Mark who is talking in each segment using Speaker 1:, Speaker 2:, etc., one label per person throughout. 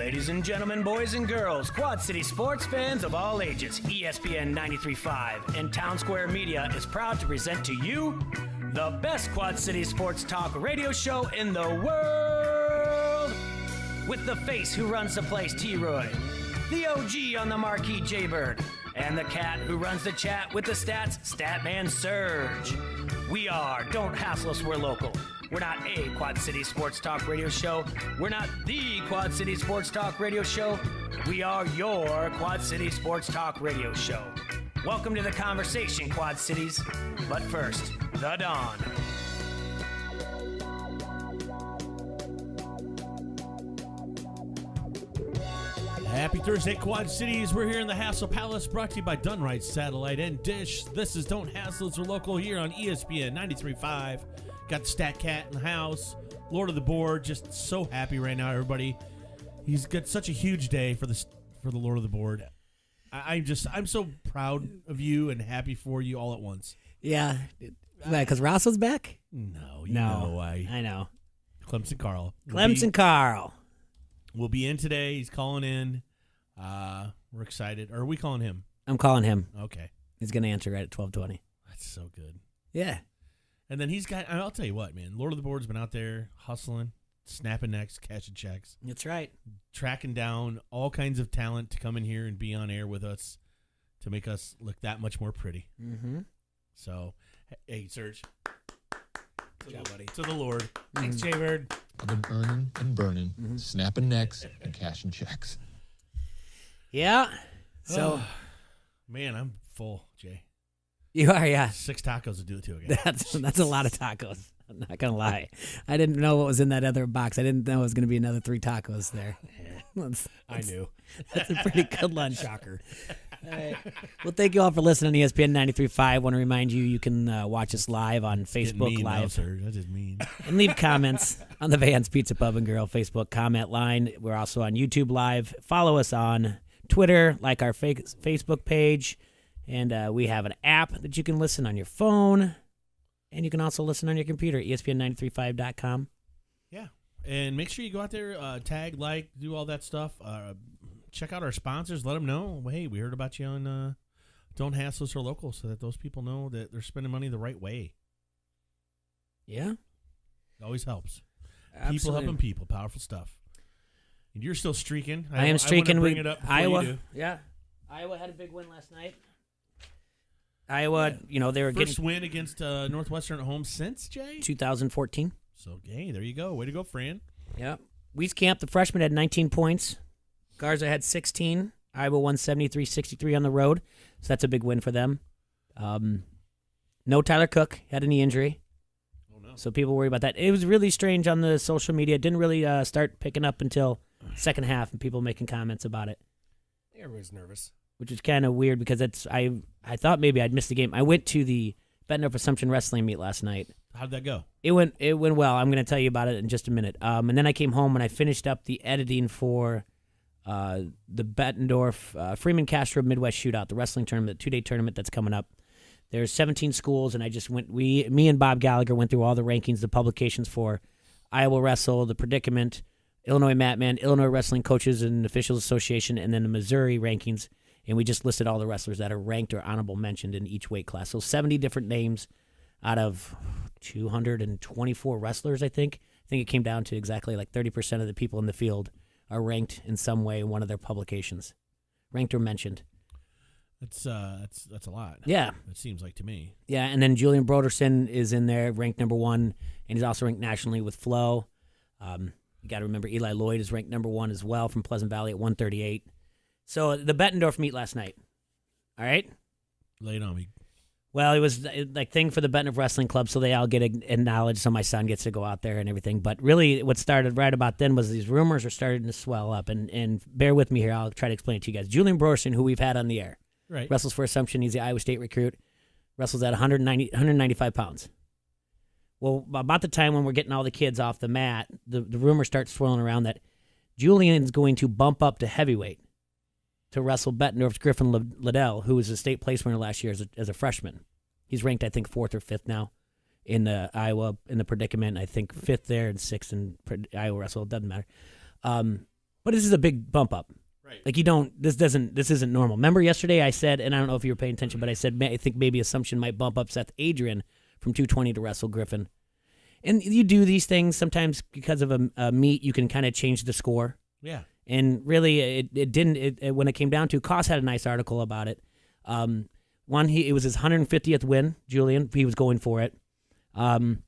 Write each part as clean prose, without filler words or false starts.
Speaker 1: Ladies and gentlemen, boys and girls, Quad City sports fans of all ages, ESPN 93.5 and Town Square Media is proud to present to you the best Quad City sports talk radio show in the world. With the face who runs the place, T-Roy, the OG on the marquee, J-Bird, and the cat who runs the chat with the stats, Statman Surge. We are Don't Hassle Us, We're Local. We're not a Quad City sports talk radio show. We're not the Quad City sports talk radio show. We are your Quad City sports talk radio show. Welcome to the conversation, Quad Cities. But first, the Dawn.
Speaker 2: Happy Thursday, Quad Cities. We're here in the Hassle Palace, brought to you by Dunright Satellite and Dish. This is Don't Hassle Us, We're Local here on ESPN 93.5. Got the Stat Cat in the house. Lord of the Board, just so happy right now, everybody. He's got such a huge day for the Lord of the Board. I'm so proud of you and happy for you all at once.
Speaker 3: Yeah, because Ross was back.
Speaker 2: No, you know why.
Speaker 3: I know.
Speaker 2: Clemson Carl.
Speaker 3: Carl
Speaker 2: will be in today. He's calling in. We're excited. Or are we calling him?
Speaker 3: I'm calling him.
Speaker 2: Okay.
Speaker 3: He's going to answer right at 12:20.
Speaker 2: That's so good.
Speaker 3: Yeah.
Speaker 2: And then he's got, I'll tell you what, man, Lord of the Board's been out there hustling, snapping necks, cashing checks.
Speaker 3: That's right.
Speaker 2: Tracking down all kinds of talent to come in here and be on air with us to make us look that much more pretty.
Speaker 3: Mm-hmm.
Speaker 2: So, hey, Serge. Good job, buddy. To the Lord.
Speaker 3: Thanks, Jay-Bird.
Speaker 4: I've been earning and burning, snapping necks and cashing checks.
Speaker 3: Yeah. So,
Speaker 2: man, I'm full, Jay.
Speaker 3: You are, yeah.
Speaker 2: 6 tacos to do it to again.
Speaker 3: That's a lot of tacos. I'm not going to lie. I didn't know what was in that other box. I didn't know it was going to be another 3 tacos there.
Speaker 2: I knew.
Speaker 3: That's a pretty good lunch. Shocker. All right. Well, thank you all for listening to ESPN 93.5. I want to remind you, you can watch us live on Facebook Live.
Speaker 2: Now, Serge. That's just mean.
Speaker 3: And leave comments on the Vans Pizza Pub and Grill Facebook comment line. We're also on YouTube Live. Follow us on Twitter, like our Facebook page. And we have an app that you can listen on your phone. And you can also listen on your computer, ESPN935.com.
Speaker 2: Yeah. And make sure you go out there, tag, like, do all that stuff. Check out our sponsors. Let them know, hey, we heard about you on Don't Hassle Us or Local, so that those people know that they're spending money the right way.
Speaker 3: Yeah.
Speaker 2: It always helps.
Speaker 3: Absolutely.
Speaker 2: People helping people. Powerful stuff. And you're still streaking.
Speaker 3: I am streaking.
Speaker 2: I want to bring it up before
Speaker 3: Iowa.
Speaker 2: you do.
Speaker 3: Yeah. Iowa had a big win last night. Iowa, they were
Speaker 2: First win against Northwestern at home since, Jay?
Speaker 3: 2014.
Speaker 2: So, hey, there you go. Way to go, Fran.
Speaker 3: Yeah. Wieskamp, the freshman, had 19 points. Garza had 16. Iowa won 73-63 on the road. So that's a big win for them. No Tyler Cook. Had a knee injury.
Speaker 2: Oh, no.
Speaker 3: So people worry about that. It was really strange on the social media. It didn't really start picking up until second half and people making comments about it.
Speaker 5: Everybody's nervous.
Speaker 3: Which is kind of weird because I thought maybe I'd missed the game. I went to the Bettendorf Assumption Wrestling meet last night.
Speaker 2: How'd that go?
Speaker 3: It went well. I'm going to tell you about it in just a minute. And then I came home and I finished up the editing for the Bettendorf Freeman Castro Midwest Shootout, the wrestling tournament, 2-day tournament that's coming up. There's 17 schools, and I just went. Me and Bob Gallagher went through all the rankings, the publications for Iowa Wrestle, the Predicament, Illinois Matman, Illinois Wrestling Coaches and Officials Association, and then the Missouri rankings. And we just listed all the wrestlers that are ranked or honorable mentioned in each weight class. So 70 different names out of 224 wrestlers, I think. I think it came down to exactly like 30% of the people in the field are ranked in some way in one of their publications. Ranked or mentioned.
Speaker 2: That's a lot.
Speaker 3: Yeah.
Speaker 2: It seems like to me.
Speaker 3: Yeah, and then Julian Broderson is in there, ranked number 1, and he's also ranked nationally with Flo. You got to remember Eli Lloyd is ranked number 1 as well from Pleasant Valley at 138. So the Bettendorf meet last night. All right?
Speaker 2: Lay it on me.
Speaker 3: Well, it was like thing for the Bettendorf Wrestling Club, so they all get acknowledged, so my son gets to go out there and everything. But really what started right about then was these rumors are starting to swell up. And bear with me here. I'll try to explain it to you guys. Julian Broderson, who we've had on the air,
Speaker 2: right,
Speaker 3: wrestles for Assumption. He's the Iowa State recruit. Wrestles at 195 pounds. Well, about the time when we're getting all the kids off the mat, the rumor starts swirling around that Julian's going to bump up to heavyweight to wrestle Bettendorf's Griffin Liddell, who was a state place winner last year as a freshman. He's ranked, I think, 4th or 5th now in Iowa in the Predicament. I think 5th there and 6th in Iowa wrestle. It doesn't matter. But this is a big bump up.
Speaker 2: Right.
Speaker 3: Like this isn't normal. Remember yesterday I said, and I don't know if you were paying attention, but I said I think maybe Assumption might bump up Seth Adrian from 220 to wrestle Griffin. And you do these things sometimes because of a meet. You can kind of change the score.
Speaker 2: Yeah.
Speaker 3: And really, it didn't. When it came down to, Koss had a nice article about it. It was his 150th win. Julian, he was going for it. Thought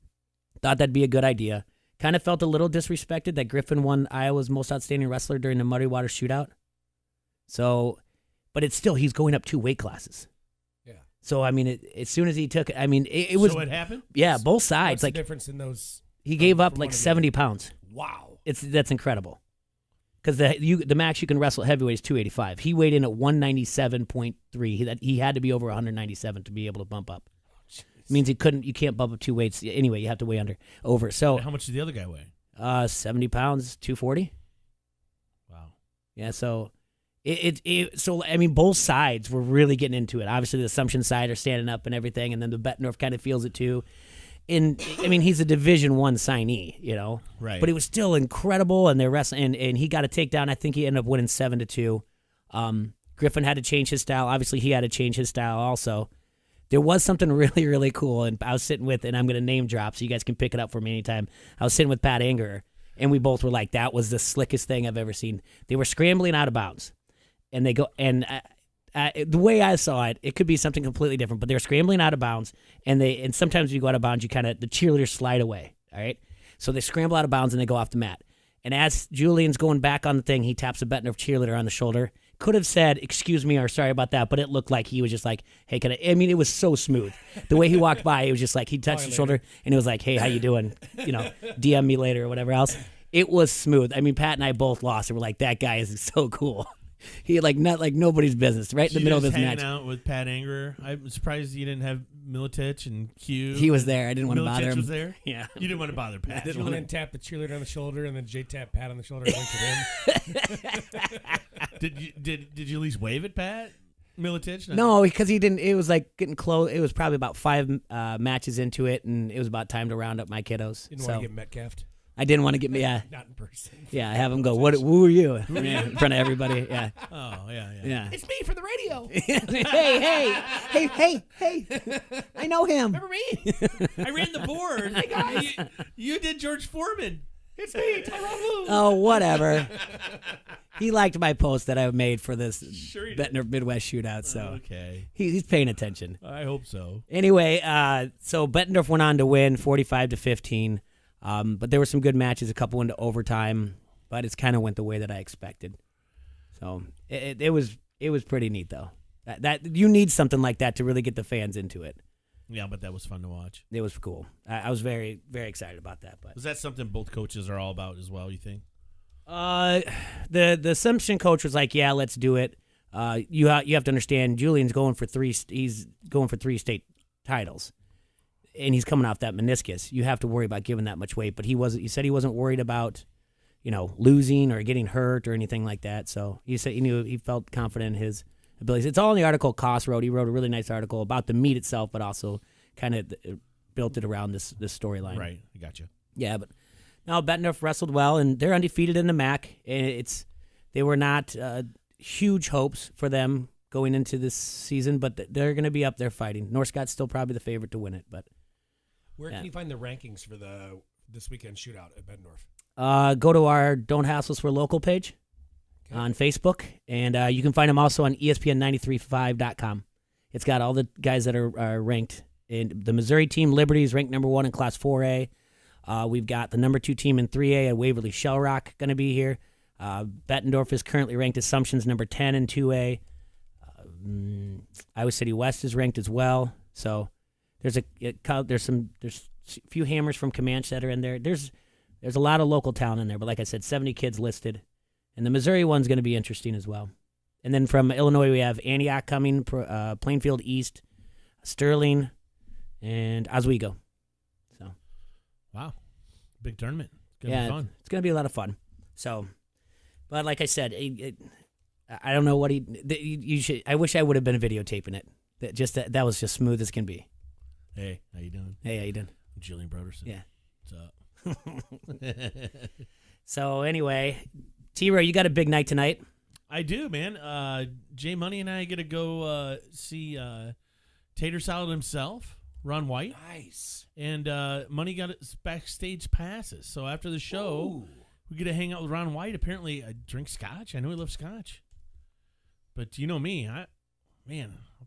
Speaker 3: that'd be a good idea. Kind of felt a little disrespected that Griffin won Iowa's Most Outstanding Wrestler during the Muddy Water Shootout. So, but it's still, he's going up 2 weight classes. Yeah. So I mean, as soon as he took it, I mean, it was.
Speaker 2: So it happened.
Speaker 3: Yeah, both sides.
Speaker 5: What's the difference in those?
Speaker 3: He gave up like 70 pounds.
Speaker 5: Wow.
Speaker 3: That's incredible. Because the max you can wrestle at heavyweight is 285. He weighed in at 197.3. He had to be over 197 to be able to bump up. It means you can't bump up 2 weights anyway. You have to weigh over. So
Speaker 2: how much did the other guy weigh?
Speaker 3: 70 pounds, 240.
Speaker 2: Wow.
Speaker 3: Yeah. So so I mean, both sides were really getting into it. Obviously, the Assumption side are standing up and everything, and then the Bettendorf kind of feels it too. And I mean, he's a Division I signee,
Speaker 2: Right.
Speaker 3: But it was still incredible, and they're wrestling, and he got a takedown. I think he ended up winning 7-2. Griffin had to change his style. Obviously, he had to change his style also. There was something really, really cool, and I was sitting with, and I'm going to name drop so you guys can pick it up for me anytime. I was sitting with Pat Anger, and we both were like, "That was the slickest thing I've ever seen." They were scrambling out of bounds, and they go and. The way I saw it, it could be something completely different, but they're scrambling out of bounds, and sometimes when you go out of bounds, the cheerleaders slide away, all right? So they scramble out of bounds, and they go off the mat. And as Julian's going back on the thing, he taps a Bettendorf cheerleader on the shoulder. Could have said, "Excuse me," or "Sorry about that," but it looked like he was just like, "Hey, I mean, it was so smooth. The way he walked by, it was just like he touched the shoulder, and it was like, "Hey, how you doing? DM me later," or whatever else. It was smooth. I mean, Pat and I both lost, and we're like, "That guy is so cool." He not like nobody's business, right in the middle of this match.
Speaker 2: Hanging out with Pat Anger. I'm surprised you didn't have Militich and Q.
Speaker 3: He was there. I didn't want to bother him.
Speaker 2: Militich was there?
Speaker 3: Yeah.
Speaker 2: You didn't want to bother Pat.
Speaker 5: Julian tapped the cheerleader on the shoulder, and then Jay tapped Pat on the shoulder and went to him.
Speaker 2: Did you at least wave at Pat? Militich?
Speaker 3: No, because he didn't. It was like getting close. It was probably about 5 matches into it, and it was about time to round up my kiddos.
Speaker 5: Didn't want to get Metcalfed.
Speaker 3: I didn't want to get me. Yeah.
Speaker 5: Not in person.
Speaker 3: Yeah, I have him go. Who are you? In front of everybody. Yeah.
Speaker 2: Oh yeah.
Speaker 5: It's me for the radio.
Speaker 3: hey! I know him.
Speaker 2: Remember me? I ran the board. Hey guys, you did George Foreman.
Speaker 5: It's me, Tyrone Lue.
Speaker 3: Oh, whatever. He liked my post that I made for this
Speaker 2: Sure
Speaker 3: Bettendorf Midwest shootout, so
Speaker 2: okay.
Speaker 3: He's paying attention.
Speaker 2: I hope so.
Speaker 3: Anyway, so Bettendorf went on to win 45-15. But there were some good matches, a couple into overtime, but it's kind of went the way that I expected. So it was pretty neat though. That you need something like that to really get the fans into it.
Speaker 2: Yeah, but that was fun to watch.
Speaker 3: It was cool. I was very, very excited about that. But
Speaker 2: was that something both coaches are all about as well? You think?
Speaker 3: The Assumption coach was like, "Yeah, let's do it." You have to understand, Julian's going for 3. He's going for 3 state titles. And he's coming off that meniscus. You have to worry about giving that much weight. But he said he wasn't worried about, losing or getting hurt or anything like that. So he said he felt confident in his abilities. It's all in the article Koss wrote. He wrote a really nice article about the meet itself, but also kind of built it around this storyline.
Speaker 2: Right, I got you.
Speaker 3: Yeah, but now Bettendorf wrestled well, and they're undefeated in the MAC. And they were not huge hopes for them going into this season, but they're going to be up there fighting. North Scott's still probably the favorite to win it, but.
Speaker 5: Where can you find the rankings for this weekend shootout at Bettendorf?
Speaker 3: Go to our Don't Hassle Us for Local page on Facebook, and you can find them also on ESPN935.com. It's got all the guys that are ranked. In the Missouri team, Liberty is ranked number 1 in Class 4A. We've got the number 2 team in 3A at Waverly Shell Rock going to be here. Bettendorf is currently ranked Assumption's number 10 in 2A. Iowa City West is ranked as well. So. There's a few hammers from Comanche that are in there. There's a lot of local talent in there, but like I said, 70 kids listed, and the Missouri one's going to be interesting as well. And then from Illinois, we have Antioch coming, Plainfield East, Sterling, and Oswego. So,
Speaker 2: wow, big tournament. It's gonna be fun.
Speaker 3: It's going to be a lot of fun. So, but like I said, I don't know what you should. I wish I would have been videotaping it. That was just smooth as can be.
Speaker 2: Hey, how you doing?
Speaker 3: Hey, how you doing?
Speaker 2: I'm Julian Broderson.
Speaker 3: Yeah.
Speaker 2: What's up?
Speaker 3: So anyway, T-Roy, you got a big night tonight.
Speaker 2: I do, man. Jay Money and I get to go see Tater Salad himself, Ron White.
Speaker 5: Nice.
Speaker 2: And Money got his backstage passes. So after the show, we get to hang out with Ron White. Apparently, I drink scotch. I know he loves scotch. But you know me. I'm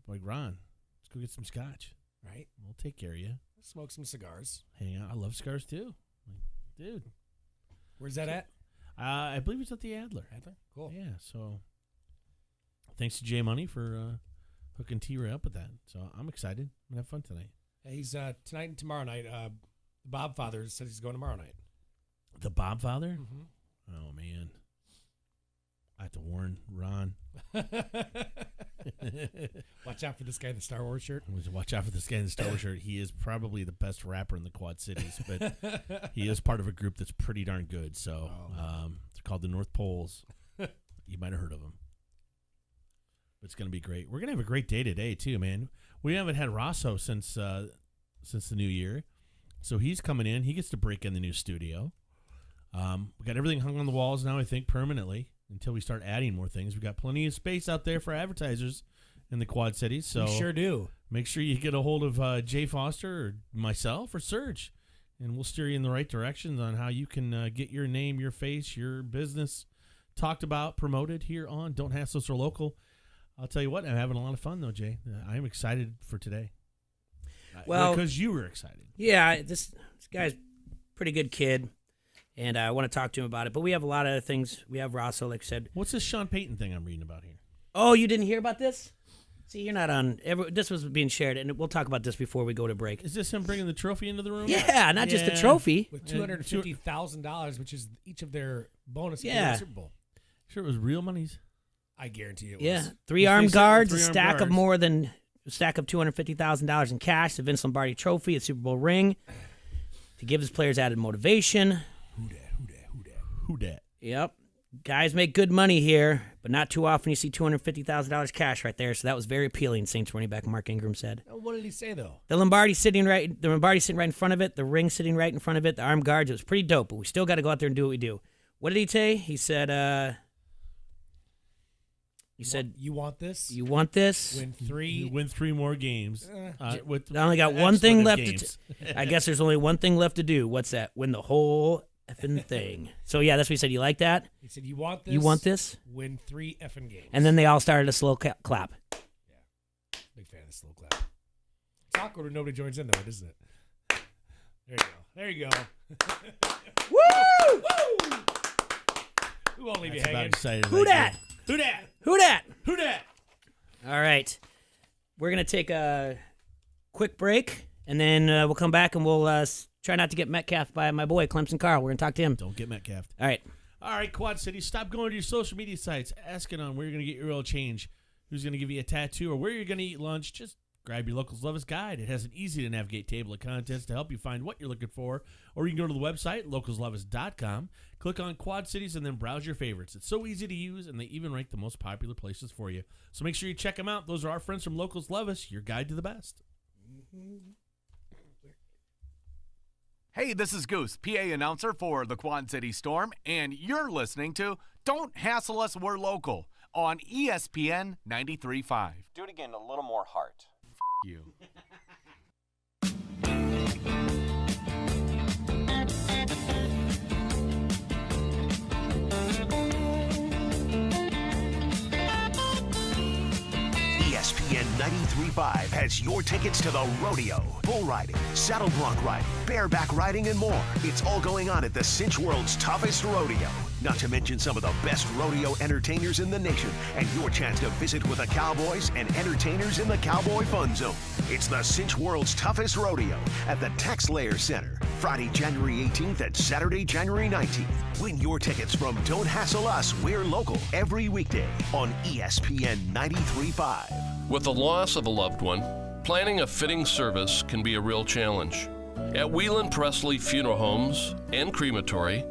Speaker 2: like, Ron, let's go get some scotch.
Speaker 5: Right?
Speaker 2: We'll take care of you.
Speaker 5: Smoke some cigars.
Speaker 2: Hang out. I love cigars, too. Like, dude.
Speaker 5: Where's that at?
Speaker 2: I believe it's at the Adler.
Speaker 5: Adler? Cool.
Speaker 2: Yeah, so thanks to Jay Money for hooking T-Ray up with that. So I'm excited. I'm going to have fun tonight.
Speaker 5: Hey, he's tonight and tomorrow night. The Bob Father said he's going tomorrow night.
Speaker 2: The Bob Father?
Speaker 5: Mm-hmm.
Speaker 2: Oh, man. I have to warn Ron.
Speaker 5: Watch out for this guy in the Star Wars shirt.
Speaker 2: Watch out for this guy in the Star Wars shirt. He is probably the best rapper in the Quad Cities, but he is part of a group that's pretty darn good. So they're called the North Poles. You might have heard of them. But it's going to be great. We're going to have a great day today, too, man. We haven't had Rosso since the new year. So he's coming in. He gets to break in the new studio. We got everything hung on the walls now, I think, permanently, until we start adding more things. We got plenty of space out there for advertisers in the Quad Cities. So
Speaker 5: we sure do.
Speaker 2: Make sure you get a hold of Jay Foster or myself or Serge, and we'll steer you in the right directions on how you can get your name, your face, your business talked about, promoted here on Don't Hassle Us or Local. I'll tell you what, I'm having a lot of fun, though, Jay. I'm excited for today.
Speaker 3: Well,
Speaker 2: because you were excited.
Speaker 3: Yeah, this guy's a pretty good kid, and I want to talk to him about it. But we have a lot of other things. We have Rosso, like I said.
Speaker 2: What's this Sean Payton thing I'm reading about here?
Speaker 3: Oh, you didn't hear about this? See, you're not on. This was being shared, and we'll talk about this before we go to break.
Speaker 2: Is this him bringing the trophy into the room?
Speaker 3: Yeah, not just the trophy.
Speaker 5: With $250,000, which is each of their bonuses in the Super Bowl.
Speaker 2: Sure, it was real monies.
Speaker 5: I guarantee it was.
Speaker 3: Yeah, 3 armed guards, a stack of $250,000 in cash, the Vince Lombardi Trophy, a Super Bowl ring, to give his players added motivation.
Speaker 2: Who dat?
Speaker 3: Yep. Guys make good money here, but not too often you see $250,000 cash right there. So that was very appealing. Saints running back Mark Ingram said.
Speaker 5: What did he say though?
Speaker 3: The Lombardi sitting right in front of it. The ring sitting right in front of it. The armed guards. It was pretty dope, but we still got to go out there and do what we do. What did he say? He said. He said,
Speaker 5: "You want this?
Speaker 3: You want this?
Speaker 2: Win 3 more games.
Speaker 3: I only got one thing left. I guess there's only one thing left to do. What's that? Win the whole effing thing. So yeah, that's what he said. You like that?
Speaker 5: He said, "You want this?
Speaker 3: You want this?
Speaker 5: Win 3 effing games."
Speaker 3: And then they all started a slow clap.
Speaker 5: Yeah, big fan of the slow clap. It's awkward when nobody joins in though, isn't it? There you go.
Speaker 3: Woo!
Speaker 5: Woo! We won't leave you hanging.
Speaker 3: Who dat?
Speaker 5: Who dat?
Speaker 3: Who dat?
Speaker 5: Who dat?
Speaker 3: All right. We're going to take a quick break, and then we'll come back, and we'll try not to get Metcalf by my boy, Clemson Carl. We're going to talk to him.
Speaker 2: Don't get Metcalf.
Speaker 3: All right.
Speaker 2: All right, Quad City, stop going to your social media sites, asking on where you're going to get your oil change, who's going to give you a tattoo, or where you're going to eat lunch. Just grab your Locals Love Us guide. It has an easy-to-navigate table of contents to help you find what you're looking for. Or you can go to the website, localsloveus.com, click on Quad Cities, and then browse your favorites. It's so easy to use, and they even rank the most popular places for you. So make sure you check them out. Those are our friends from Locals Love Us, your guide to the best.
Speaker 6: Hey, this is Goose, PA announcer for the Quad City Storm, and you're listening to Don't Hassle Us, We're Local on ESPN 93.5.
Speaker 7: Do it again, a little more heart.
Speaker 6: You.
Speaker 8: ESPN 93.5 has your tickets to the rodeo, bull riding, saddle bronc riding, bareback riding, and more. It's all going on at the Cinch World's toughest rodeo. Not to mention some of the best rodeo entertainers in the nation, and your chance to visit with the cowboys and entertainers in the Cowboy Fun Zone. It's the Cinch World's toughest rodeo at the Tex Layer Center, Friday, January 18th and Saturday, January 19th. Win your tickets from Don't Hassle Us, We're Local every weekday on ESPN 93.5.
Speaker 9: With the loss of a loved one, planning a fitting service can be a real challenge. At Whelan Presley Funeral Homes and Crematory,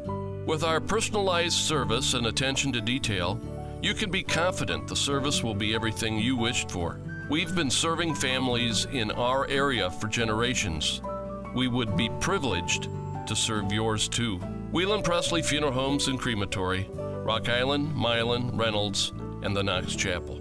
Speaker 9: with our personalized service and attention to detail, you can be confident the service will be everything you wished for. We've been serving families in our area for generations. We would be privileged to serve yours too. Whelan Presley Funeral Homes and Crematory, Rock Island, Milan, Reynolds, and the Knox Chapel.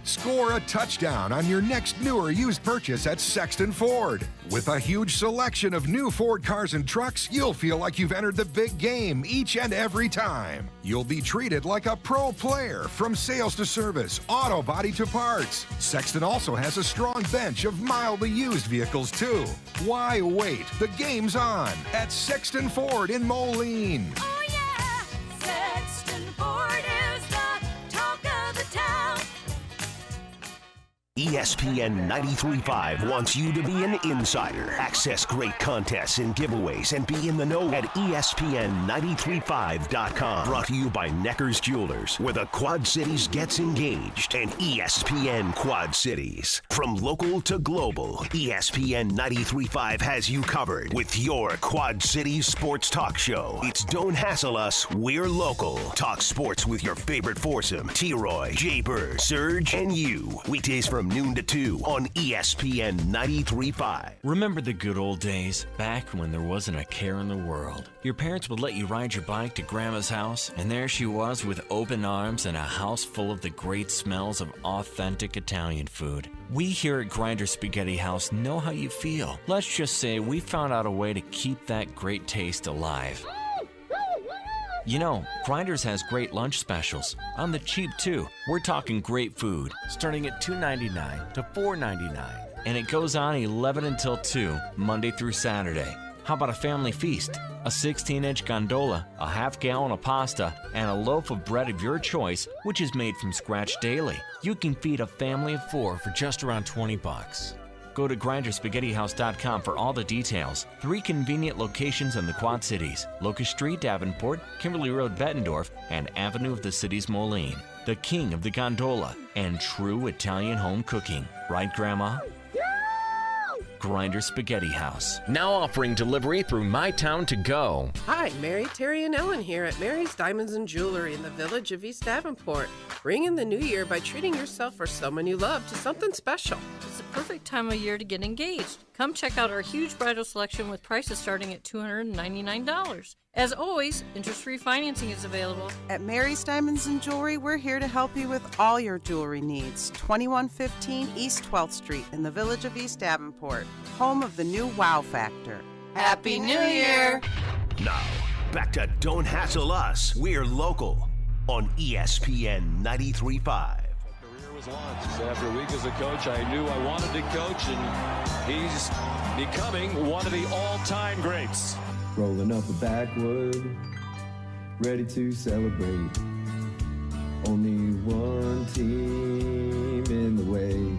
Speaker 10: Score a touchdown on your next new or used purchase at Sexton Ford. With a huge selection of new Ford cars and trucks, you'll feel like you've entered the big game each and every time. You'll be treated like a pro player from sales to service, auto body to parts. Sexton also has a strong bench of mildly used vehicles too. Why wait? The game's on at Sexton Ford in Moline.
Speaker 11: Oh yeah, Sexton Ford is the talk of the town.
Speaker 8: ESPN 93.5 wants you to be an insider. Access great contests and giveaways and be in the know at ESPN935.com. Brought to you by Necker's Jewelers, where the Quad Cities gets engaged, and ESPN Quad Cities. From local to global, ESPN 93.5 has you covered with your Quad Cities sports talk show. It's Don't Hassle Us, We're Local. Talk sports with your favorite foursome, T-Roy, Jay-Bird, Serge, and you. Weekdays from noon to 2 on ESPN 93.5.
Speaker 12: Remember the good old days, back when there wasn't a care in the world. Your parents would let you ride your bike to Grandma's house, and there she was with open arms and a house full of the great smells of authentic Italian food. We here at Grinder Spaghetti House know how you feel. Let's just say we found out a way to keep that great taste alive. You know, Grinders has great lunch specials. On the cheap, too. We're talking great food, starting at $2.99 to $4.99. And it goes on 11 until 2, Monday through Saturday. How about a family feast? A 16-inch gondola, a half gallon of pasta, and a loaf of bread of your choice, which is made from scratch daily. You can feed a family of 4 for just around $20. Go to grinderspaghettihouse.com for all the details. 3 convenient locations in the Quad Cities: Locust Street, Davenport, Kimberly Road, Bettendorf, and Avenue of the Cities, Moline. The king of the gondola and true Italian home cooking. Right, Grandma? Grinder Spaghetti House.
Speaker 13: Now offering delivery through My Town to Go.
Speaker 14: Hi, Mary, Terry, and Ellen here at Mary's Diamonds and Jewelry in the village of East Davenport. Bring in the new year by treating yourself or someone you love to something special.
Speaker 15: It's the perfect time of year to get engaged. Come check out our huge bridal selection with prices starting at $299. As always, interest-free financing is available.
Speaker 16: At Mary's Diamonds and Jewelry, we're here to help you with all your jewelry needs. 2115 East 12th Street in the village of East Davenport, home of the new Wow Factor.
Speaker 11: Happy New Year!
Speaker 8: Now, back to Don't Hassle Us, We're Local on ESPN 93.5.
Speaker 17: After a week as a coach, I knew I wanted to coach, and he's becoming one of the all-time greats.
Speaker 18: Rolling up a backwood, ready to celebrate. Only one team in the way.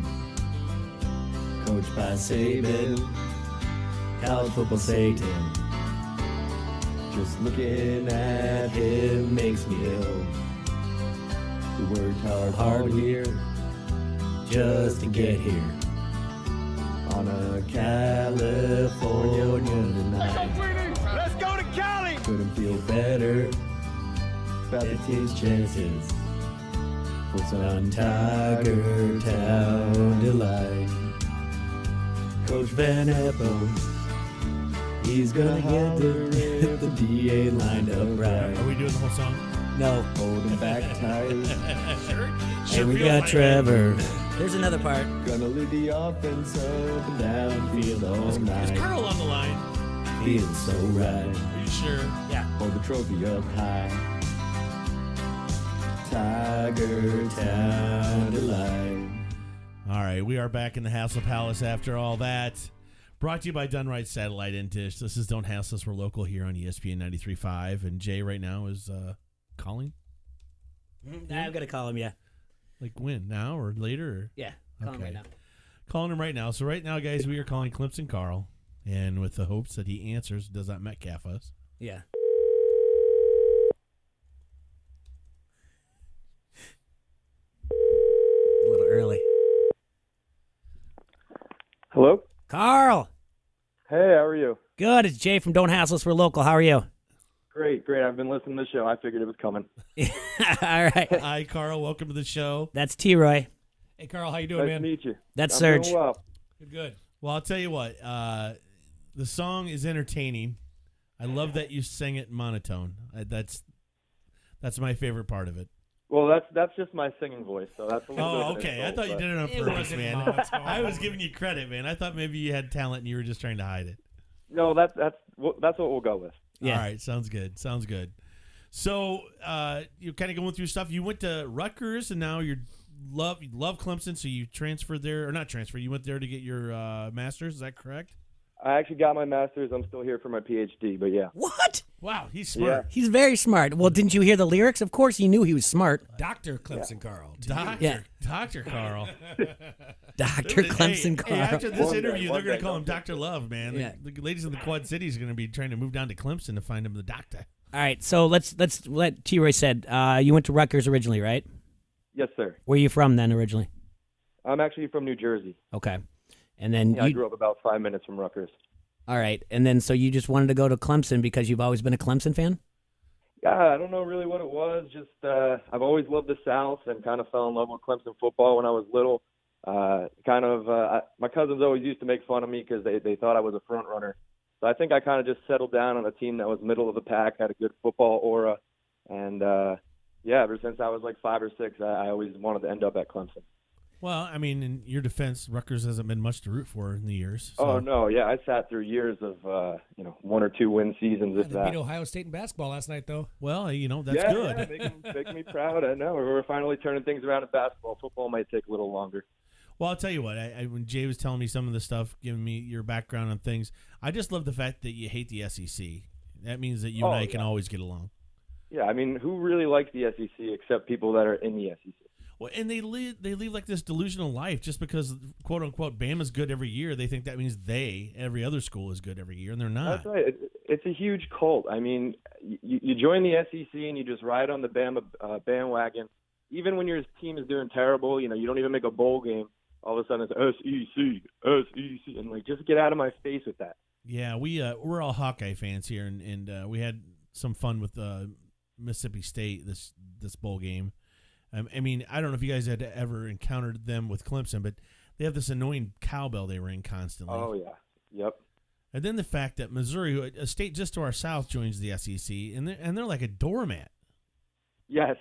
Speaker 18: Coached by Saban, college football Satan. Just looking at him makes me ill. We worked hard here, just to get here. On a California night.
Speaker 11: Let's go to Cali!
Speaker 18: Couldn't feel better about the team's chances for some Tiger Town delight. Coach Van Eppo, he's gonna get the DA lined up right.
Speaker 2: Are we doing the whole song?
Speaker 3: No.
Speaker 18: Holding back tight.
Speaker 3: And we got Trevor. There's another part.
Speaker 18: Gonna lead the offense up and down field all night.
Speaker 2: Is Carl on the line?
Speaker 18: Feeling so right.
Speaker 2: Are you sure?
Speaker 3: Yeah.
Speaker 18: Hold the trophy up high. Tiger Town delight.
Speaker 2: All right, we are back in the Hassle Palace after all that. Brought to you by Dunright Satellite and Dish. This is Don't Hassle Us. We're local here on ESPN 93.5. And Jay right now is calling.
Speaker 3: I'm going to call him, yeah.
Speaker 2: Like when? Now or later? Or?
Speaker 3: Yeah, call him right now.
Speaker 2: Calling him right now. So right now, guys, we are calling Clemson Carl. And with the hopes that he answers, does not Metcalf us.
Speaker 3: Yeah. A little early.
Speaker 19: Hello?
Speaker 3: Carl!
Speaker 19: Hey, how are you?
Speaker 3: Good. It's Jay from Don't Hassle Us. We're local. How are you?
Speaker 19: Great. I've been listening to the show. I figured it was coming.
Speaker 3: All right.
Speaker 2: Hi, Carl. Welcome to the show.
Speaker 3: That's T-Roy.
Speaker 5: Hey, Carl. How you doing, man?
Speaker 19: Nice to meet you.
Speaker 3: That's
Speaker 19: I'm
Speaker 3: Serge.
Speaker 19: doing well.
Speaker 5: Good.
Speaker 2: Well, I'll tell you what. The song is entertaining. I love that you sang it monotone. That's my favorite part of it.
Speaker 19: Well, that's just my singing voice, so that's a little bit of an
Speaker 2: okay. I
Speaker 19: insult,
Speaker 2: thought you
Speaker 19: but-
Speaker 2: did it on
Speaker 5: It
Speaker 2: purpose,
Speaker 5: wasn't
Speaker 2: man.
Speaker 5: monotone.
Speaker 2: I was giving you credit, man. I thought maybe you had talent and you were just trying to hide it.
Speaker 19: No, that's what we'll go with.
Speaker 3: Yeah.
Speaker 2: All right, sounds good. So you're kind of going through stuff. You went to Rutgers, and now you love Clemson, so you transferred there, or not transferred. You went there to get your master's. Is that correct?
Speaker 19: I actually got my master's. I'm still here for my PhD, but yeah.
Speaker 3: What?
Speaker 2: Wow, he's smart.
Speaker 3: He's very smart. Well, didn't you hear the lyrics? Of course, you knew he was smart.
Speaker 5: Dr. Clemson Carl.
Speaker 2: Dr. Carl.
Speaker 3: Dr. Clemson Carl.
Speaker 2: Hey, after this
Speaker 19: One
Speaker 2: interview,
Speaker 19: day,
Speaker 2: they're going to call
Speaker 19: don't
Speaker 2: him Dr. Love, man.
Speaker 3: Yeah.
Speaker 2: The ladies in the Quad Cities are going to be trying to move down to Clemson to find him the doctor.
Speaker 3: All right, so let's let T. Roy said you went to Rutgers originally, right?
Speaker 19: Yes, sir.
Speaker 3: Where are you from then originally?
Speaker 19: I'm actually from New Jersey.
Speaker 3: Okay, and then
Speaker 19: Yeah, I grew up about 5 minutes from Rutgers.
Speaker 3: All right, and then so you just wanted to go to Clemson because you've always been a Clemson fan?
Speaker 19: Yeah, I don't know really what it was. Just I've always loved the South and kind of fell in love with Clemson football when I was little. My cousins always used to make fun of me because they thought I was a front runner. So I think I kind of just settled down on a team that was middle of the pack, had a good football aura, and ever since I was like 5 or 6, I always wanted to end up at Clemson.
Speaker 2: Well, I mean, in your defense, Rutgers hasn't been much to root for in the years. So.
Speaker 19: Oh no, yeah, I sat through years of 1 or 2 win seasons. If
Speaker 5: They
Speaker 19: that.
Speaker 5: beat Ohio State in basketball last night, though.
Speaker 2: Well, that's good.
Speaker 19: Yeah, making me proud. I know we're finally turning things around in basketball. Football might take a little longer.
Speaker 2: Well, I'll tell you what. When Jay was telling me some of the stuff, giving me your background on things, I just love the fact that you hate the SEC. That means that you and I can always get along.
Speaker 19: Yeah, I mean, who really likes the SEC except people that are in the SEC?
Speaker 2: Well, and they live like this delusional life just because, quote unquote, Bama's good every year. They think that means every other school is good every year, and they're not.
Speaker 19: That's right. It's a huge cult. I mean, you join the SEC and you just ride on the Bama bandwagon. Even when your team is doing terrible, you don't even make a bowl game. All of a sudden it's SEC, and like, just get out of my face with that.
Speaker 2: Yeah, we're all Hawkeye fans here, and we had some fun with Mississippi State this bowl game. I mean, I don't know if you guys had ever encountered them with Clemson, but they have this annoying cowbell they ring constantly.
Speaker 19: Oh, yeah. Yep.
Speaker 2: And then the fact that Missouri, a state just to our south, joins the SEC, and they're like a doormat.
Speaker 19: Yes.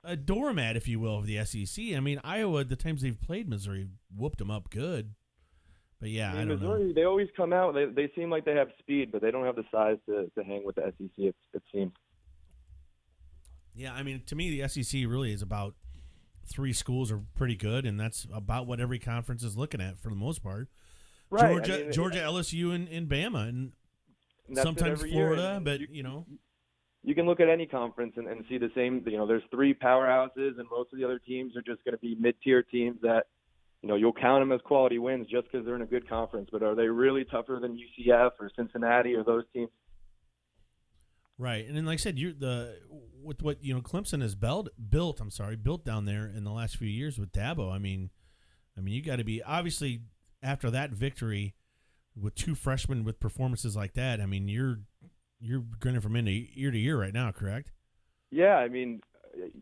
Speaker 2: A doormat, if you will, of the SEC. I mean, Iowa, the times they've played Missouri, whooped them up good. But, yeah, I don't
Speaker 19: Missouri,
Speaker 2: know.
Speaker 19: they always come out. They seem like they have speed, but they don't have the size to hang with the SEC, it seems.
Speaker 2: Yeah, I mean, to me, the SEC really is about 3 schools are pretty good, and that's about what every conference is looking at for the most part.
Speaker 19: Right.
Speaker 2: Georgia, LSU, and Bama, and sometimes
Speaker 19: every
Speaker 2: Florida,
Speaker 19: year.
Speaker 2: but,
Speaker 19: You can look at any conference and see the same. There's 3 powerhouses, and most of the other teams are just going to be mid-tier teams that, you'll count them as quality wins just because they're in a good conference. But are they really tougher than UCF or Cincinnati or those teams?
Speaker 2: Right, and then like I said, with what Clemson has built down there in the last few years with Dabo. I mean, you got to be obviously after that victory with 2 freshmen with performances like that. I mean, you're grinning from year to year right now, correct?
Speaker 19: Yeah, I mean,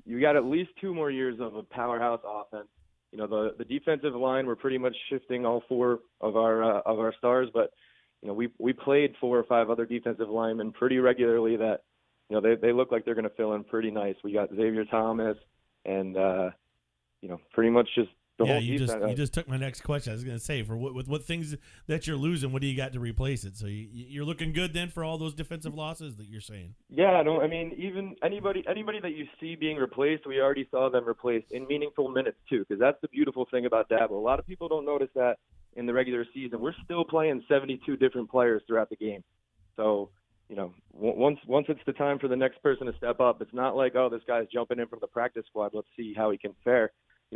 Speaker 19: you got at least 2 more years of a powerhouse offense. The defensive line, we're pretty much shifting all 4 of our stars, but we played 4 or 5 other defensive linemen pretty regularly that, they look like they're going to fill in pretty nice. We got Xavier Thomas and, pretty much just the whole defense.
Speaker 2: You just took my next question. I was going to say, with what things that you're losing, what do you got to replace it? So you're looking good then for all those defensive losses that you're saying?
Speaker 19: Yeah, no, I mean, even anybody that you see being replaced, we already saw them replaced in meaningful minutes too, because that's the beautiful thing about Dabo. A lot of people don't notice that in the regular season. We're still playing 72 different players throughout the game. So, once it's the time for the next person to step up, it's not like, oh, this guy's jumping in from the practice squad, let's see how he can fare.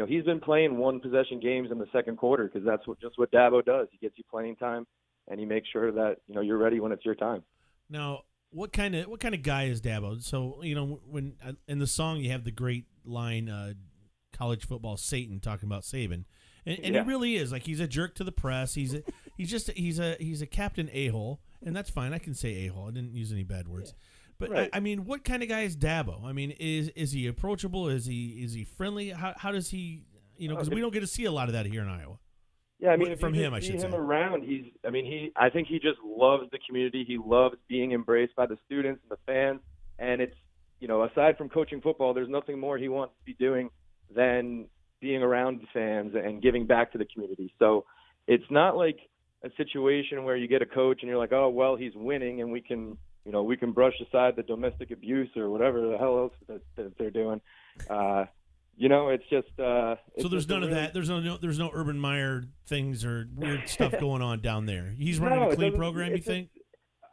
Speaker 19: He's been playing 1-possession games in the second quarter because that's just what Dabo does. He gets you playing time, and he makes sure that you're ready when it's your time.
Speaker 2: Now, what kind of guy is Dabo? So when in the song you have the great line, "College football Satan," talking about Saban, and he really is like he's a jerk to the press. He's a captain a-hole, and that's fine. I can say a-hole. I didn't use any bad words. Yeah. But
Speaker 19: right.
Speaker 2: I mean, what kind of guy is Dabo? I mean, is he approachable? Is he friendly? How does he? Because we don't get to see a lot of that here in Iowa.
Speaker 19: Yeah, I mean, if
Speaker 2: from
Speaker 19: you
Speaker 2: him, I
Speaker 19: just see
Speaker 2: should
Speaker 19: him
Speaker 2: say.
Speaker 19: around, I think he just loves the community. He loves being embraced by the students and the fans. And it's, aside from coaching football, there's nothing more he wants to be doing than being around the fans and giving back to the community. So it's not like a situation where you get a coach and you're like, oh, well, he's winning and we can brush aside the domestic abuse or whatever the hell else that they're doing. It's just.
Speaker 2: So there's none of that. There's no Urban Meyer things or weird stuff going on down there. He's running a clean program, you think?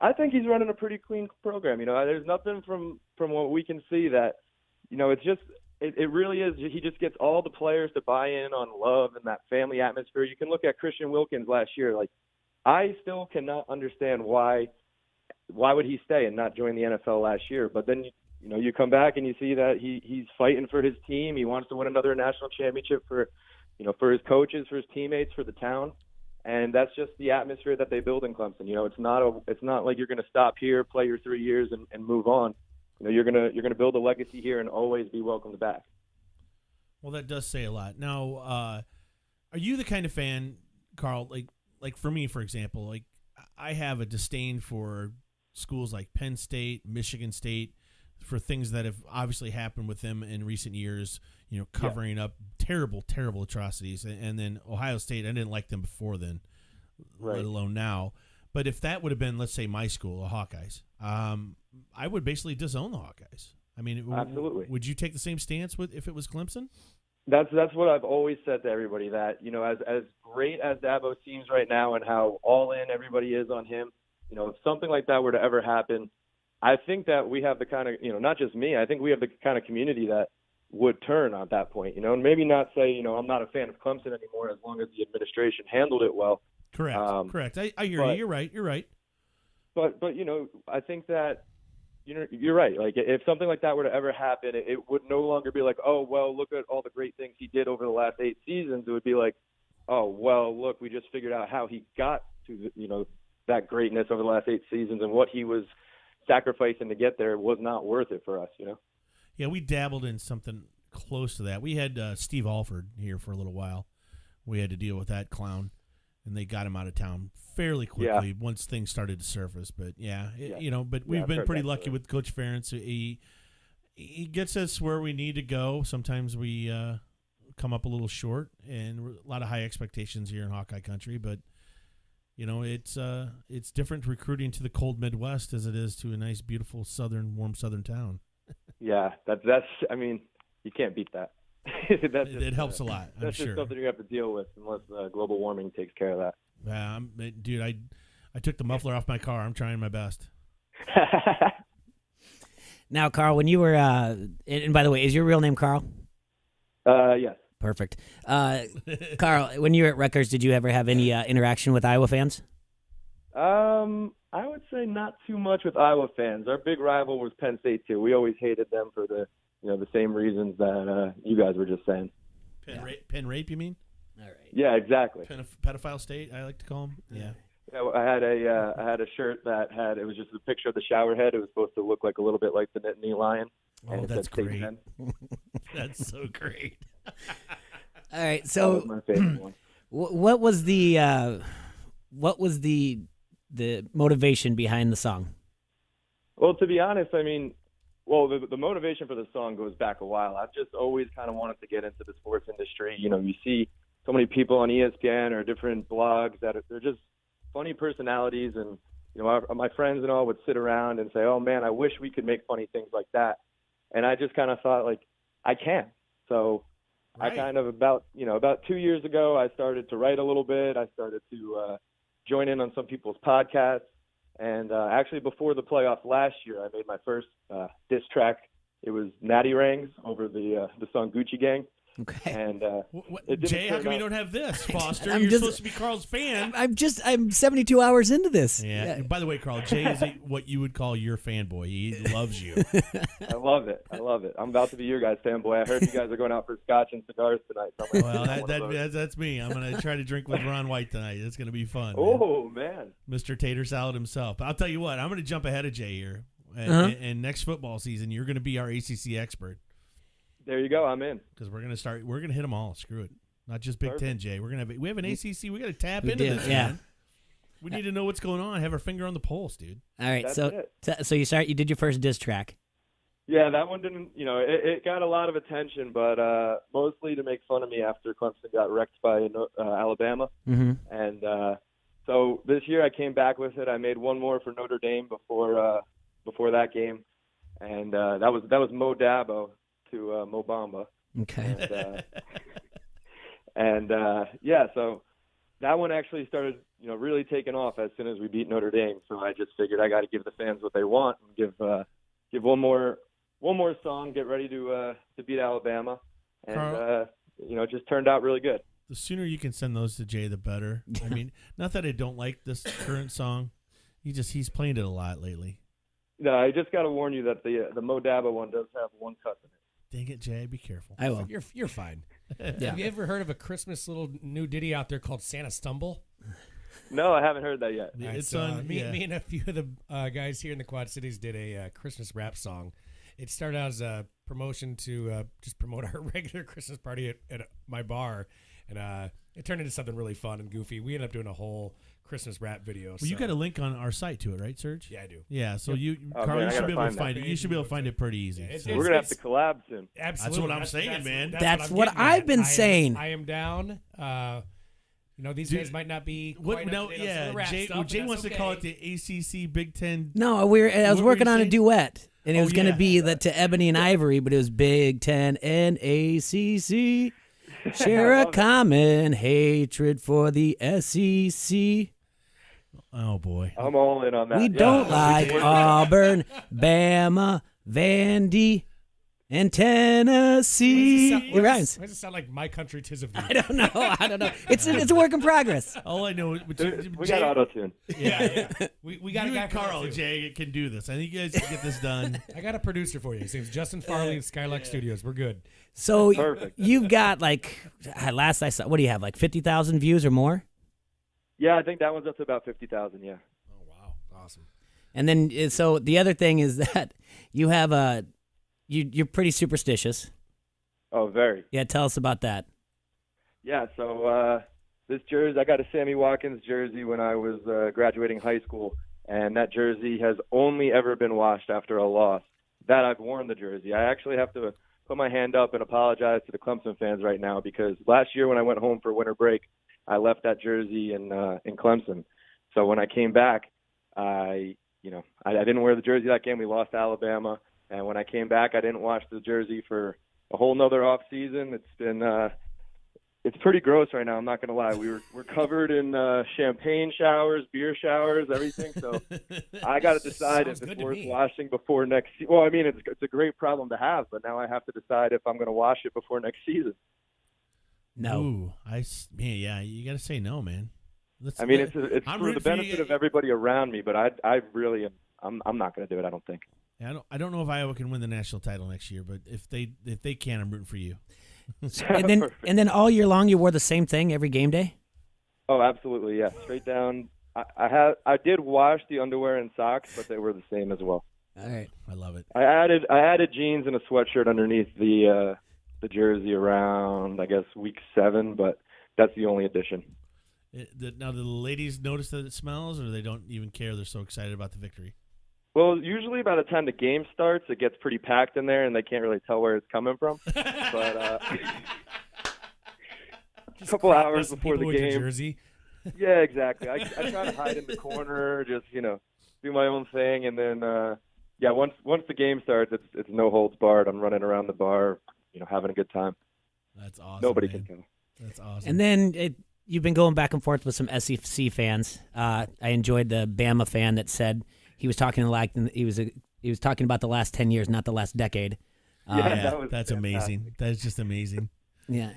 Speaker 19: I think he's running a pretty clean program. There's nothing from what we can see that, it's just it really is. He just gets all the players to buy in on love and that family atmosphere. You can look at Christian Wilkins last year. Like, I still cannot understand why would he stay and not join the NFL last year? But then you come back and you see that he's fighting for his team. He wants to win another national championship for his coaches, for his teammates, for the town. And that's just the atmosphere that they build in Clemson. It's not like you're going to stop here, play your 3 years, and move on. You're gonna build a legacy here and always be welcomed back.
Speaker 2: Well, that does say a lot. Now, are you the kind of fan, Carl? Like for me, for example, like I have a disdain for schools like Penn State, Michigan State, for things that have obviously happened with them in recent years. Covering up terrible, terrible atrocities, and then Ohio State. I didn't like them before then, let alone now. But if that would have been, let's say, my school, the Hawkeyes, I would basically disown the Hawkeyes. I mean,
Speaker 19: absolutely.
Speaker 2: Would you take the same stance if it was Clemson?
Speaker 19: That's what I've always said to everybody, that as great as Dabo seems right now and how all in everybody is on him, if something like that were to ever happen, I think that we have the kind of not just me, I think we have the kind of community that would turn at that point, and maybe not say I'm not a fan of Clemson anymore as long as the administration handled it well.
Speaker 2: Correct. I hear you. You're right.
Speaker 19: But I think that you're right. Like, if something like that were to ever happen, it would no longer be like, oh, well, look at all the great things he did over the last 8 seasons. It would be like, oh, well, look, we just figured out how he got to that greatness over the last 8 seasons, and what he was sacrificing to get there was not worth it for us.
Speaker 2: Yeah, we dabbled in something close to that. We had Steve Alford here for a little while. We had to deal with that clown, and they got him out of town fairly quickly once things started to surface. But but we've been pretty lucky with Coach Ferentz. He gets us where we need to go. Sometimes we come up a little short, and a lot of high expectations here in Hawkeye country. But it's different recruiting to the cold Midwest as it is to a nice, beautiful warm southern town.
Speaker 19: Yeah, that's. I mean, you can't beat that.
Speaker 2: It helps a lot.
Speaker 19: That's just something you have to deal with unless global warming takes care of that.
Speaker 2: Yeah, dude, I took the muffler off my car. I'm trying my best.
Speaker 3: Now, Carl, when you were, and by the way, is your real name Carl?
Speaker 19: Yes.
Speaker 3: Perfect. Carl, when you were at Rutgers, did you ever have any interaction with Iowa fans?
Speaker 19: I would say not too much with Iowa fans. Our big rival was Penn State too. We always hated them for the same reasons that you guys were just saying.
Speaker 2: Penn rape, you mean?
Speaker 3: All right.
Speaker 19: Yeah, exactly.
Speaker 2: Pedophile state, I like to call them. Yeah.
Speaker 19: Yeah, I had a shirt that it was just a picture of the shower head. It was supposed to look like a little bit like the Nittany Lion.
Speaker 2: Oh, that's great. That's so great.
Speaker 3: All right, so
Speaker 19: that was my favorite one.
Speaker 3: What was the motivation behind the song?
Speaker 19: Well, to be honest, I mean, the motivation for the song goes back a while. I've just always kind of wanted to get into the sports industry. You see so many people on ESPN or different blogs that they're just funny personalities, and my friends and all would sit around and say, "Oh man, I wish we could make funny things like that." And I just kind of thought, like, I can. So right. I kind of about 2 years ago, I started to write a little bit. I started to join in on some people's podcasts. And actually, before the playoffs last year, I made my first diss track. It was Natty Rangs over the song Gucci Gang.
Speaker 3: Okay.
Speaker 19: And
Speaker 2: Jay, how come you don't have this, Foster? You're supposed to be Carl's fan.
Speaker 3: I'm 72 hours into this.
Speaker 2: Yeah. By the way, Carl, Jay is what you would call your fanboy. He loves you.
Speaker 19: I love it. I'm about to be your guys' fanboy. I heard you guys are going out for scotch and cigars tonight. So
Speaker 2: well, that's me. I'm going to try to drink with Ron White tonight. It's going to be fun.
Speaker 19: Oh, man.
Speaker 2: Mr. Tater Salad himself. But I'll tell you what, I'm going to jump ahead of Jay here. And next football season, you're going to be our ACC expert.
Speaker 19: There you go. I'm in.
Speaker 2: Because we're going to hit them all. Screw it. not just Big Ten, Jay. We have an ACC. We got to tap
Speaker 3: We
Speaker 2: into
Speaker 3: do,
Speaker 2: this,
Speaker 3: yeah.
Speaker 2: man. We need to know what's going on. Have our finger on the pulse, dude.
Speaker 3: All right,
Speaker 19: That's
Speaker 3: so you did your first diss track.
Speaker 19: Yeah, that one didn't, it got a lot of attention, but mostly to make fun of me after Clemson got wrecked by Alabama.
Speaker 3: Mm-hmm.
Speaker 19: And so this year I came back with it. I made one more for Notre Dame before that game, and that was Mo Dabo to Mo Bamba.
Speaker 3: Okay.
Speaker 19: And yeah, so that one actually started, really taking off as soon as we beat Notre Dame. So I just figured I got to give the fans what they want and give one more song, get ready to beat Alabama, and
Speaker 2: Carl,
Speaker 19: it just turned out really good.
Speaker 2: The sooner you can send those to Jay, the better. I mean, not that I don't like this current song. He's playing it a lot lately.
Speaker 19: No, I just got to warn you that the Mo Dabo one does have one cuss in it.
Speaker 2: Dang it, Jay, be careful.
Speaker 3: I will.
Speaker 5: You're fine.
Speaker 3: Yeah.
Speaker 5: Have you ever heard of a Christmas little new ditty out there called Santa Stumble?
Speaker 19: No, I haven't heard that yet.
Speaker 5: All right,
Speaker 2: It's
Speaker 5: so,
Speaker 2: on.
Speaker 5: me
Speaker 2: Yeah.
Speaker 5: and a few of the guys here in the Quad Cities did a Christmas rap song. It started out as a promotion to just promote our regular Christmas party at my bar, and it turned into something really fun and goofy. We ended up doing a whole Christmas rap video.
Speaker 2: Well, you got a link on our site to it, right, Serge?
Speaker 5: Yeah, I do.
Speaker 2: Yeah, so
Speaker 5: Yep.
Speaker 2: Carl,
Speaker 19: man,
Speaker 2: you
Speaker 19: I
Speaker 2: should be able to
Speaker 19: gotta
Speaker 2: find it. You should be able to find it pretty easy.
Speaker 19: We're gonna have to collab soon.
Speaker 5: Absolutely.
Speaker 2: That's what I'm saying, man.
Speaker 3: That's
Speaker 5: I'm
Speaker 3: what
Speaker 5: getting
Speaker 3: I've
Speaker 5: at.
Speaker 3: been saying.
Speaker 5: I am down. These
Speaker 2: Dude,
Speaker 5: guys might not be
Speaker 2: What?
Speaker 5: quite
Speaker 2: No,
Speaker 5: up to date on some of
Speaker 2: yeah.
Speaker 5: the rap
Speaker 2: Jay,
Speaker 5: stuff,
Speaker 2: well,
Speaker 5: but
Speaker 2: Jay
Speaker 5: that's
Speaker 2: wants to
Speaker 5: okay.
Speaker 2: call it the ACC Big Ten.
Speaker 3: No, I was
Speaker 2: What were
Speaker 3: working
Speaker 2: you
Speaker 3: on a
Speaker 2: saying?
Speaker 3: duet, and it
Speaker 2: Oh,
Speaker 3: was going to
Speaker 2: yeah.
Speaker 3: be to Ebony and Ivory, but it was Big Ten and ACC share a common hatred for the SEC.
Speaker 2: Oh boy,
Speaker 19: I'm all in on that.
Speaker 3: We
Speaker 19: Yeah.
Speaker 3: don't like Auburn, Bama, Vandy, and Tennessee. It rhymes.
Speaker 5: Why does it sound like My Country 'Tis of Thee?
Speaker 3: I don't know. It's a work in progress.
Speaker 2: all I know is
Speaker 19: We got auto-tune.
Speaker 5: Yeah. We got a
Speaker 2: you
Speaker 5: guy
Speaker 2: and
Speaker 5: for that,
Speaker 2: Carl
Speaker 5: too.
Speaker 2: Jay can do this. I think you guys can get this done.
Speaker 5: I got a producer for you. His name's Justin Farley of Skylark Studios. We're good.
Speaker 3: So
Speaker 19: Perfect.
Speaker 3: you've got last I saw, what do you have, 50,000 views or more?
Speaker 19: Yeah, I think that one's up to about 50,000. Yeah.
Speaker 5: Oh, wow. Awesome.
Speaker 3: And then, so the other thing is that you have you're pretty superstitious.
Speaker 19: Oh, very.
Speaker 3: Yeah, tell us about that.
Speaker 19: Yeah. So this jersey, I got a Sammy Watkins jersey when I was graduating high school, and that jersey has only ever been washed after a loss. That I've worn the jersey. I actually have to put my hand up and apologize to the Clemson fans right now, because last year when I went home for winter break, I left that jersey in Clemson. So when I came back, I didn't wear the jersey that game. We lost to Alabama, and when I came back, I didn't wash the jersey for a whole nother off season. It's been it's pretty gross right now. I'm not gonna lie. We're covered in champagne showers, beer showers, everything. So I got to decide if
Speaker 5: Sounds good
Speaker 19: it's
Speaker 5: to
Speaker 19: worth
Speaker 5: me.
Speaker 19: washing before next. Well, I mean, it's a great problem to have, but now I have to decide if I'm gonna wash it before next season.
Speaker 3: No.
Speaker 2: Ooh, yeah, you got to say no, man.
Speaker 19: I mean, it's
Speaker 2: I'm
Speaker 19: for the
Speaker 2: rooting for you.
Speaker 19: benefit of everybody around me, but I really am. I'm not going to do it. I don't think.
Speaker 2: Yeah, I don't know if Iowa can win the national title next year, but if they can, I'm rooting for you.
Speaker 3: And then all year long, you wore the same thing every game day?
Speaker 19: Oh, absolutely, yeah. Straight down. I did wash the underwear and socks, but they were the same as well.
Speaker 3: All right.
Speaker 2: I love it.
Speaker 19: I added jeans and a sweatshirt underneath the jersey around, I guess, week 7, but that's the only addition.
Speaker 2: Now, do the ladies notice that it smells, or they don't even care? They're so excited about the victory.
Speaker 19: Well, usually by the time the game starts, it gets pretty packed in there, and they can't really tell where it's coming from. But a couple hours before the
Speaker 5: People with your
Speaker 19: game,
Speaker 5: jersey.
Speaker 19: yeah, exactly. I try to hide in the corner, just do my own thing, and then once the game starts, it's no holds barred. I'm running around the bar, having a good time.
Speaker 2: That's awesome.
Speaker 19: Nobody
Speaker 2: man.
Speaker 19: can tell.
Speaker 2: That's awesome.
Speaker 3: And then you've been going back and forth with some SEC fans. I enjoyed the Bama fan that said he was talking he was talking about the last 10 years, not the last decade.
Speaker 19: Yeah,
Speaker 2: that's amazing. That is just amazing.
Speaker 3: Yeah.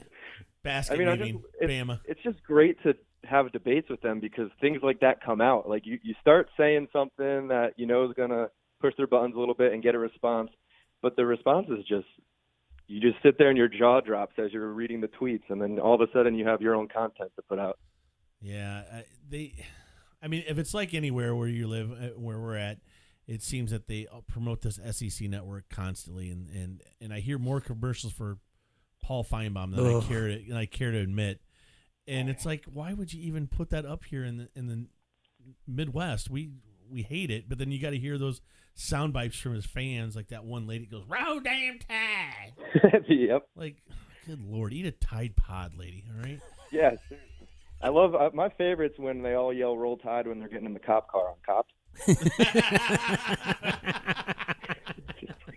Speaker 2: Basket Bama.
Speaker 19: It's just great to have debates with them, because things like that come out. Like you start saying something that is going to push their buttons a little bit and get a response, but the response is just, you just sit there and your jaw drops as you're reading the tweets, and then all of a sudden you have your own content to put out.
Speaker 2: Yeah, I mean, if it's like anywhere where you live, where we're at, it seems that they promote this SEC network constantly, and I hear more commercials for Paul Feinbaum that I care to admit. And it's like, why would you even put that up here in the Midwest? We hate it, but then you got to hear those sound bites from his fans, like that one lady goes, "Roll damn Tide."
Speaker 19: Yep.
Speaker 2: Like, good Lord, eat a Tide Pod, lady. All right.
Speaker 19: Yes. I love my favorites when they all yell "Roll Tide" when they're getting in the cop car on Cops.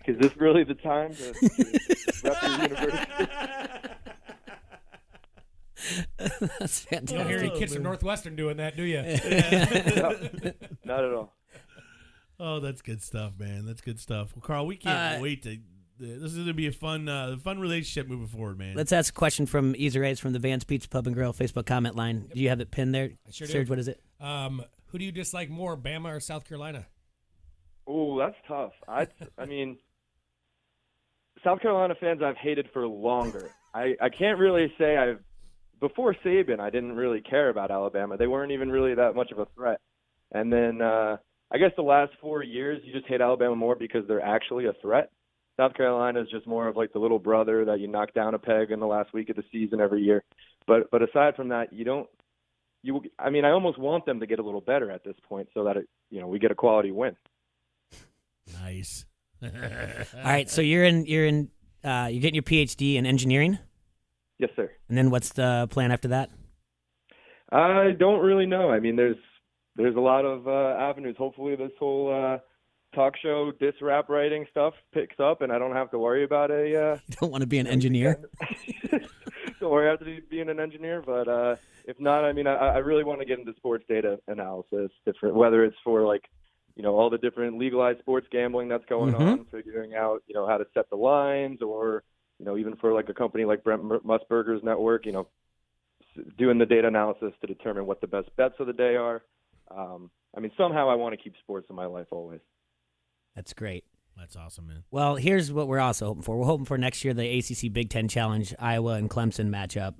Speaker 19: Is this really the time to rep your university?
Speaker 3: That's fantastic.
Speaker 5: You don't hear any kids from Northwestern doing that, do you?
Speaker 19: No, not at all.
Speaker 2: Oh, that's good stuff, man. That's good stuff. Well, Carl, we can't wait to. This is going to be a fun relationship moving forward, man.
Speaker 3: Let's ask a question from Easer A's from the Vans Pizza Pub and Grill Facebook comment line. Do you have it pinned there?
Speaker 5: I sure
Speaker 3: Serge,
Speaker 5: do.
Speaker 3: what is it?
Speaker 5: Who do you dislike more, Bama or South Carolina?
Speaker 19: Oh, that's tough. I mean, South Carolina fans I've hated for longer. I can't really say before Saban, I didn't really care about Alabama. They weren't even really that much of a threat. And then I guess the last 4 years, you just hate Alabama more because they're actually a threat. South Carolina is just more of like the little brother that you knock down a peg in the last week of the season every year. But aside from that, I almost want them to get a little better at this point so that we get a quality win.
Speaker 2: Nice.
Speaker 3: All right, so you're getting your PhD in engineering?
Speaker 19: Yes, sir.
Speaker 3: And then what's the plan after that?
Speaker 19: I don't really know. I mean, there's a lot of avenues. Hopefully this whole talk show diss rap writing stuff picks up and I don't have to worry about
Speaker 3: You don't want to be an engineer?
Speaker 19: Don't worry about being an engineer, but if not, I mean, I really want to get into sports data analysis, whether it's for all the different legalized sports gambling that's going on, figuring out, how to set the lines, or, even for like a company like Brent Musburger's network, doing the data analysis to determine what the best bets of the day are. Somehow I want to keep sports in my life always.
Speaker 3: That's great.
Speaker 2: That's awesome, man.
Speaker 3: Well, here's what we're also hoping for. We're hoping for next year the ACC Big Ten Challenge, Iowa and Clemson matchup.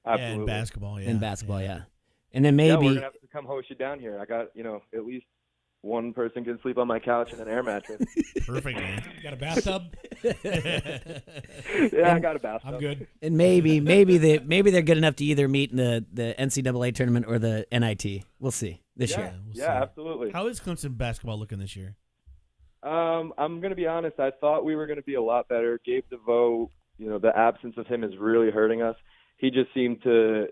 Speaker 19: Absolutely.
Speaker 2: And basketball, yeah.
Speaker 3: And basketball, yeah. And then maybe...
Speaker 19: Yeah, we're going to have to come host you down here. I got, at least one person can sleep on my couch in an air mattress.
Speaker 2: Perfect, man.
Speaker 5: You got a bathtub?
Speaker 19: Yeah, I got a bathtub.
Speaker 5: I'm good.
Speaker 3: And maybe they're good enough to either meet in the NCAA tournament or the NIT. We'll see this year.
Speaker 2: We'll
Speaker 19: Yeah,
Speaker 2: see.
Speaker 19: absolutely.
Speaker 2: How is Clemson basketball looking this year?
Speaker 19: I'm going to be honest. I thought we were going to be a lot better. Gabe DeVoe, the absence of him is really hurting us. He just seemed to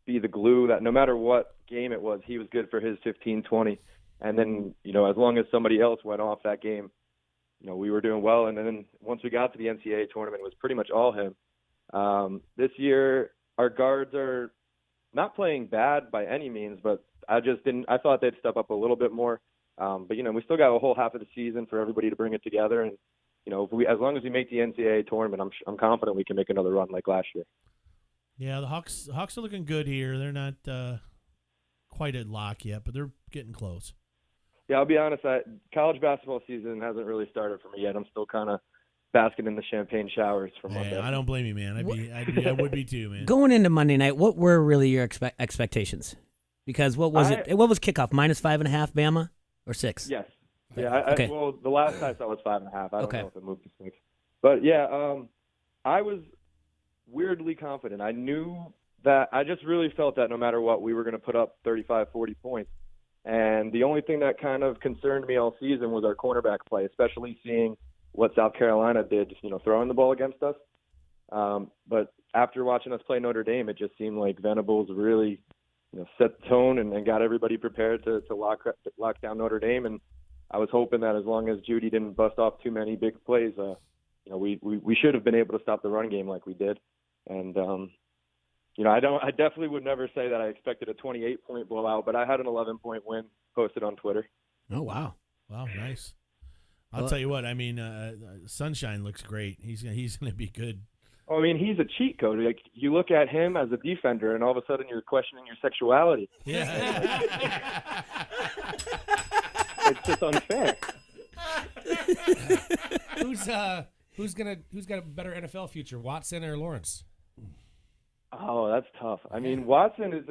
Speaker 19: be the glue that no matter what game it was, he was good for his 15, 20. And then, as long as somebody else went off that game, we were doing well. And then once we got to the NCAA tournament, it was pretty much all him. This year, our guards are not playing bad by any means, but I thought they'd step up a little bit more. But we still got a whole half of the season for everybody to bring it together. And, as long as we make the NCAA tournament, I'm confident we can make another run like last year.
Speaker 2: Yeah, the Hawks are looking good here. They're not quite at lock yet, but they're getting close.
Speaker 19: Yeah, I'll be honest. College basketball season hasn't really started for me yet. I'm still kind of basking in the champagne showers from Monday.
Speaker 2: I don't blame you, man. I would be too, man.
Speaker 3: Going into Monday night, what were really your expectations? Because what was it? What was kickoff? -5.5 Bama or 6?
Speaker 19: Yes. Yeah.
Speaker 3: Okay.
Speaker 19: Well, the last I saw was 5.5. I don't
Speaker 3: Okay.
Speaker 19: know if it moved to 6. But yeah, I was weirdly confident. I knew that. I just really felt that no matter what, we were going to put up 35, 40 points. And the only thing that kind of concerned me all season was our cornerback play, especially seeing what South Carolina did, throwing the ball against us. But after watching us play Notre Dame, it just seemed like Venables really, set the tone and got everybody prepared to lock down Notre Dame. And I was hoping that as long as Judy didn't bust off too many big plays, we should have been able to stop the run game like we did. And I definitely would never say that I expected a 28-point blowout, but I had an 11-point win posted on Twitter.
Speaker 3: Oh, wow.
Speaker 2: Wow, nice. I'll tell you what, Sunshine looks great. He's going to be good.
Speaker 19: Oh, I mean, he's a cheat code. Like, you look at him as a defender, and all of a sudden you're questioning your sexuality.
Speaker 2: Yeah.
Speaker 19: It's just unfair.
Speaker 5: Who's got a better NFL future, Watson or Lawrence?
Speaker 19: Oh, that's tough. I mean, Watson is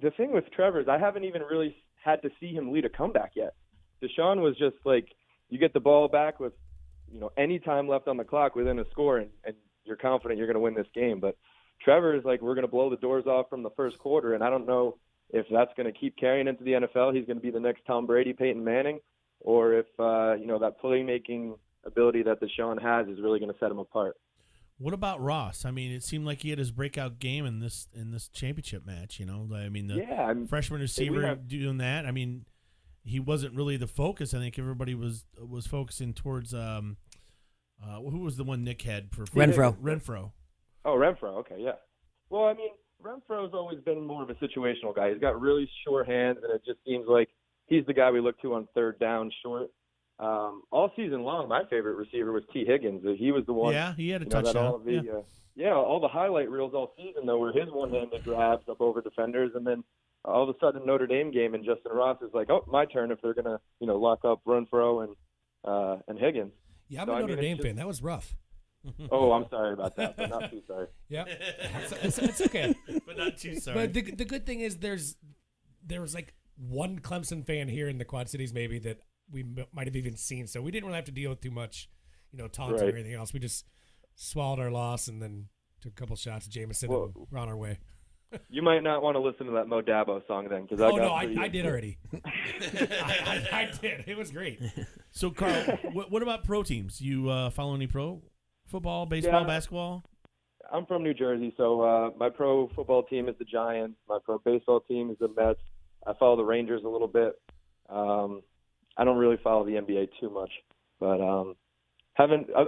Speaker 19: the thing with Trevor is I haven't even really had to see him lead a comeback yet. Deshaun was just like, you get the ball back with, any time left on the clock within a score, and you're confident you're going to win this game. But Trevor is like, we're going to blow the doors off from the first quarter, and I don't know if that's going to keep carrying into the NFL. He's going to be the next Tom Brady, Peyton Manning, or if that playmaking ability that Deshaun has is really going to set him apart.
Speaker 2: What about Ross? I mean, it seemed like he had his breakout game in this championship match. I mean, the freshman receiver doing that. I mean, he wasn't really the focus. I think everybody was focusing towards who was the one Nick had for
Speaker 3: Renfro.
Speaker 2: Renfro.
Speaker 19: Oh, Renfro. Okay, yeah. Well, I mean, Renfro's always been more of a situational guy. He's got really sure hands, and it just seems like he's the guy we look to on third down short. All season long, my favorite receiver was T. Higgins. He was the one.
Speaker 2: Yeah, he had a touchdown.
Speaker 19: All the highlight reels all season, though, were his one-handed grabs up over defenders, and then all of a sudden Notre Dame game, and Justin Ross is like, oh, my turn if they're going to, lock up Renfro and Higgins.
Speaker 5: Yeah, I'm a Notre Dame fan. That was rough.
Speaker 19: Oh, I'm sorry about that, but not too sorry.
Speaker 5: Yeah, it's okay.
Speaker 2: But not too sorry.
Speaker 5: But the good thing is there was like one Clemson fan here in the Quad Cities maybe that we might have even seen, so we didn't really have to deal with too much, taunting or anything else. We just swallowed our loss and then took a couple shots of Jameson and we're on our way.
Speaker 19: You might not want to listen to that Mo Dabo song then, because
Speaker 5: I did already. I did. It was great.
Speaker 2: So, Carl, what about pro teams? You follow any pro football, baseball, basketball?
Speaker 19: I'm from New Jersey, so my pro football team is the Giants. My pro baseball team is the Mets. I follow the Rangers a little bit. I don't really follow the NBA too much, but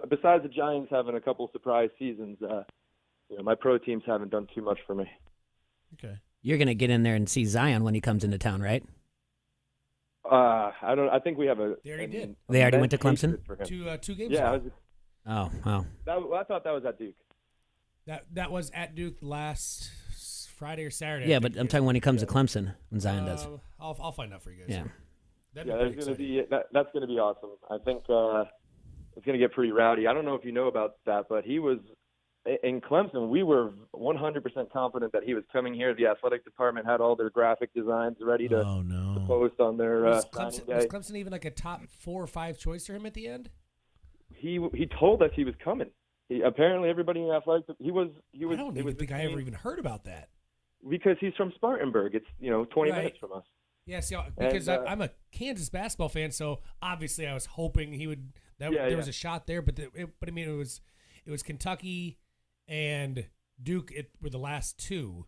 Speaker 19: besides the Giants having a couple surprise seasons, my pro teams haven't done too much for me.
Speaker 2: Okay.
Speaker 3: You're going to get in there and see Zion when he comes into town, right?
Speaker 19: I think we have
Speaker 5: They already did.
Speaker 3: They already went to Clemson?
Speaker 5: Two games.
Speaker 19: Yeah.
Speaker 3: Oh, wow.
Speaker 19: I thought that was at Duke.
Speaker 5: That was at Duke last Friday or Saturday.
Speaker 3: Yeah, but I'm talking when he comes to Clemson, when Zion does.
Speaker 5: I'll find out for you guys.
Speaker 3: Yeah.
Speaker 19: That's going to be awesome. I think it's going to get pretty rowdy. I don't know if you know about that, but he was in Clemson. We were 100% confident that he was coming here. The athletic department had all their graphic designs ready to post on their
Speaker 5: was
Speaker 19: signing day.
Speaker 5: Was Clemson even like a top 4 or 5 choice for him at the end?
Speaker 19: He told us he was coming. Apparently, everybody in athletic he was.
Speaker 5: I don't even think I ever even heard about that.
Speaker 19: Because he's from Spartanburg. It's 20 minutes from us.
Speaker 5: Yeah, see, because I'm a Kansas basketball fan, so obviously I was hoping he would. There was a shot there, but I mean it was Kentucky and Duke. Were the last two.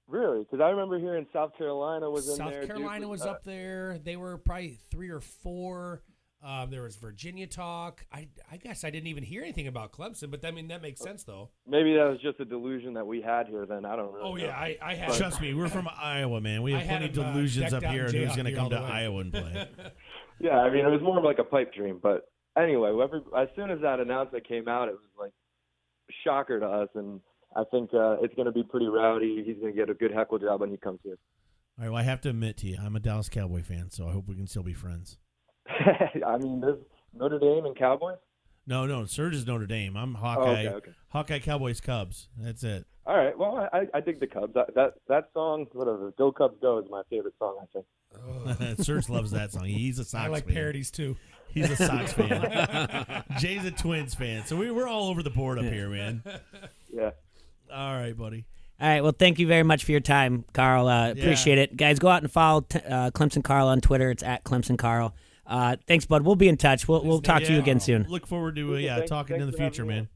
Speaker 19: Really? Because I remember hearing South Carolina was in there.
Speaker 5: South Carolina was up there. They were probably 3 or 4. There was Virginia talk. I guess I didn't even hear anything about Clemson, but I mean that makes sense though.
Speaker 19: Maybe that was just a delusion that we had here. Then I don't really.
Speaker 5: Oh yeah,
Speaker 19: know.
Speaker 5: I had.
Speaker 2: Trust me, we're from Iowa, man. We have plenty of delusions up here, and who's going to come to Iowa and play?
Speaker 19: Yeah, I mean it was more of like a pipe dream, but anyway, as soon as that announcement came out, it was like a shocker to us, and I think it's going to be pretty rowdy. He's going to get a good heckle job when he comes here.
Speaker 2: All right, well, I have to admit to you, I'm a Dallas Cowboy fan, so I hope we can still be friends.
Speaker 19: I mean, there's Notre Dame and Cowboys?
Speaker 2: No, Serge is Notre Dame. I'm Hawkeye.
Speaker 19: Okay.
Speaker 2: Hawkeye, Cowboys, Cubs. That's it.
Speaker 19: All right. Well, I dig the Cubs. That song, whatever, Go Cubs Go, is my favorite song, I think.
Speaker 2: Serge loves that song. He's a Sox fan.
Speaker 5: I like parodies, too.
Speaker 2: He's a Sox fan. Jay's a Twins fan. So we're all over the board up here, man.
Speaker 19: Yeah.
Speaker 2: All right, buddy.
Speaker 3: All right. Well, thank you very much for your time, Carl. Appreciate it. Guys, go out and follow Clemson Carl on Twitter. It's at Clemson Carl. Thanks, bud. We'll be in touch. We'll talk to you again soon.
Speaker 2: Look forward to talking in the future, man.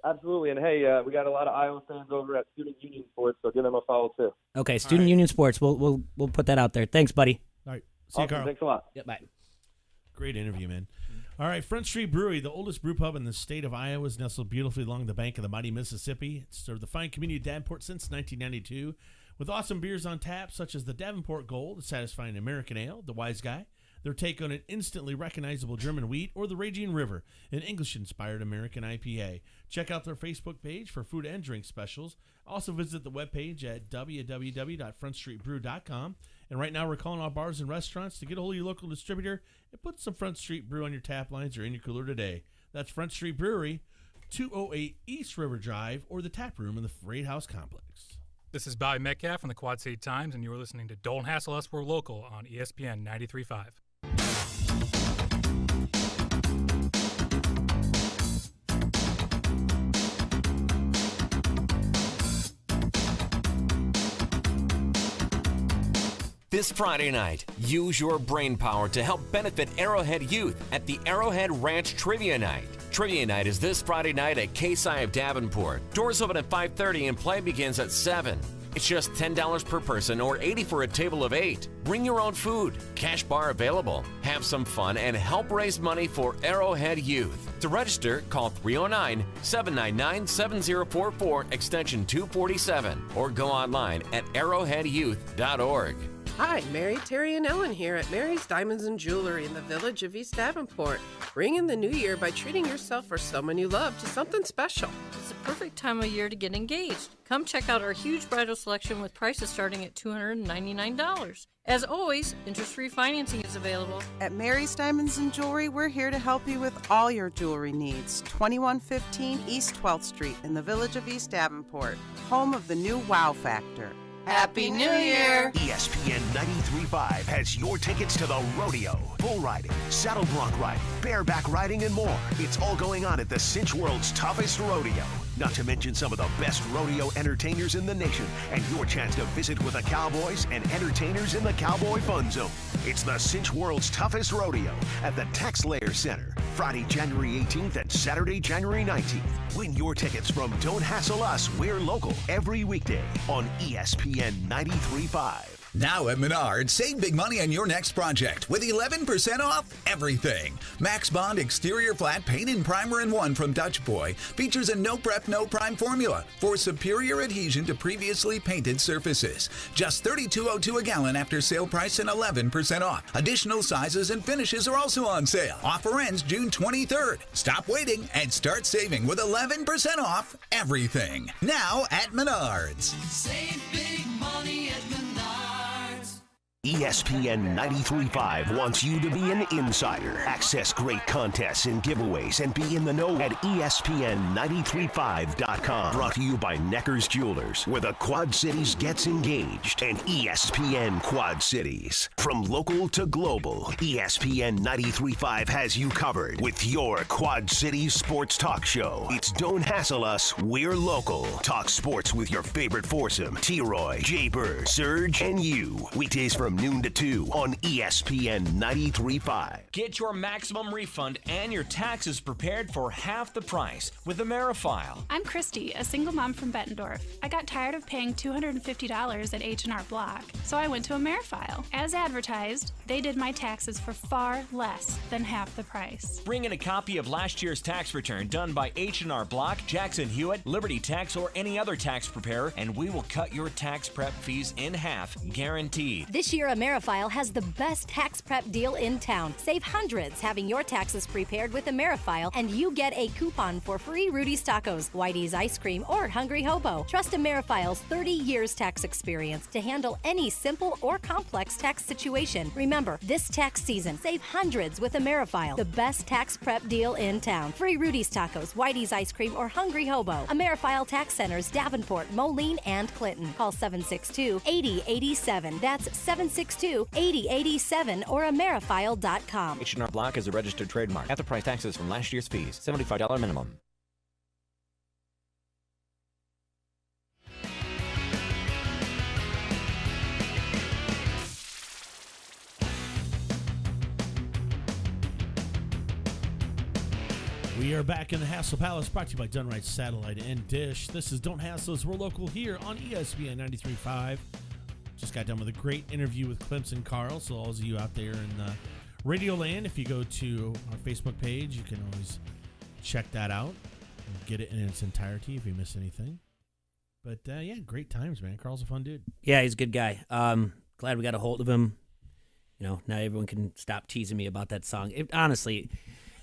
Speaker 19: Absolutely. And, hey, we got a lot of Iowa fans over at Student Union Sports, so give them a follow, too.
Speaker 3: Okay, Student Union Sports. We'll put that out there. Thanks, buddy.
Speaker 2: All right. See you, Carl.
Speaker 19: Thanks a lot.
Speaker 3: Yep, bye.
Speaker 2: Great interview, man. All right, Front Street Brewery, the oldest brew pub in the state of Iowa, is nestled beautifully along the bank of the mighty Mississippi. It's served the fine community of Davenport since 1992, with awesome beers on tap, such as the Davenport Gold, a satisfying American Ale, the Wise Guy, their take on an instantly recognizable German wheat, or the Raging River, an English-inspired American IPA. Check out their Facebook page for food and drink specials. Also visit the webpage at www.frontstreetbrew.com. And right now we're calling all bars and restaurants to get a hold of your local distributor and put some Front Street Brew on your tap lines or in your cooler today. That's Front Street Brewery, 208 East River Drive, or the tap room in the Freight House Complex.
Speaker 20: This is Bobby Metcalf from the Quad City Times, and you are listening to Don't Hassle Us, We're Local on ESPN 93.5.
Speaker 13: This Friday night, use your brain power to help benefit Arrowhead Youth at the Arrowhead Ranch Trivia Night. Trivia Night is this Friday night at KSI of Davenport. Doors open at 5:30 and play begins at 7. It's just $10 per person or $80 for a table of 8. Bring your own food. Cash bar available. Have some fun and help raise money for Arrowhead Youth. To register, call 309-799-7044 extension 247 or go online at arrowheadyouth.org.
Speaker 14: Hi, Mary, Terry, and Ellen here at Mary's Diamonds and Jewelry in the village of East Davenport. Bring in the new year by treating yourself or someone you love to something special.
Speaker 15: It's the perfect time of year to get engaged. Come check out our huge bridal selection with prices starting at $299. As always, interest-free financing is available.
Speaker 16: At Mary's Diamonds and Jewelry, we're here to help you with all your jewelry needs. 2115 East 12th Street in the village of East Davenport, home of the new Wow Factor.
Speaker 14: Happy New Year!
Speaker 8: ESPN 93.5 has your tickets to the rodeo, bull riding, saddle bronc riding, bareback riding, and more. It's all going on at the Cinch World's toughest rodeo. Not to mention some of the best rodeo entertainers in the nation, and your chance to visit with the cowboys and entertainers in the Cowboy Fun Zone. It's the Cinch World's toughest rodeo at the Tax Layer Center, Friday, January 18th and Saturday, January 19th. Win your tickets from Don't Hassle Us, We're Local every weekday on ESPN 93.5.
Speaker 21: Now at Menards, save big money on your next project with 11% off everything. Max Bond exterior flat paint and primer in one from Dutch Boy features a no prep, no prime formula for superior adhesion to previously painted surfaces. Just $32.02 a gallon after sale price and 11% off. Additional sizes and finishes are also on sale. Offer ends June 23rd. Stop waiting and start saving with 11% off everything. Now at Menards.
Speaker 11: Save big money at Menards.
Speaker 8: ESPN 93.5 wants you to be an insider. Access great contests and giveaways and be in the know at ESPN935.com. Brought to you by Necker's Jewelers, where the Quad Cities gets engaged, and ESPN Quad Cities. From local to global, ESPN 93.5 has you covered with your Quad Cities sports talk show. It's Don't Hassle Us, We're Local. Talk sports with your favorite foursome, T-Roy, Jay-Bird, Surge, and you. Weekdays from noon to 2 on ESPN 93.5.
Speaker 12: Get your maximum refund and your taxes prepared for half the price with AmeriFile.
Speaker 22: I'm Christy, a single mom from Bettendorf. I got tired of paying $250 at H&R Block, so I went to AmeriFile. As advertised, they did my taxes for far less than half the price.
Speaker 12: Bring in a copy of last year's tax return done by H&R Block, Jackson Hewitt, Liberty Tax, or any other tax preparer, and we will cut your tax prep fees in half, guaranteed.
Speaker 23: This year, AmeriFile has the best tax prep deal in town. Save hundreds having your taxes prepared with AmeriFile, and you get a coupon for free Rudy's Tacos, Whitey's Ice Cream, or Hungry Hobo. Trust AmeriFile's 30 years tax experience to handle any simple or complex tax situation. Remember, this tax season, save hundreds with AmeriFile, the best tax prep deal in town. Free Rudy's Tacos, Whitey's Ice Cream, or Hungry Hobo. AmeriFile Tax Centers, Davenport, Moline, and Clinton. Call 762-8087. That's 762-8087 or AmeriFile.com.
Speaker 12: H&R Block is a registered trademark. After price taxes from last year's fees. $75 minimum.
Speaker 2: We are back in the Hassle Palace, brought to you by Dunright Satellite and Dish. This is Don't Hassle Us, We're Local here on ESPN 93.5. Just got done with a great interview with Clemson Carl. So all of you out there in Radio Land, if you go to our Facebook page, you can always check that out and get it in its entirety if you miss anything. But yeah, great times, man. Carl's a fun dude.
Speaker 3: Yeah, he's a good guy. Glad we got a hold of him. You know, now everyone can stop teasing me about that song. Honestly,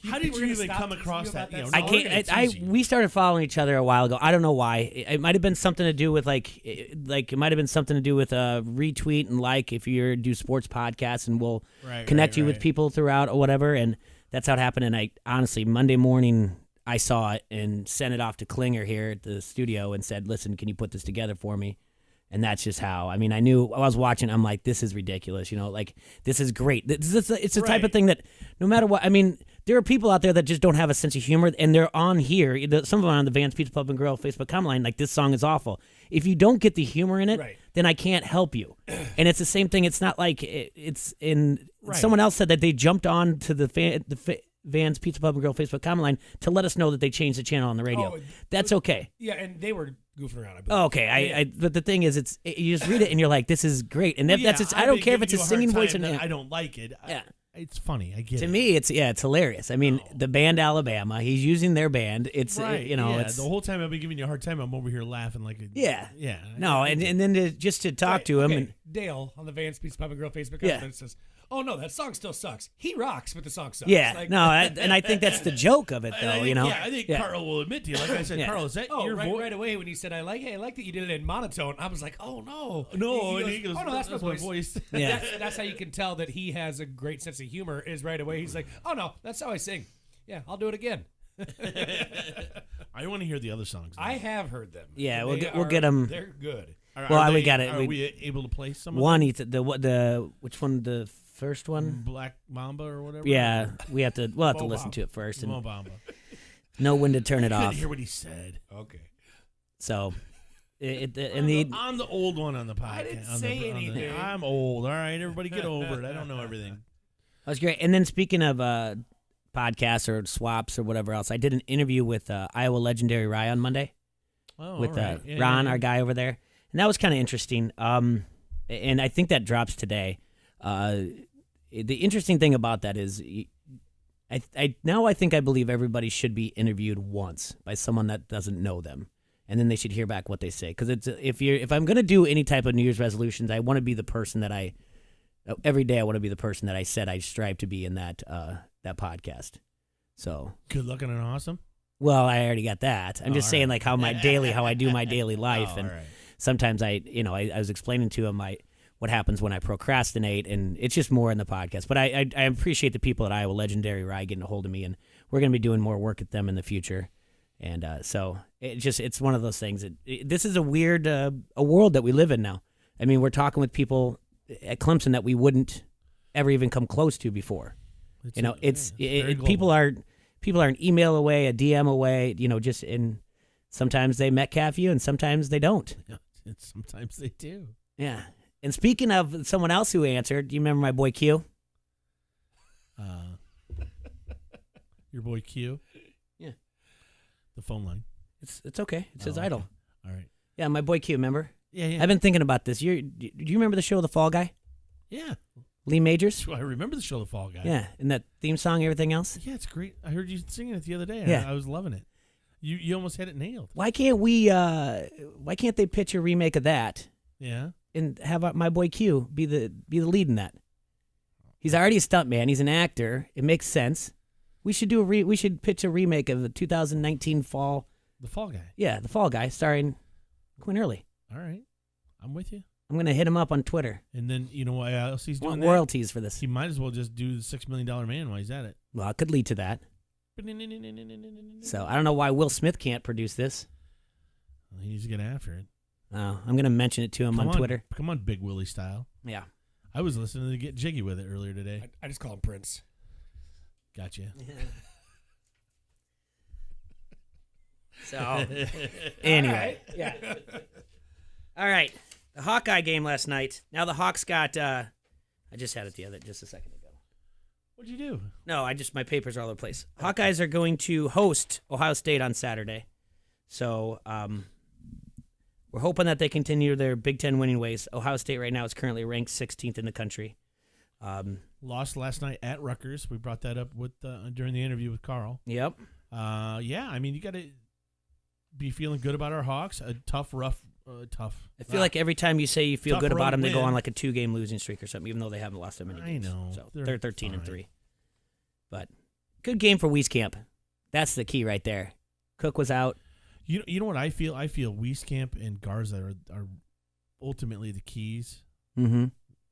Speaker 2: how did you even come across that?
Speaker 3: I can't. We started following each other a while ago. I don't know why. It might have been something to do with it might have been something to do with retweet and like if you do sports podcasts, and we'll connect you with people throughout or whatever. And that's how it happened. And I honestly, Monday morning, I saw it and sent it off to Klinger here at the studio and said, "Listen, can you put this together for me?" And that's just how. I mean, I knew I was watching. I'm like, this is ridiculous. You know, like this is great. It's the type of thing that no matter what. I mean, there are people out there that just don't have a sense of humor, and they're on here. Some of them are on the Vance Pizza Pub and Grill Facebook comment line. Like, this song is awful. If you don't get the humor in it, then I can't help you. And it's the same thing. It's not like it's in. Right. Someone else said that they jumped on to the Van's Pizza Pub and Grill Facebook comment line to let us know that they changed the channel on the radio. That's okay.
Speaker 5: Yeah, and they were goofing around. I believe.
Speaker 3: Oh, okay, but the thing is, you just read it and you're like, this is great. And that's I don't care if it's a singing voice or not.
Speaker 2: I don't like it.
Speaker 3: Yeah.
Speaker 2: It's funny. I get it.
Speaker 3: To me, it's hilarious. I mean, the band Alabama. He's using their band. It's
Speaker 2: right.
Speaker 3: It's
Speaker 2: the whole time I've been giving you a hard time. I'm over here laughing like a yeah.
Speaker 3: No, and then just to talk to him. And
Speaker 5: Dale on the Van's Pizza Pub and Grill Facebook comment says, "Oh no, that song still sucks. He rocks, but the song sucks."
Speaker 3: Yeah,
Speaker 5: like,
Speaker 3: and I think that's the joke of it, though.
Speaker 2: I think Carl will admit to you. Like I said, Carl, is that your voice?
Speaker 5: Right away when he said, "I like that you did it in monotone," I was like, "Oh no,
Speaker 2: no!"
Speaker 5: He goes, "Oh no, that's my
Speaker 2: voice."
Speaker 3: Yeah,
Speaker 5: that's how you can tell that he has a great sense of humor. Is right away he's like, "Oh no, that's how I sing." Yeah, I'll do it again.
Speaker 2: I want to hear the other songs.
Speaker 5: I have heard them.
Speaker 3: Yeah, we'll get them.
Speaker 5: They're good.
Speaker 3: We got it.
Speaker 2: Are we able to play some?
Speaker 3: One, the which one? The first one,
Speaker 2: Black Mamba or whatever.
Speaker 3: Yeah, we'll have to listen to it first and know when to turn it off.
Speaker 2: Couldn't hear what he said.
Speaker 5: Okay.
Speaker 3: So,
Speaker 2: I'm the old one on the podcast.
Speaker 5: I didn't say anything.
Speaker 2: I'm old. All right, everybody get over it. I don't know everything.
Speaker 3: That was great. And then speaking of podcasts or swaps or whatever else, I did an interview with Iowa legendary Rye on Monday with Ron, our guy over there, and that was kind of interesting. And I think that drops today. The interesting thing about that is, I believe everybody should be interviewed once by someone that doesn't know them, and then they should hear back what they say. Because if I'm going to do any type of New Year's resolutions, I want to be the person that every day I want to be the person that I said I strive to be in that podcast. So
Speaker 2: good looking and awesome.
Speaker 3: Well, I already got that. I'm just saying like how I do my daily life, and sometimes I was explaining to him what happens when I procrastinate, and it's just more in the podcast. But I appreciate the people at Iowa Legendary Rye getting a hold of me, and we're going to be doing more work with them in the future. And so it's one of those things. This is a weird a world that we live in now. I mean, we're talking with people at Clemson that we wouldn't ever even come close to before. People are an email away, a DM away. And sometimes they Metcalf you, and sometimes they don't.
Speaker 2: Yeah, and sometimes they do.
Speaker 3: Yeah. And speaking of someone else who answered, do you remember my boy Q?
Speaker 2: Your boy Q?
Speaker 3: Yeah.
Speaker 2: The phone line.
Speaker 3: It's okay. It's his idol.
Speaker 2: All right.
Speaker 3: Yeah, my boy Q, remember?
Speaker 2: Yeah.
Speaker 3: I've been thinking about this. Do you remember the show The Fall Guy?
Speaker 2: Yeah.
Speaker 3: Lee Majors?
Speaker 2: I remember the show The Fall Guy.
Speaker 3: Yeah, and that theme song, everything else?
Speaker 2: Yeah, it's great. I heard you singing it the other day.
Speaker 3: Yeah.
Speaker 2: I was loving it. You almost had it nailed.
Speaker 3: Why can't they pitch a remake of that?
Speaker 2: Yeah.
Speaker 3: And have my boy Q be the lead in that? He's already a stuntman. He's an actor. It makes sense. We should we should pitch a remake of the 2019 Fall.
Speaker 2: The Fall Guy.
Speaker 3: Yeah, The Fall Guy, starring Quinn Early.
Speaker 2: All right, I'm with you.
Speaker 3: I'm gonna hit him up on Twitter.
Speaker 2: And then you know why else he's doing
Speaker 3: Want
Speaker 2: that?
Speaker 3: royalties for this.
Speaker 2: He might as well just do the $6 Million Man while he's at it.
Speaker 3: Well, it could lead to that. So I don't know why Will Smith can't produce this.
Speaker 2: Well, he needs to get after it.
Speaker 3: Oh, I'm gonna mention it to him on Twitter.
Speaker 2: Come on, Big Willie style.
Speaker 3: Yeah.
Speaker 2: I was listening to Get Jiggy with it earlier today.
Speaker 5: I just call him Prince.
Speaker 2: Gotcha.
Speaker 3: So, anyway. Yeah. All right. The Hawkeye game last night. Now the Hawks got, I just had it just a second ago.
Speaker 2: What'd you do?
Speaker 3: No, my papers are all over the place. Hawkeyes are going to host Ohio State on Saturday. So, we're hoping that they continue their Big Ten winning ways. Ohio State right now is currently ranked 16th in the country.
Speaker 2: Lost last night at Rutgers. We brought that up with during the interview with Carl.
Speaker 3: Yep.
Speaker 2: Yeah, I mean, you got to be feeling good about our Hawks. A tough.
Speaker 3: I feel like every time you say you feel good about them, they go
Speaker 2: win.
Speaker 3: on like a 2-game losing streak or something, even though they haven't lost that many games.
Speaker 2: I know.
Speaker 3: So they're 13-3. But good game for Wieskamp. That's the key right there. Cook was out.
Speaker 2: You know what I feel? I feel Wieskamp and Garza are ultimately the keys.
Speaker 3: Mm-hmm.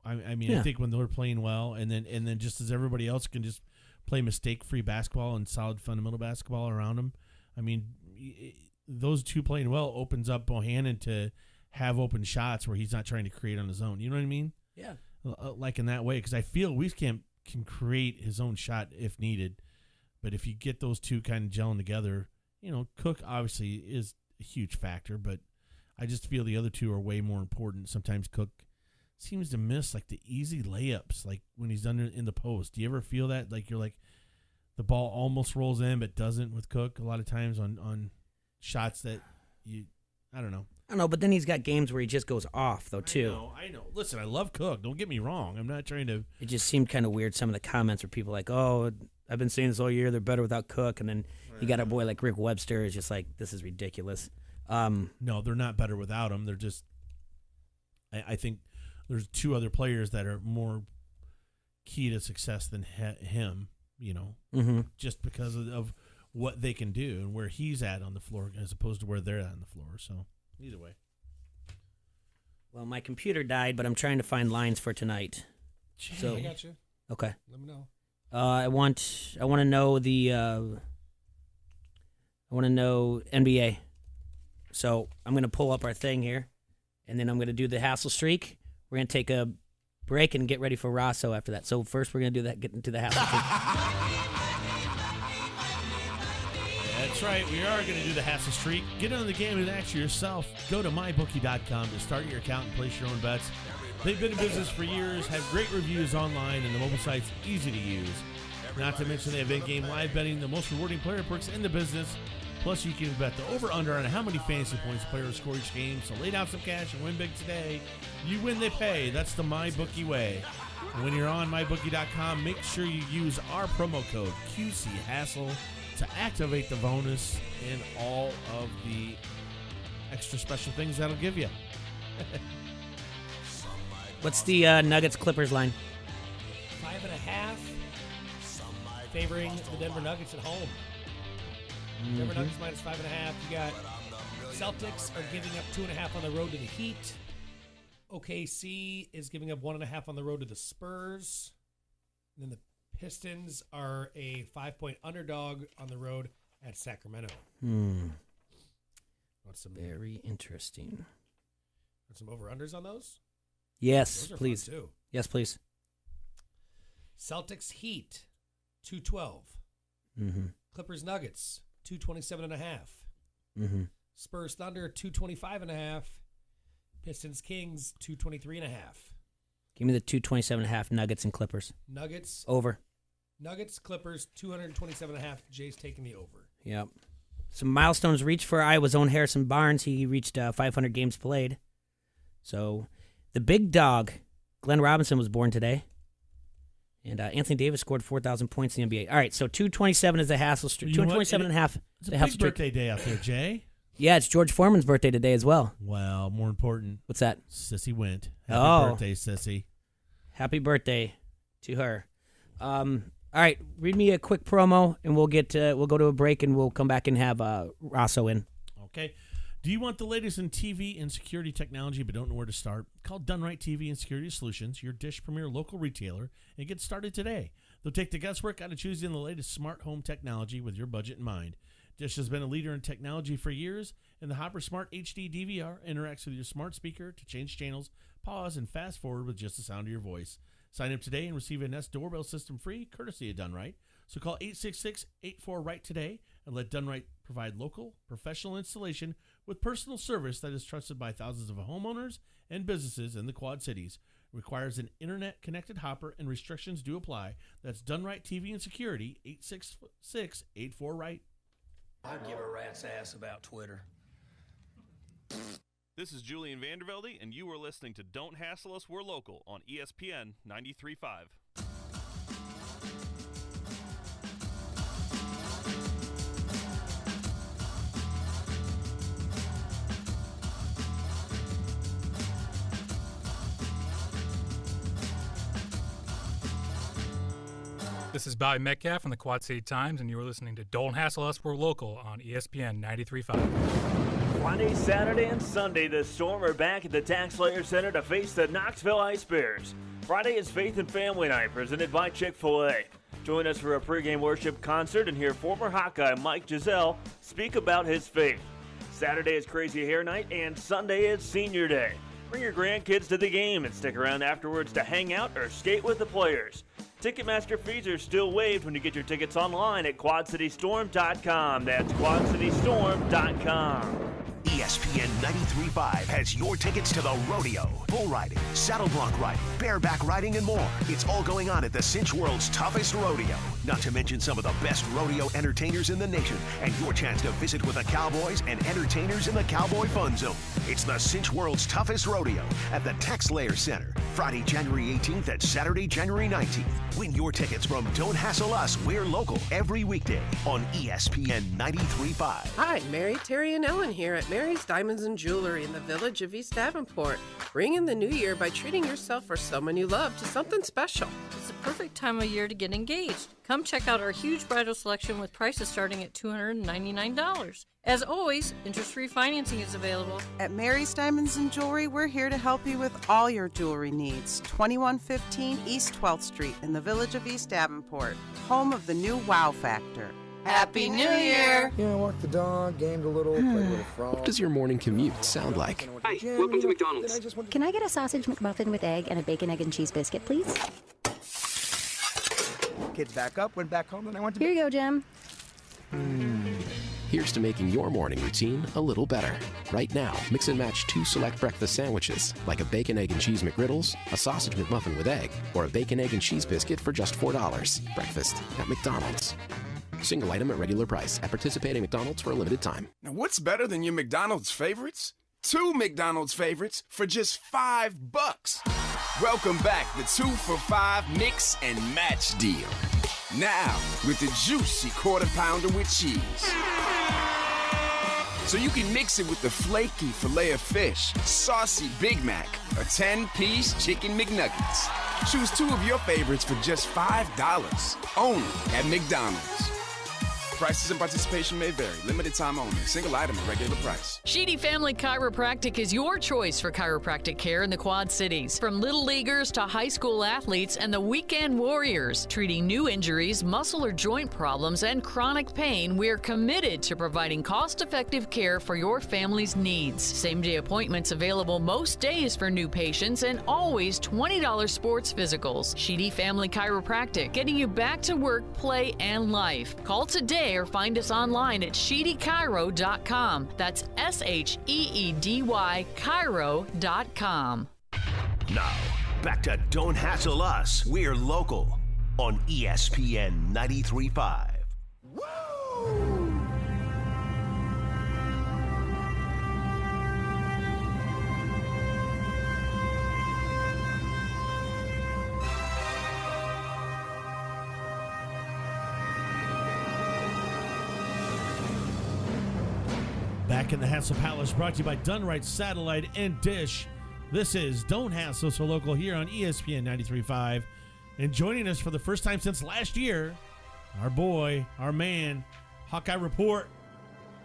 Speaker 2: I mean, I think when they're playing well, and then just as everybody else can just play mistake-free basketball and solid fundamental basketball around them. I mean, those two playing well opens up Bohannon to have open shots where he's not trying to create on his own. You know what I mean?
Speaker 3: Yeah.
Speaker 2: Like in that way, because I feel Wieskamp can create his own shot if needed, but if you get those two kind of gelling together, Cook obviously is a huge factor, but I just feel the other two are way more important. Sometimes Cook seems to miss like the easy layups, like when he's under in the post. Do you ever feel that? Like you're like the ball almost rolls in but doesn't with Cook a lot of times on shots that I don't know.
Speaker 3: I don't know, but then he's got games where he just goes off, though, too.
Speaker 2: I know. Listen, I love Cook. Don't get me wrong. I'm not trying to...
Speaker 3: It just seemed kind of weird, some of the comments where people like, oh, I've been saying this all year, they're better without Cook, and then you got a boy like Rick Webster is just like, this is ridiculous.
Speaker 2: No, they're not better without him. They're just... I think there's two other players that are more key to success than him, just because of what they can do and where he's at on the floor as opposed to where they're at on the floor, so... Either way.
Speaker 3: Well, my computer died, but I'm trying to find lines for tonight.
Speaker 5: So I got you.
Speaker 3: Okay.
Speaker 5: Let me know.
Speaker 3: I want to know the NBA. So I'm going to pull up our thing here, and then I'm going to do the hassle streak. We're going to take a break and get ready for Rosso after that. So first we're going to do that, get into the hassle streak.
Speaker 2: That's right. We are going to do the hassle streak. Get into the game and action yourself. Go to mybookie.com to start your account and place your own bets. They've been in business for years, have great reviews online, and the mobile site's easy to use. Not to mention they have in-game live betting, the most rewarding player perks in the business. Plus, you can bet the over-under on how many fantasy points players score each game. So lay down some cash and win big today. You win, they pay. That's the MyBookie way. And when you're on mybookie.com, make sure you use our promo code QCHassle to activate the bonus and all of the extra special things that'll give you.
Speaker 3: What's the Nuggets-Clippers line?
Speaker 5: 5.5, favoring the Denver Nuggets at home. Denver Nuggets minus 5.5. You got Celtics are giving up 2.5 on the road to the Heat. OKC is giving up 1.5 on the road to the Spurs. And then the Pistons are a 5-point underdog on the road at Sacramento.
Speaker 3: Very interesting.
Speaker 5: Want some over-unders on those?
Speaker 3: Yes,
Speaker 5: Those are
Speaker 3: please.
Speaker 5: fun too.
Speaker 3: Yes, please.
Speaker 5: Celtics Heat, 212. Clippers Nuggets, 227.5. Spurs Thunder, 225.5. Pistons Kings, 223.5.
Speaker 3: Give me the 227.5 Nuggets and Clippers.
Speaker 5: Nuggets.
Speaker 3: Over.
Speaker 5: Nuggets, Clippers, 227.5. Jay's taking the over.
Speaker 3: Yep. Some milestones reached for Iowa's own Harrison Barnes. He reached 500 games played. So the big dog, Glenn Robinson, was born today. And Anthony Davis scored 4,000 points in the NBA. All right, so 227 is the hassle streak. 227.5
Speaker 2: It's a big birthday day out there, Jay.
Speaker 3: Yeah, it's George Foreman's birthday today as well.
Speaker 2: Well, more important.
Speaker 3: What's that?
Speaker 2: Sissy Went. Happy birthday, Sissy.
Speaker 3: Happy birthday to her. All right, read me a quick promo, and we'll go to a break, and we'll come back and have Rosso in.
Speaker 2: Okay. Do you want the latest in TV and security technology but don't know where to start? Call Done Right TV and Security Solutions, your Dish Premier local retailer, and get started today. They'll take the guesswork out of choosing the latest smart home technology with your budget in mind. Dish has been a leader in technology for years, and the Hopper Smart HD DVR interacts with your smart speaker to change channels, pause, and fast forward with just the sound of your voice. Sign up today and receive a Nest doorbell system free, courtesy of Done Right. So call 866-84-RIGHT today and let Done Right provide local, professional installation with personal service that is trusted by thousands of homeowners and businesses in the Quad Cities. Requires an internet-connected Hopper and restrictions do apply. That's Done Right TV and Security, 866-84-RIGHT.
Speaker 1: I'd give a rat's ass about Twitter.
Speaker 4: This is Julian Vandervelde, and you are listening to Don't Hassle Us, We're Local on ESPN 93.5.
Speaker 20: This is Bobby Metcalf from the Quad City Times, and you are listening to Don't Hassle Us, We're Local on ESPN 93.5.
Speaker 7: Friday, Saturday, and Sunday, the Storm are back at the TaxSlayer Center to face the Knoxville Ice Bears. Friday is Faith and Family Night, presented by Chick-fil-A. Join us for a pregame worship concert and hear former Hawkeye Mike Giselle speak about his faith. Saturday is Crazy Hair Night, and Sunday is Senior Day. Bring your grandkids to the game and stick around afterwards to hang out or skate with the players. Ticketmaster fees are still waived when you get your tickets online at QuadCityStorm.com. That's QuadCityStorm.com.
Speaker 8: ESPN 93.5 has your tickets to the rodeo, bull riding, saddle bronc riding, bareback riding, and more. It's all going on at the Cinch World's toughest rodeo. Not to mention some of the best rodeo entertainers in the nation, and your chance to visit with the cowboys and entertainers in the Cowboy Fun Zone. It's the Cinch World's toughest rodeo at the Tax Layer Center, Friday, January 18th and Saturday, January 19th. Win your tickets from Don't Hassle Us, We're Local, every weekday on ESPN 93.5.
Speaker 14: Hi, Mary, Terry, and Ellen here at Mary's Diamonds and Jewelry in the village of East Davenport. Ring in the new year by treating yourself or someone you love to something special.
Speaker 15: It's the perfect time of year to get engaged. Come check out our huge bridal selection with prices starting at $299. As always, interest-free financing is available.
Speaker 16: At Mary's Diamonds and Jewelry, we're here to help you with all your jewelry needs. 2115 East 12th Street in the village of East Davenport, home of the new Wow Factor.
Speaker 14: Happy New Year!
Speaker 6: Yeah, I walked the dog, gamed a little, played a little frog.
Speaker 9: What does your morning commute sound like?
Speaker 10: Hi, welcome to McDonald's. Can I get a sausage McMuffin with egg and a bacon, egg, and cheese biscuit, please?
Speaker 6: Kids back up, went back home, and I went to
Speaker 10: Here you go, Jim.
Speaker 9: Here's to making your morning routine a little better. Right now, mix and match 2 select breakfast sandwiches, like a bacon, egg, and cheese McGriddles, a sausage McMuffin with egg, or a bacon, egg, and cheese biscuit for just $4. Breakfast at McDonald's. Single item at regular price. At participating McDonald's for a limited time.
Speaker 24: Now, what's better than your McDonald's favorites? 2 McDonald's favorites for just $5. Welcome back, the 2 for $5 mix and match deal. Now, with the juicy quarter pounder with cheese. So you can mix it with the flaky filet of fish, saucy Big Mac, or 10-piece chicken McNuggets. Choose 2 of your favorites for just $5, only at McDonald's. Prices and participation may vary. Limited time only. Single item at regular price.
Speaker 25: Sheedy Family Chiropractic is your choice for chiropractic care in the Quad Cities. From little leaguers to high school athletes and the weekend warriors, treating new injuries, muscle or joint problems, and chronic pain, we're committed to providing cost-effective care for your family's needs. Same-day appointments available most days for new patients and always $20 sports physicals. Sheedy Family Chiropractic, getting you back to work, play, and life. Call today or find us online at sheedychiro.com. That's SHEEDY Chiro.com.
Speaker 8: Now, back to Don't Hassle Us, We're Local on ESPN 93.5.
Speaker 2: Back in the Hassle Palace, brought to you by Dunright Satellite and Dish. This is Don't Hassle Us, We're Local here on ESPN 93.5. And joining us for the first time since last year, our boy, our man, Hawkeye Report,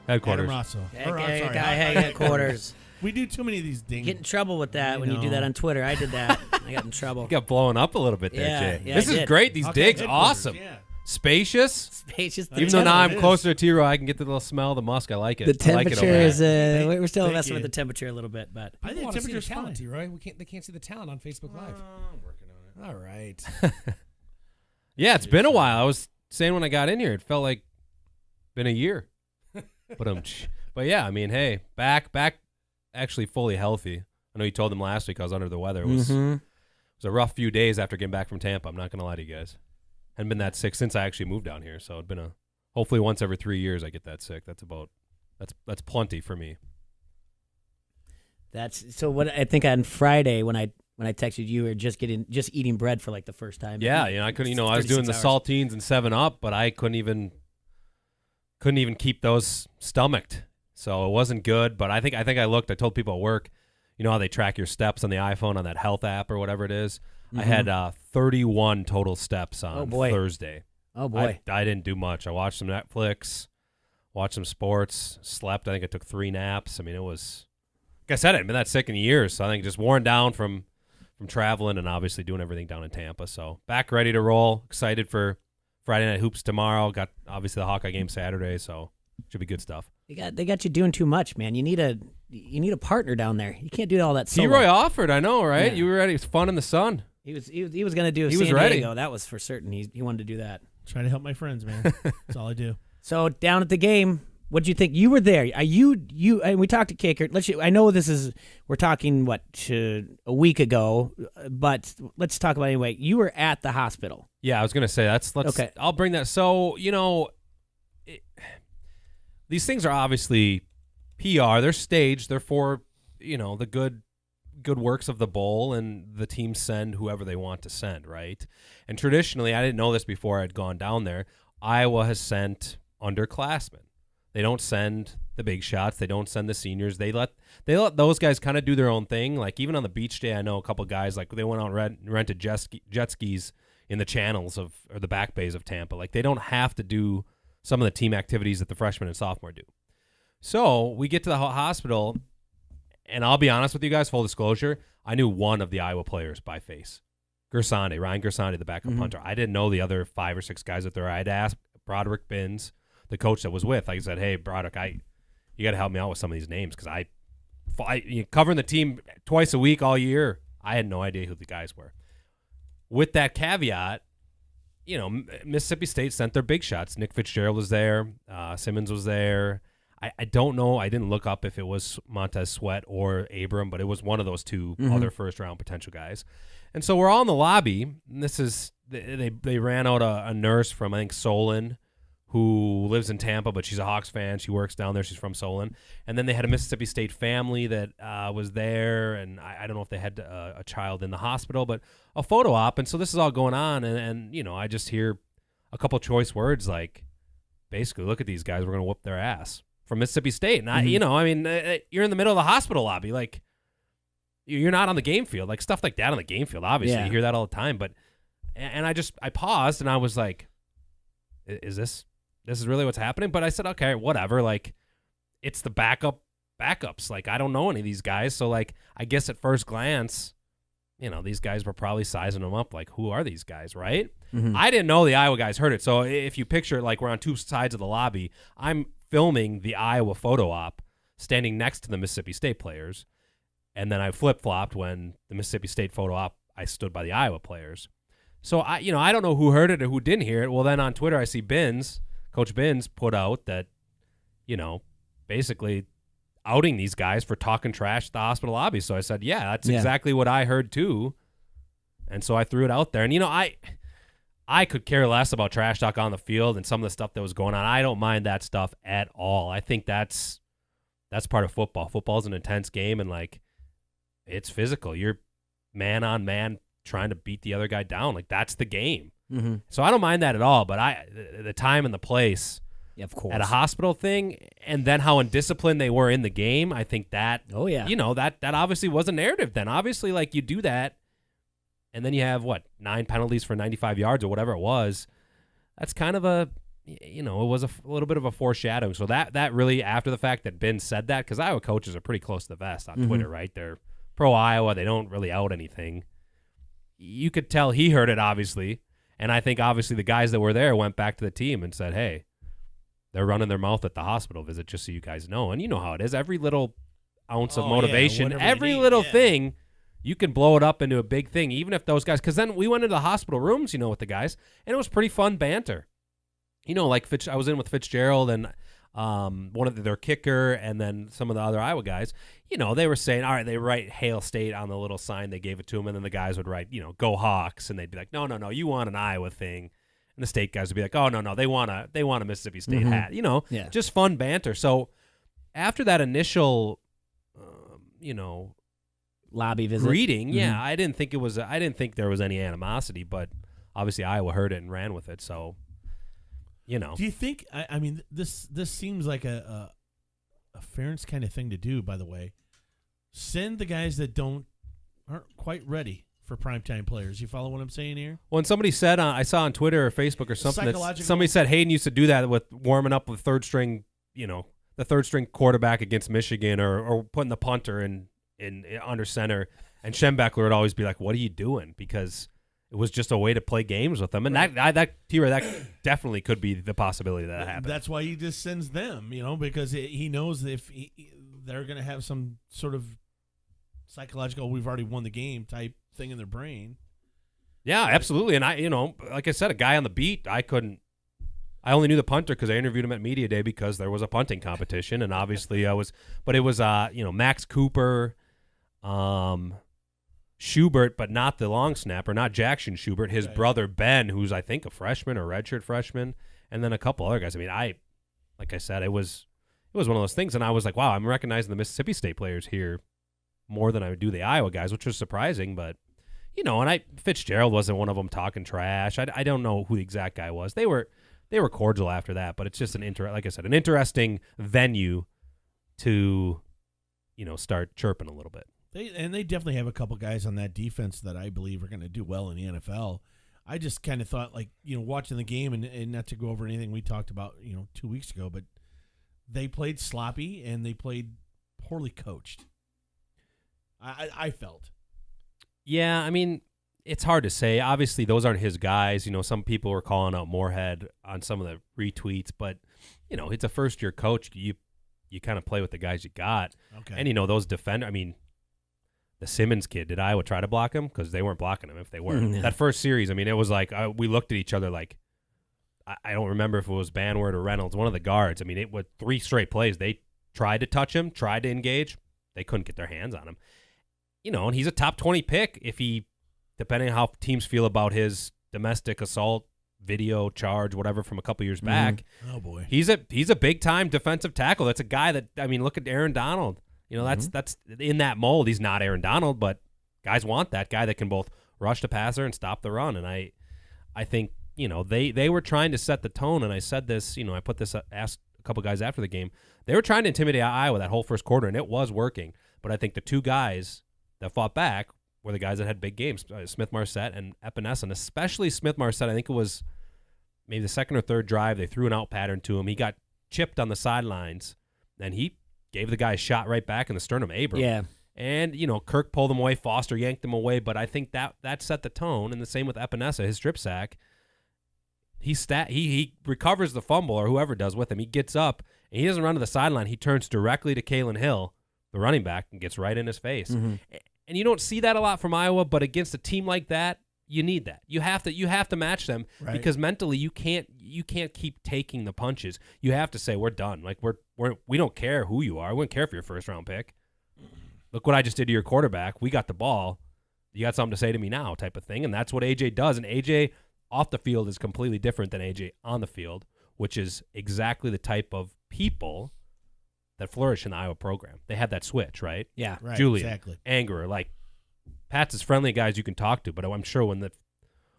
Speaker 3: Headquarters.
Speaker 2: Adam Rosso.
Speaker 3: Headquarters.
Speaker 2: We do too many of these things.
Speaker 3: Get in trouble with that when you do that on Twitter. I did that. I got in trouble.
Speaker 26: You got blown up a little bit there, Jay.
Speaker 3: Yeah,
Speaker 26: this
Speaker 3: I
Speaker 26: is
Speaker 3: did.
Speaker 26: great. These digs, awesome.
Speaker 2: Yeah.
Speaker 26: Spacious.
Speaker 3: Spacious.
Speaker 26: Even though now I'm closer to T-Row, I can get the little smell of the musk. I like it.
Speaker 3: The temperature is. We're still
Speaker 2: Thank
Speaker 3: messing
Speaker 2: you.
Speaker 3: with the temperature a little bit, but
Speaker 5: I think
Speaker 2: the temperature's
Speaker 5: talent,
Speaker 2: fine.
Speaker 5: Roy. They can't see the talent on Facebook Live.
Speaker 2: I'm working on it.
Speaker 5: All right.
Speaker 26: Yeah, it's been a while. I was saying when I got in here, it felt like been a year. But yeah, I mean, hey, back, actually fully healthy. I know you told them last week I was under the weather. It was a rough few days after getting back from Tampa. I'm not gonna lie to you guys. Hadn't been that sick since I actually moved down here. So it'd been hopefully once every 3 years I get that sick. That's plenty for me.
Speaker 3: that's so. What I think on Friday when I texted you were just eating bread for like the first time.
Speaker 26: Yeah, I couldn't. I was doing the saltines and 7-Up, but I couldn't even keep those stomached. So it wasn't good. But I think I looked. I told people at work, you know how they track your steps on the iPhone on that health app or whatever it is. I had 31 total steps on Thursday.
Speaker 3: Oh boy!
Speaker 26: I didn't do much. I watched some Netflix, watched some sports, slept. I think I took 3 naps. I mean, it was. Like I said, I hadn't been that sick in years, so I think just worn down from traveling and obviously doing everything down in Tampa. So back ready to roll. Excited for Friday Night Hoops tomorrow. Got obviously the Hawkeye game Saturday, so should be good stuff.
Speaker 3: They got you doing too much, man. You need a partner down there. You can't do all that solo.
Speaker 26: T-Roy offered, I know, right?
Speaker 3: Yeah.
Speaker 26: You were ready. It was fun in the sun.
Speaker 3: He was going to do
Speaker 26: He
Speaker 3: San
Speaker 26: was ready.
Speaker 3: Diego. That was for certain. He wanted to do that.
Speaker 2: Trying to help my friends, man. That's all I do.
Speaker 3: So down at the game, What do you think? You were there. Are you? And we talked to Kicker. I know we're talking a week ago, but let's talk about it anyway. You were at the hospital.
Speaker 26: Yeah, I was gonna say okay. I'll bring that. So these things are obviously PR. They're staged. They're for the good works of the bowl, and the teams send whoever they want to send, right? And traditionally, I didn't know this before I'd gone down there, Iowa has sent underclassmen. They don't send the big shots. They don't send the seniors. They let those guys kind of do their own thing. Like even on the beach day, I know a couple guys, like they went out and rented jet skis in the channels or the back bays of Tampa. Like they don't have to do some of the team activities that the freshmen and sophomore do. So we get to the hospital, and I'll be honest with you guys, full disclosure, I knew one of the Iowa players by face. Ryan Gersande, the backup punter. I didn't know the other 5 or 6 guys that there. I had asked Broderick Binns, the coach that was with. I said, hey, Broderick, you got to help me out with some of these names because I covering the team twice a week all year, I had no idea who the guys were. With that caveat, Mississippi State sent their big shots. Nick Fitzgerald was there. Simmons was there. I don't know. I didn't look up if it was Montez Sweat or Abram, but it was one of those two other first-round potential guys. And so we're all in the lobby. And this is they ran out a nurse from, I think, Solon, who lives in Tampa, but she's a Hawks fan. She works down there. She's from Solon. And then they had a Mississippi State family that was there, and I don't know if they had a child in the hospital, but a photo op. And so this is all going on, and I just hear a couple choice words like, basically, look at these guys. We're going to whoop their ass from Mississippi State. And you're in the middle of the hospital lobby. Like, you're not on the game field. Like, stuff like that on the game field, obviously. Yeah. You hear that all the time. But, and I paused, and I was like, is this really what's happening? But I said, okay, whatever. Like, it's the backups. Like, I don't know any of these guys. So, like, I guess at first glance, these guys were probably sizing them up. Like, who are these guys, right? Mm-hmm. I didn't know the Iowa guys heard it. So if you picture it, like, we're on two sides of the lobby, I'm filming the Iowa photo op standing next to the Mississippi State players. And then I flip-flopped when the Mississippi State photo op, I stood by the Iowa players. So, I don't know who heard it or who didn't hear it. Well, then on Twitter, I see Coach Binns put out that, basically outing these guys for talking trash at the hospital lobby. So I said, yeah, that's exactly what I heard too. And so I threw it out there. And, I could care less about trash talk on the field and some of the stuff that was going on. I don't mind that stuff at all. I think that's part of football. Football is an intense game, and, like, it's physical. You're man on man trying to beat the other guy down. Like, that's the game. Mm-hmm. So I don't mind that at all, but the time and the place
Speaker 3: of course.
Speaker 26: At a hospital thing, and then how undisciplined they were in the game, I think that, that obviously was a narrative then. Obviously, like, you do that, and then you have, 9 penalties for 95 yards or whatever it was. That's kind of it was a little bit of a foreshadowing. So that really, after the fact that Ben said that, because Iowa coaches are pretty close to the vest on Twitter, right? They're pro-Iowa. They don't really out anything. You could tell he heard it, obviously. And I think, obviously, the guys that were there went back to the team and said, hey, they're running their mouth at the hospital visit, just so you guys know. And you know how it is. Every little ounce of motivation, every little thing, you can blow it up into a big thing, even if those guys – because then we went into the hospital rooms, with the guys, and it was pretty fun banter. Like I was in with Fitzgerald and one of their kicker and then some of the other Iowa guys. They were saying, all right, they write Hail State on the little sign they gave it to them, and then the guys would write, Go Hawks, and they'd be like, no, you want an Iowa thing. And the state guys would be like, oh, no, they want a Mississippi State hat. Just fun banter. So after that initial,
Speaker 3: lobby visit
Speaker 26: greeting, I didn't think there was any animosity, but obviously Iowa heard it and ran with it. So,
Speaker 2: Do you think? I mean, this seems like a fairness kind of thing to do. By the way, send the guys that aren't quite ready for primetime players. You follow what I'm saying here?
Speaker 26: Well, and somebody said, I saw on Twitter or Facebook or something, somebody said Hayden used to do that with warming up with third string quarterback against Michigan, or putting the punter in under center, and Schembechler would always be like, what are you doing? Because it was just a way to play games with them. And that definitely could be the possibility that happens.
Speaker 2: That's why he just sends them, because he knows if they're going to have some sort of psychological, we've already won the game type thing in their brain.
Speaker 26: Yeah, absolutely. And I, like I said, a guy on the beat, I couldn't I only knew the punter because I interviewed him at Media Day because there was a punting competition, and obviously but it was Max Cooper, Schubert, but not the long snapper, not Jackson Schubert, his brother Ben, who's I think a freshman or redshirt freshman, and then a couple other guys. I mean, like I said, it was one of those things, and I was like, wow, I'm recognizing the Mississippi State players here more than I would do the Iowa guys, which was surprising, but and Fitzgerald wasn't one of them talking trash. I don't know who the exact guy was. They were cordial after that, but it's just like I said, an interesting venue to start chirping a little bit.
Speaker 2: They definitely have a couple guys on that defense that I believe are going to do well in the NFL. I just kind of thought, watching the game, and not to go over anything we talked about, 2 weeks ago, but they played sloppy and they played poorly coached. I felt.
Speaker 26: Yeah, I mean, it's hard to say. Obviously, those aren't his guys. Some people were calling out Moorhead on some of the retweets, but it's a first-year coach. You kind of play with the guys you got.
Speaker 2: Okay.
Speaker 26: And those defender. I mean, the Simmons kid, did Iowa try to block him? Because they weren't blocking him if they were.
Speaker 3: Yeah.
Speaker 26: That first series, I mean, it was like we looked at each other like, I don't remember if it was Banward or Reynolds, one of the guards. I mean, it was 3 straight plays. They tried to touch him, tried to engage. They couldn't get their hands on him. And he's a top 20 pick if he, depending on how teams feel about his domestic assault video charge, whatever, from a couple years back.
Speaker 2: Oh, boy.
Speaker 26: He's a big-time defensive tackle. That's a guy that, I mean, look at Aaron Donald. That's in that mold. He's not Aaron Donald, but guys want that guy that can both rush the passer and stop the run. And I think, they were trying to set the tone, and I said this, I put this, asked a couple guys after the game. They were trying to intimidate Iowa that whole first quarter, and it was working. But I think the two guys that fought back were the guys that had big games, Smith-Marset and Espn, especially Smith-Marset. I think it was maybe the second or third drive. They threw an out pattern to him. He got chipped on the sidelines, and he gave the guy a shot right back in the sternum, Abram.
Speaker 3: Yeah.
Speaker 26: And, Kirk pulled him away. Foster yanked him away. But I think that set the tone. And the same with Epinesa, his strip sack. He recovers the fumble, or whoever does with him. He gets up, and he doesn't run to the sideline. He turns directly to Kalen Hill, the running back, and gets right in his face.
Speaker 3: Mm-hmm.
Speaker 26: And you don't see that a lot from Iowa, but against a team like that, you need that. You have to match them,
Speaker 2: right,
Speaker 26: because mentally you can't keep taking the punches. You have to say, we're done. Like we don't care who you are. We don't care if you're a first-round pick. Look what I just did to your quarterback. We got the ball. You got something to say to me now, type of thing. And that's what AJ does. And AJ off the field is completely different than AJ on the field, which is exactly the type of people that flourish in the Iowa program. They have that switch, right?
Speaker 3: Yeah,
Speaker 2: right.
Speaker 26: Julian,
Speaker 2: Exactly.
Speaker 26: Angerer, like Pat's as friendly guys you can talk to, but I'm sure when the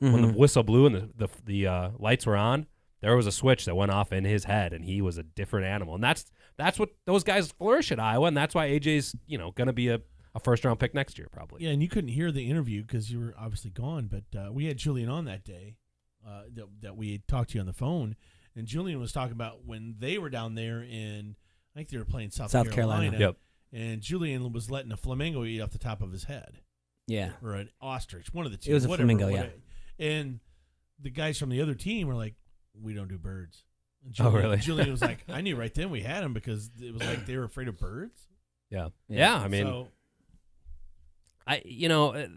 Speaker 26: whistle blew and the lights were on, there was a switch that went off in his head, and he was a different animal. And that's what those guys flourish at Iowa, and that's why AJ's going to be a first-round pick next year probably.
Speaker 2: Yeah, and you couldn't hear the interview because you were obviously gone, but we had Julian on that day that we had talked to you on the phone, and Julian was talking about when they were down there in, I think they were playing South Carolina.
Speaker 26: Yep.
Speaker 2: And Julian was letting a flamingo eat off the top of his head.
Speaker 3: Yeah.
Speaker 2: Or an ostrich, one of the two.
Speaker 3: It was a flamingo, yeah.
Speaker 2: And the guys from the other team were like, we don't do birds. And
Speaker 26: Oh, really?
Speaker 2: Julian was like, I knew right then we had them because it was like they were afraid of birds.
Speaker 26: Yeah. I mean,
Speaker 2: So,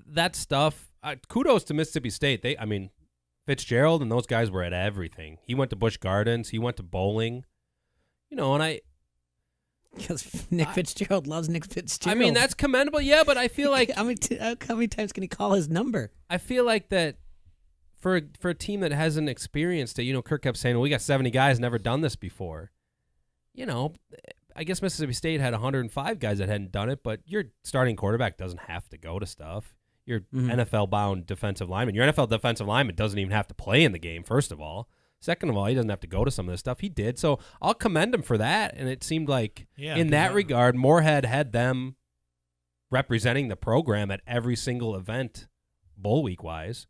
Speaker 26: that stuff, kudos to Mississippi State. Fitzgerald and those guys were at everything. He went to Busch Gardens. He went to bowling. And
Speaker 3: because Nick Fitzgerald loves Nick Fitzgerald.
Speaker 26: I mean, that's commendable, yeah, but I feel like
Speaker 3: how many times can he call his number?
Speaker 26: I feel like that for a team that hasn't experienced it, Kirk kept saying, well, we got 70 guys never done this before. I guess Mississippi State had 105 guys that hadn't done it, but your starting quarterback doesn't have to go to stuff. Your NFL-bound defensive lineman. Your NFL defensive lineman doesn't even have to play in the game, first of all. Second of all, he doesn't have to go to some of this stuff. He did, so I'll commend him for that. And it seemed like, in that regard, Moorhead had them representing the program at every single event, bowl week-wise.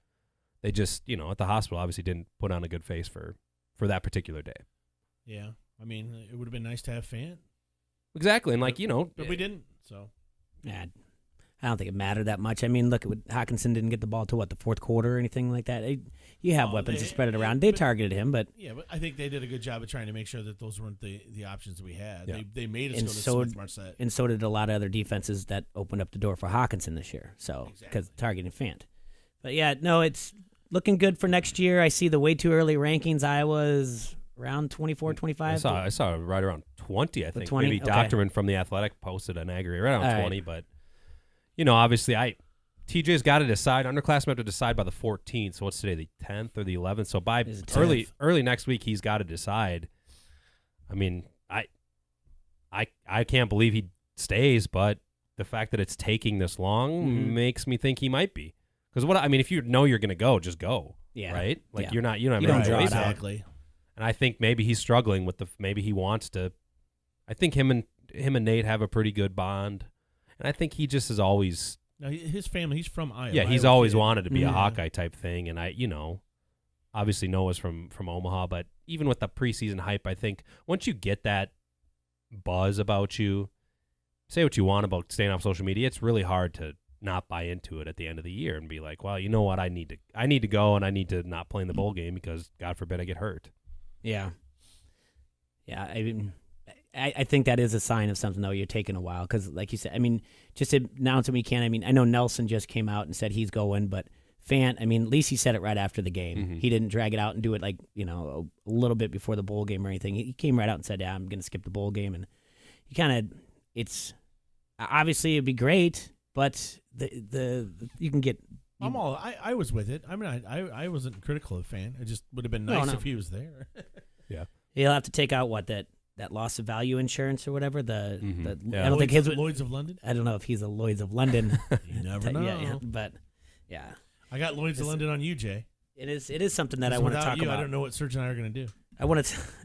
Speaker 26: They just, at the hospital, obviously didn't put on a good face for that particular day.
Speaker 2: yeah. I mean, it would have been nice to have Fant.
Speaker 26: Exactly, and
Speaker 2: But we didn't, so.
Speaker 3: Yeah, I don't think it mattered that much. I mean, look, Hawkinson didn't get the ball to the fourth quarter or anything like that. You have weapons to spread it around. They targeted him, but
Speaker 2: yeah, but I think they did a good job of trying to make sure that those weren't the options that we had.
Speaker 26: Yeah.
Speaker 2: They made us
Speaker 3: and
Speaker 2: go to
Speaker 3: so
Speaker 2: Smith-Marset.
Speaker 3: and so did a lot of other defenses that opened up the door for Hawkinson this year. So because targeting Fant, but yeah, no, it's looking good for next year. I see the way too early rankings. Iowa's around 24, 25?
Speaker 26: I saw it right around 20, I think.
Speaker 3: 20?
Speaker 26: Maybe
Speaker 3: Okay.
Speaker 26: Doctorman from The Athletic posted an aggregate right around
Speaker 3: All
Speaker 26: 20,
Speaker 3: right.
Speaker 26: but, obviously TJ's got to decide. Underclassmen have to decide by the 14th, so what's today, the 10th or the 11th? So by early next week, he's got to decide. I mean, I can't believe he stays, but the fact that it's taking this long makes me think he might be. Because if you know you're going to go, just go.
Speaker 3: Yeah.
Speaker 26: Right? Like
Speaker 3: Yeah.
Speaker 26: you don't
Speaker 3: You don't
Speaker 26: have
Speaker 3: draw
Speaker 26: any
Speaker 3: it
Speaker 26: choice.
Speaker 3: out.
Speaker 2: Exactly.
Speaker 26: And I think maybe he's struggling with maybe he wants to. I think him and Nate have a pretty good bond, and I think he just is always.
Speaker 2: Now, his family, he's from Iowa.
Speaker 26: Yeah, he's
Speaker 2: Iowa
Speaker 26: always
Speaker 2: kid.
Speaker 26: wanted to be a
Speaker 2: Yeah.
Speaker 26: Hawkeye type thing, and obviously Noah's from Omaha, but even with the preseason hype, I think once you get that buzz about you, say what you want about staying off social media, it's really hard to not buy into it at the end of the year and be like, well, you know what, I need to go and I need to not play in the bowl game because God forbid I get hurt.
Speaker 3: Yeah. Yeah, I think that is a sign of something, though. You're taking a while because, like you said, just to announce him we can. I know Nelson just came out and said he's going, but Fant, at least he said it right after the game.
Speaker 26: Mm-hmm.
Speaker 3: He didn't drag it out and do it a little bit before the bowl game or anything. He came right out and said, yeah, I'm going to skip the bowl game. And you it's obviously it'd be great, but you can get.
Speaker 2: I was with it. I wasn't critical of Fant. It just would have been nice if he was there.
Speaker 26: Yeah.
Speaker 3: He'll have to take out that loss of value insurance or whatever. I don't think
Speaker 2: Lloyd's of London.
Speaker 3: I don't know if he's a Lloyd's of London.
Speaker 2: You never know.
Speaker 3: Yeah, but yeah,
Speaker 2: I got Lloyd's of London on you, Jay.
Speaker 3: It is something that I want to talk about.
Speaker 2: I don't know what Serge and I are going to do.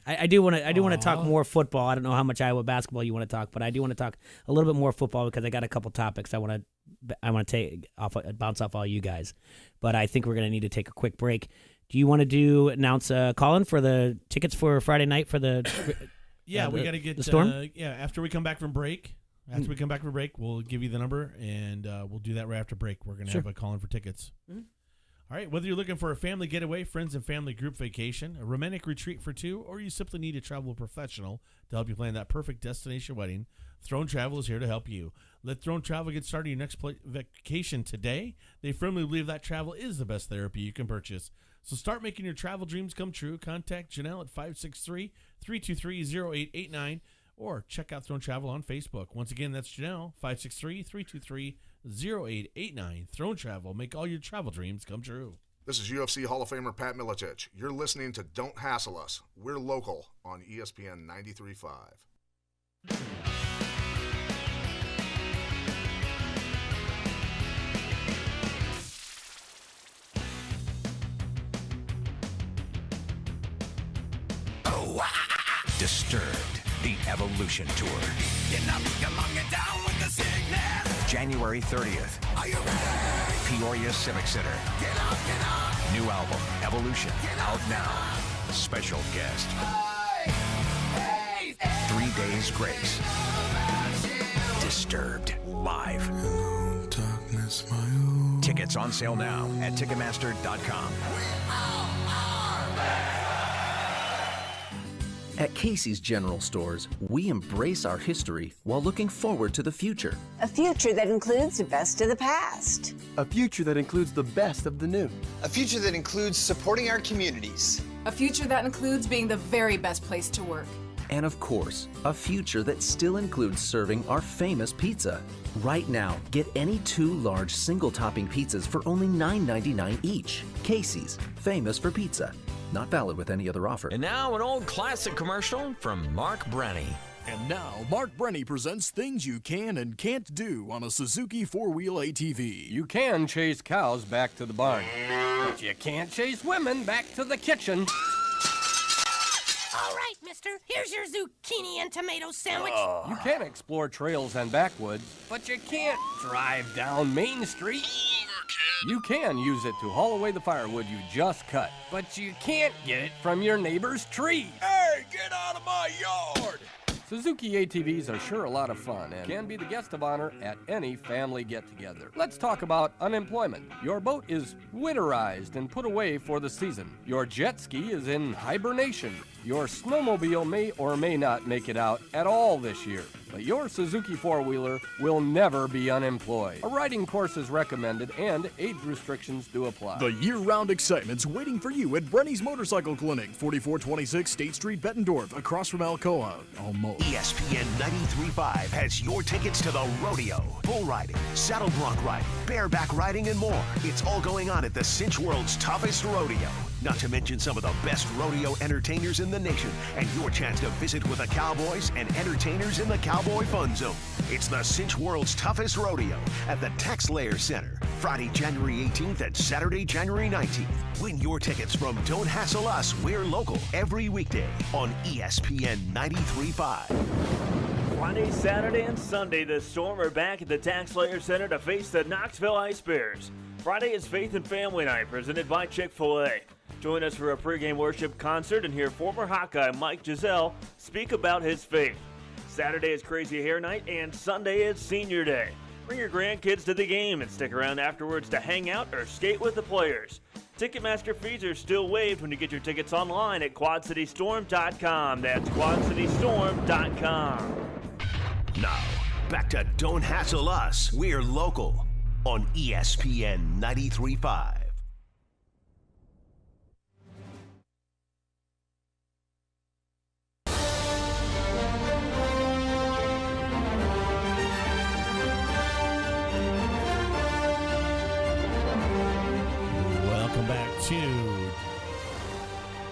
Speaker 3: I do want to talk more football. I don't know how much Iowa basketball you want to talk, but I do want to talk a little bit more football because I got a couple topics I want to bounce off all you guys. But I think we're going to need to take a quick break. Do you want to announce Colin for the tickets for Friday night for the?
Speaker 2: Yeah, we got to get
Speaker 3: the Storm.
Speaker 2: After we come back from break. After we come back from break, we'll give you the number, and we'll do that right after break. We're going to have a call in for tickets.
Speaker 3: Mm-hmm.
Speaker 2: All right, whether you're looking for a family getaway, friends and family group vacation, a romantic retreat for two, or you simply need a travel professional to help you plan that perfect destination wedding, Throne Travel is here to help you. Let Throne Travel get started your next vacation today. They firmly believe that travel is the best therapy you can purchase. So start making your travel dreams come true. Contact Janelle at 563-323-0889 or check out Throne Travel on Facebook. Once again, that's Janelle, 563-323-0889. Throne Travel, make all your travel dreams come true.
Speaker 11: This is UFC Hall of Famer Pat Miletich. You're listening to Don't Hassle Us. We're local on ESPN 93.5.
Speaker 8: Disturbed, the Evolution Tour. January 30th. Are you ready? Peoria Civic Center. Get up. New album, Evolution, out now. Special guest. 3 Days Grace. Disturbed, live. Tickets on sale now at Ticketmaster.com.
Speaker 13: At Casey's General Stores, we embrace our history while looking forward to the future.
Speaker 17: A future that includes the best of the past.
Speaker 18: A future that includes the best of the new.
Speaker 19: A future that includes supporting our communities.
Speaker 21: A future that includes being the very best place to work.
Speaker 13: And of course, a future that still includes serving our famous pizza. Right now, get any 2 large single-topping pizzas for only $9.99 each. Casey's, famous for pizza. Not valid with any other offer.
Speaker 12: And now an old classic commercial from Mark Brenny.
Speaker 27: And now, Mark Brenny presents things you can and can't do on a Suzuki 4-wheel ATV.
Speaker 28: You can chase cows back to the barn, but you can't chase women back to the kitchen.
Speaker 29: All right, mister, here's your zucchini and tomato sandwich.
Speaker 28: You can explore trails and backwoods, but you can't drive down Main Street. You can use it to haul away the firewood you just cut, but you can't get it from your neighbor's tree.
Speaker 27: Hey, get out of my yard!
Speaker 28: Suzuki ATVs are sure a lot of fun and can be the guest of honor at any family get-together. Let's talk about unemployment. Your boat is winterized and put away for the season. Your jet ski is in hibernation. Your snowmobile may or may not make it out at all this year. But your Suzuki four-wheeler will never be unemployed. A riding course is recommended and age restrictions do apply.
Speaker 27: The year-round excitement's waiting for you at Brenny's Motorcycle Clinic, 4426 State Street, Bettendorf, across from Alcoa. Almost.
Speaker 8: ESPN 93.5 has your tickets to the rodeo, bull riding, saddle bronc riding, bareback riding, and more. It's all going on at the Cinch World's toughest rodeo. Not to mention some of the best rodeo entertainers in the nation, and your chance to visit with the cowboys and entertainers in the Cowboy Fun Zone. It's the Cinch World's toughest rodeo at the Tex Layer Center, Friday, January 18th and Saturday, January 19th. Win your tickets from Don't Hassle Us, We're Local, every weekday on ESPN 93.5.
Speaker 1: Friday, Saturday, and Sunday, the Storm are back at the Tex Layer Center to face the Knoxville Ice Bears. Friday is Faith and Family Night, presented by Chick-fil-A. Join us for a pregame worship concert and hear former Hawkeye Mike Giselle speak about his faith. Saturday is Crazy Hair Night, and Sunday is Senior Day. Bring your grandkids to the game and stick around afterwards to hang out or skate with the players. Ticketmaster fees are still waived when you get your tickets online at QuadCityStorm.com. That's QuadCityStorm.com.
Speaker 8: Now, back to Don't Hassle Us, We're Local on ESPN 93.5.
Speaker 2: Welcome back to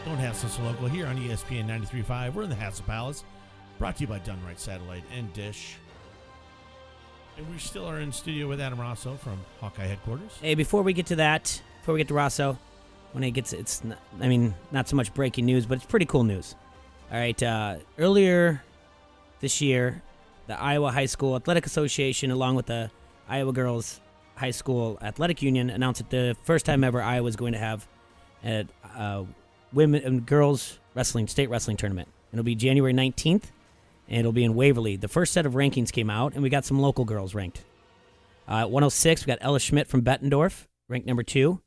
Speaker 2: Don't Hassle Us Local here on ESPN 93.5. We're in the Hassle Palace, brought to you by Dunright Satellite and Dish. And we still are in studio with Adam Rosso from Hawkeye Headquarters.
Speaker 3: Hey, before we get to Rosso, when it gets, it's not, not so much breaking news, but it's pretty cool news. All right, earlier this year, the Iowa High School Athletic Association, along with the Iowa Girls High School Athletic Union, announced that the first time ever Iowa is going to have a women and girls wrestling state wrestling tournament. It'll be January 19th, and it'll be in Waverly. The first set of rankings came out, and we got some local girls ranked. At 106, we got Ella Schmidt from Bettendorf, ranked number 2.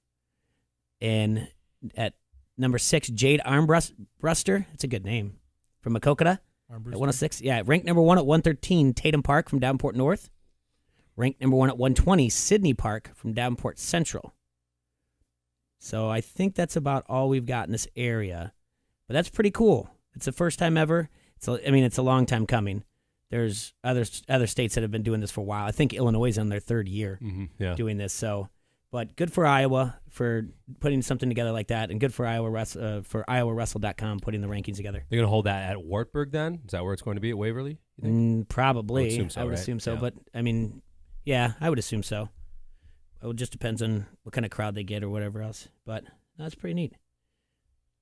Speaker 3: And at number 6, Jade Armbruster. That's a good name. From Makokata. At 106. Yeah, ranked number 1 at 113, Tatum Park from Davenport North. Ranked number 1 at 120, Sydney Park from Davenport Central. So I think that's about all we've got in this area. But that's pretty cool. It's the first time ever. It's a long time coming. There's other states that have been doing this for a while. I think Illinois is on their 3rd year doing this. So, but good for Iowa for putting something together like that, and good for IowaWrestle.com putting the rankings together.
Speaker 26: They're going to hold that at Wartburg then? Is that where it's going to be, at Waverly?
Speaker 3: Probably.
Speaker 26: I would
Speaker 3: assume so.
Speaker 26: Yeah.
Speaker 3: But, yeah, I would assume so. It just depends on what kind of crowd they get or whatever else. But that's pretty neat.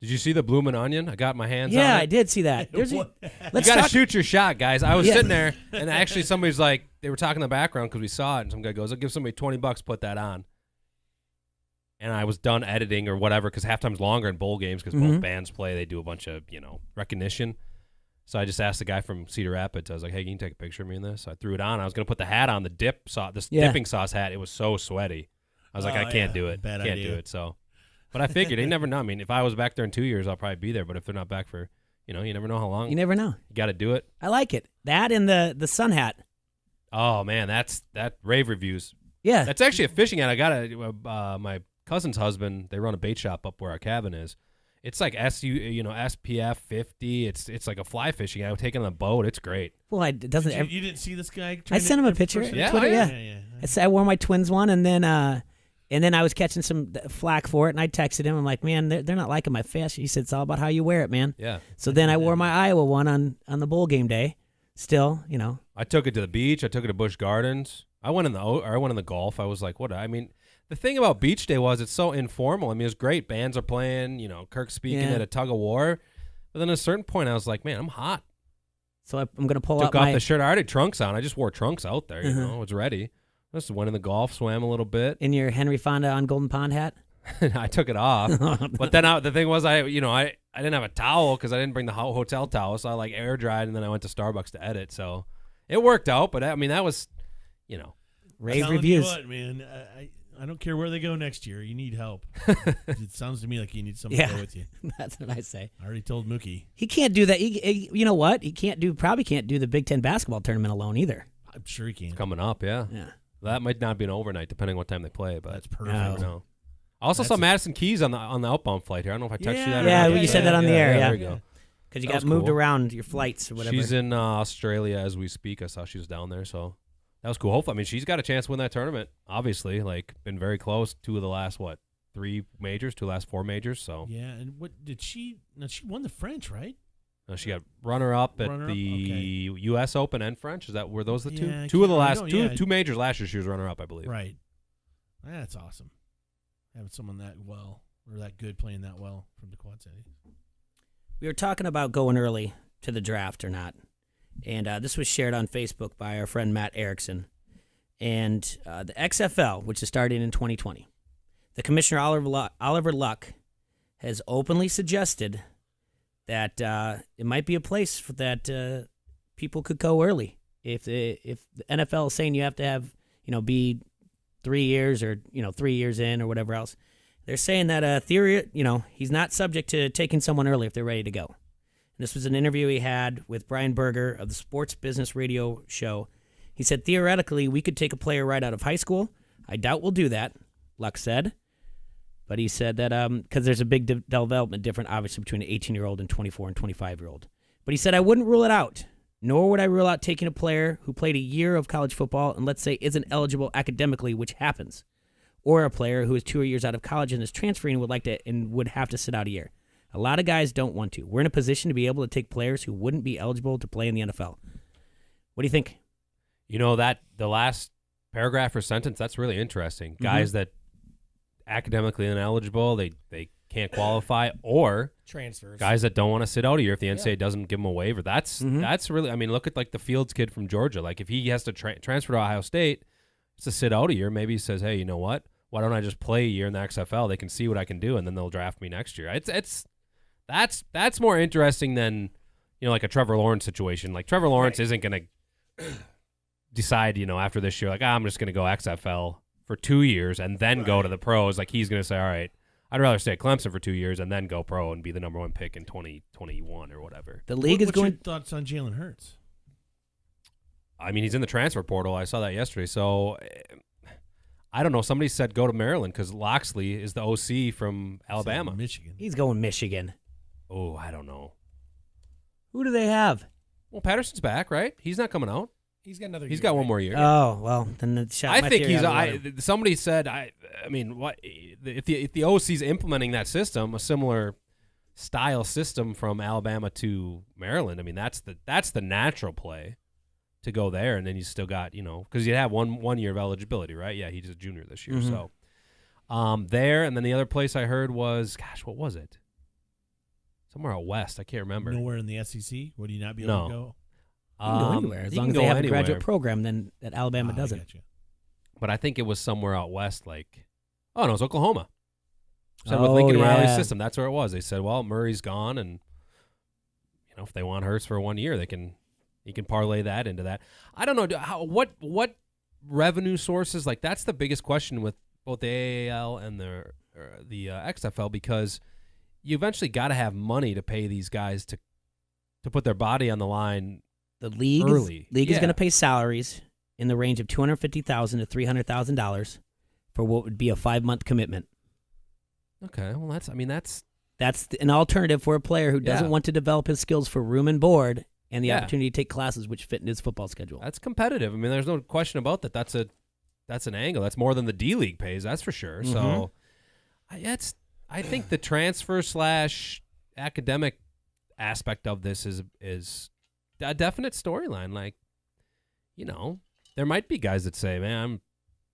Speaker 26: Did you see the Bloomin' Onion? I got my hands on it.
Speaker 3: Yeah, I did see that.
Speaker 26: You got to shoot your shot, guys. I was sitting there, and actually somebody's like, they were talking in the background because we saw it, and some guy goes, I'll give somebody $20, put that on. And I was done editing or whatever because halftime's longer in bowl games because both bands play. They do a bunch of, recognition. So I just asked the guy from Cedar Rapids. I was like, hey, can you take a picture of me in this? So I threw it on. I was going to put the hat on, the dipping sauce hat. It was so sweaty. I was like, I can't do it. Can't do it. So, but I figured they never know. I mean, if I was back there in 2 years, I'll probably be there. But if they're not back for, you never know how long.
Speaker 3: You never know.
Speaker 26: You got to do it.
Speaker 3: I like it. That and the sun hat.
Speaker 26: Oh man, that rave reviews.
Speaker 3: Yeah,
Speaker 26: that's actually a fishing hat. I got my cousin's husband. They run a bait shop up where our cabin is. It's like SPF 50. It's like a fly fishing. I would take it on a boat. It's great.
Speaker 3: Well, it doesn't.
Speaker 2: You didn't see this guy?
Speaker 3: I sent him a picture.
Speaker 26: Yeah,
Speaker 3: Twitter,
Speaker 2: yeah.
Speaker 3: I wore my twins one, and then I was catching some flack for it, and I texted him. I'm like, man, they're not liking my fish. He said, it's all about how you wear it, man.
Speaker 26: Yeah.
Speaker 3: So then I wore my Iowa one on the bowl game day. Still,
Speaker 26: I took it to the beach. I took it to Busch Gardens. I went in the golf. I was like, what? I mean. The thing about Beach Day was it's so informal. I mean, it's great. Bands are playing, Kirk's speaking at a tug of war. But then at a certain point, I was like, man, I'm hot.
Speaker 3: So I'm going to pull
Speaker 26: Took off the shirt. I already had trunks on. I just wore trunks out there, I was ready. I just went in the golf, swam a little bit.
Speaker 3: In your Henry Fonda on Golden Pond hat?
Speaker 26: I took it off. But then the thing was, I didn't have a towel because I didn't bring the hotel towel. So I air dried, and then I went to Starbucks to edit. So it worked out. But that was,
Speaker 3: rave reviews.
Speaker 2: You what, man, I don't care where they go next year. You need help. It sounds to me like you need someone to go with you.
Speaker 3: That's what I say.
Speaker 2: I already told Mookie.
Speaker 3: He can't do that. You know what? He probably can't do the Big Ten basketball tournament alone either.
Speaker 2: I'm sure he can.
Speaker 26: It's coming up, yeah. That might not be an overnight, depending on what time they play. But
Speaker 2: that's perfect.
Speaker 26: No. I also saw Madison Keys on the outbound flight here. I don't know if I texted you that.
Speaker 3: Yeah, you said that on the air. Yeah,
Speaker 26: there you go.
Speaker 3: Because you got moved around your flights or whatever.
Speaker 26: She's in Australia as we speak. I saw she was down there, so that was cool. Hopefully, I mean, she's got a chance to win that tournament. Obviously, like been very close. 2 of the last 3 majors, 2 last 4 majors. So
Speaker 2: yeah, and what did she? No, she won the French, right?
Speaker 26: No, she got runner-up at the U.S. Open and French. Were those the two?
Speaker 2: Yeah,
Speaker 26: 2 of the last 2 majors last year. She was runner-up, I believe.
Speaker 2: Right. That's awesome. Having someone that well or that good playing that well from the Quad Cities.
Speaker 3: We were talking about going early to the draft or not. And this was shared on Facebook by our friend Matt Erickson. And the XFL, which is starting in 2020, the Commissioner Oliver Luck has openly suggested that it might be a place for that people could go early. If the NFL is saying you have to have, be 3 years or 3 years in or whatever else, they're saying that theory, he's not subject to taking someone early if they're ready to go. This was an interview he had with Brian Berger of the Sports Business Radio show. He said, theoretically, we could take a player right out of high school. I doubt we'll do that, Luck said. But he said that because there's a big development difference, obviously, between an 18-year-old and 24 and 25-year-old. But he said, I wouldn't rule it out, nor would I rule out taking a player who played a year of college football and, let's say, isn't eligible academically, which happens, or a player who is 2 years out of college and is transferring and would have to sit out a year. A lot of guys don't want to. We're in a position to be able to take players who wouldn't be eligible to play in the NFL. What do you think?
Speaker 26: That the last paragraph or sentence, that's really interesting. Guys that academically ineligible, they can't qualify, or
Speaker 5: transfers.
Speaker 26: Guys that don't want to sit out a year if the NCAA doesn't give them a waiver. That's really, I mean, look at like the Fields kid from Georgia. Like if he has to transfer to Ohio State, it's to sit out a year. Maybe he says, hey, you know what? Why don't I just play a year in the XFL? They can see what I can do, and then they'll draft me next year. That's more interesting than, like a Trevor Lawrence situation. Like Trevor Lawrence isn't going to decide, after this year, like, I'm just going to go XFL for 2 years and then go to the pros. Like he's going to say, all right, I'd rather stay at Clemson for 2 years and then go pro and be the number 1 pick in 2021 or whatever.
Speaker 3: The league
Speaker 2: What's your thoughts on Jalen Hurts?
Speaker 26: I mean, he's in the transfer portal. I saw that yesterday. So I don't know. Somebody said go to Maryland because Loxley is the OC from Alabama.
Speaker 2: Michigan.
Speaker 3: He's going Michigan.
Speaker 26: Oh, I don't know.
Speaker 3: Who do they have?
Speaker 26: Well, Patterson's back, right? He's not coming out.
Speaker 5: He's got another.
Speaker 26: He's got one more year.
Speaker 3: Oh well, then the shot.
Speaker 26: I think he's. Somebody said. I mean, what if the OC's implementing that system, a similar style system from Alabama to Maryland? I mean, that's the natural play to go there, and then you still got because you have one year of eligibility, right? Yeah, he's a junior this year, so there, and then the other place I heard was, gosh, what was it? Somewhere out west. I can't remember.
Speaker 2: Nowhere in the SEC? Would you not be able to go?
Speaker 3: You can go anywhere. As long as they have a graduate program, then that Alabama doesn't.
Speaker 2: Gotcha.
Speaker 26: But I think it was somewhere out west, like, no, it was Oklahoma. Said with Lincoln Riley's system, that's where it was. They said, well, Murray's gone, and if they want Hurts for 1 year, he can parlay that into that. I don't know what revenue sources, like that's the biggest question with both the AAL and the XFL, because you eventually got to have money to pay these guys to put their body on the line.
Speaker 3: The league is going to pay salaries in the range of $250,000 to $300,000 for what would be a 5-month commitment.
Speaker 26: Okay, well that's
Speaker 3: an alternative for a player who doesn't want to develop his skills for room and board and the opportunity to take classes which fit in his football schedule.
Speaker 26: That's competitive. I mean, there's no question about that. That's an angle. That's more than the D League pays. That's for sure. So, I think the transfer / academic aspect of this is a definite storyline. Like, there might be guys that say, man,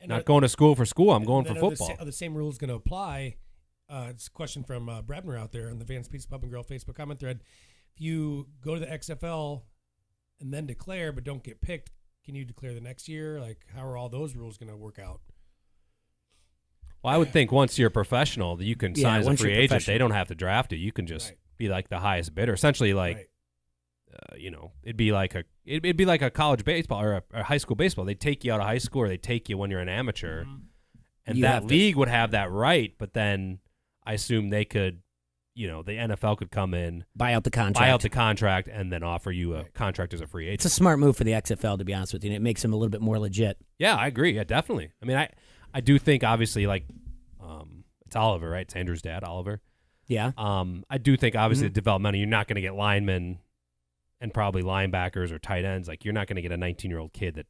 Speaker 26: I'm not going to school for school. I'm going for football.
Speaker 5: Are the same rules going to apply? It's a question from Brebner out there on the Vance Pizza Pub and Grill Facebook comment thread. If you go to the XFL and then declare but don't get picked, can you declare the next year? Like, how are all those rules going to work out?
Speaker 26: Well, I would think once you're a professional, you can sign as a free agent. They don't have to draft you. You can just be like the highest bidder. Essentially, like, it'd be like a college baseball or a high school baseball. They take you out of high school, or they take you when you're an amateur, And that league would have that right, but then I assume they could, the NFL could come in,
Speaker 3: buy out the contract,
Speaker 26: and then offer you a contract as a free agent.
Speaker 3: It's a smart move for the XFL, to be honest with you, and it makes them a little bit more legit.
Speaker 26: Yeah, I agree. Yeah, definitely. I mean, I do think, obviously, it's Oliver, right? It's Andrew's dad, Oliver.
Speaker 3: Yeah.
Speaker 26: I do think, obviously, the developmental, you're not going to get linemen and probably linebackers or tight ends. Like, you're not going to get a 19-year-old kid that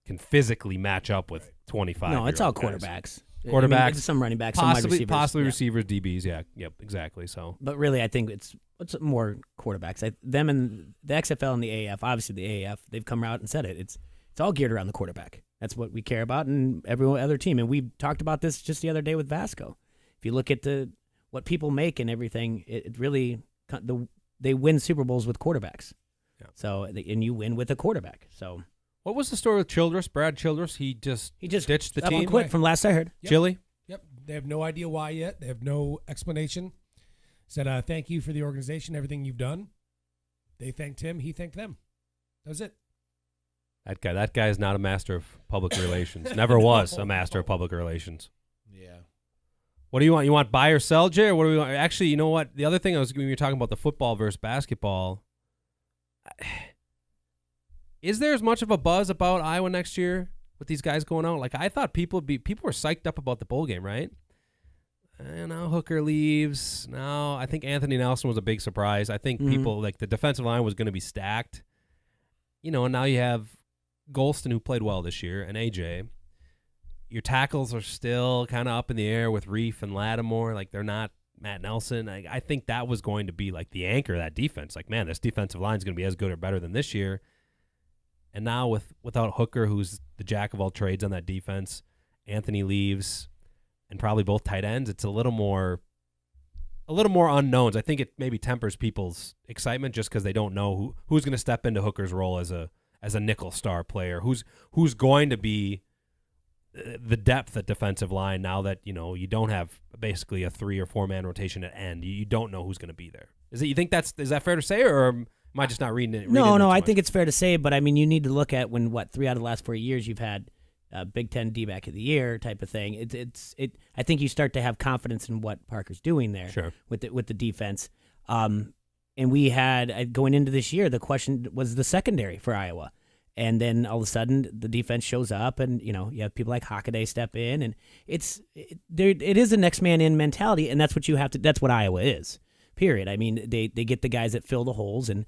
Speaker 26: can physically match up with 25.
Speaker 3: No, it's all
Speaker 26: guys.
Speaker 3: quarterbacks.
Speaker 26: Quarterbacks,
Speaker 3: some running backs, some wide receivers.
Speaker 26: Possibly receivers, DBs. Yeah, yep, exactly. So,
Speaker 3: but really, I think it's more quarterbacks. Them and the XFL and the AAF. Obviously, the AAF, they've come out and said it. It's all geared around the quarterback. That's what we care about, and every other team. And we talked about this just the other day with Vasco. If you look at what people make and everything, it really they win Super Bowls with quarterbacks.
Speaker 26: Yeah.
Speaker 3: So and you win with a quarterback. So.
Speaker 26: What was the story with Childress? Brad Childress, he just ditched the team.
Speaker 3: Quit from last I heard.
Speaker 26: Yep. Chili?
Speaker 5: Yep. They have no idea why yet. They have no explanation. Said, thank you for the organization, everything you've done. They thanked him. He thanked them. That was it.
Speaker 26: That guy is not a master of public relations. Never was a master of public relations.
Speaker 2: Yeah.
Speaker 26: What do you want? You want buy or sell, Jay? Or what do we want? Actually, you know what? The other thing when you were talking about the football versus basketball, is there as much of a buzz about Iowa next year with these guys going out? Like, I thought people were psyched up about the bowl game, right? And now Hooker leaves. Now I think Anthony Nelson was a big surprise. I think people, like, the defensive line was going to be stacked. And now you have Golston, who played well this year, and AJ. Your tackles are still kind of up in the air with Reef and Lattimore. Like, they're not Matt Nelson. I think that was going to be, like, the anchor of that defense. Like, man, this defensive line is going to be as good or better than this year. And now without Hooker, who's the jack of all trades on that defense, Anthony leaves, and probably both tight ends, it's a little more unknowns. I think it maybe tempers people's excitement just because they don't know who's going to step into Hooker's role as a nickel star player, who's going to be the depth at defensive line now that you don't have basically a 3 or 4 man rotation at end. You don't know who's going to be there. Is that fair to say, or am I just not reading it?
Speaker 3: No, I think it's fair to say, but I mean, you need to look at 3 out of the last 4 years you've had Big Ten D-back of the year type of thing. I think you start to have confidence in what Parker's doing there.
Speaker 26: Sure.
Speaker 3: with the defense. And we had going into this year, the question was the secondary for Iowa, and then all of a sudden the defense shows up, and you have people like Hockaday step in, and it is a next man in mentality, and that's what you have to. That's what Iowa is. Period. I mean, they get the guys that fill the holes, and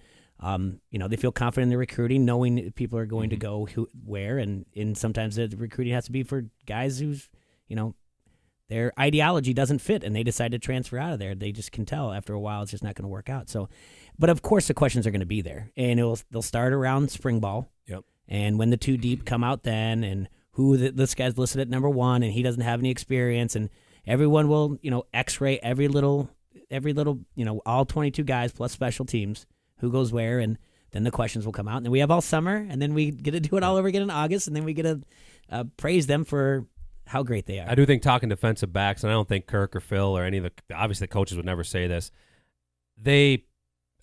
Speaker 3: they feel confident in their recruiting, knowing people are going to go where, and sometimes the recruiting has to be for guys who's, their ideology doesn't fit, and they decide to transfer out of there. They just can tell after a while it's just not going to work out. So, but of course the questions are going to be there, and they'll start around spring ball.
Speaker 26: Yep.
Speaker 3: And when the 2 deep come out, then and this guy's listed at number 1, and he doesn't have any experience, and everyone will X-ray every little all 22 guys plus special teams. Who goes where, and then the questions will come out. And then we have all summer, and then we get to do it all over again in August, and then we get to praise them for how great they are.
Speaker 26: I do think talking defensive backs, and I don't think Kirk or Phil or any of obviously the coaches would never say this,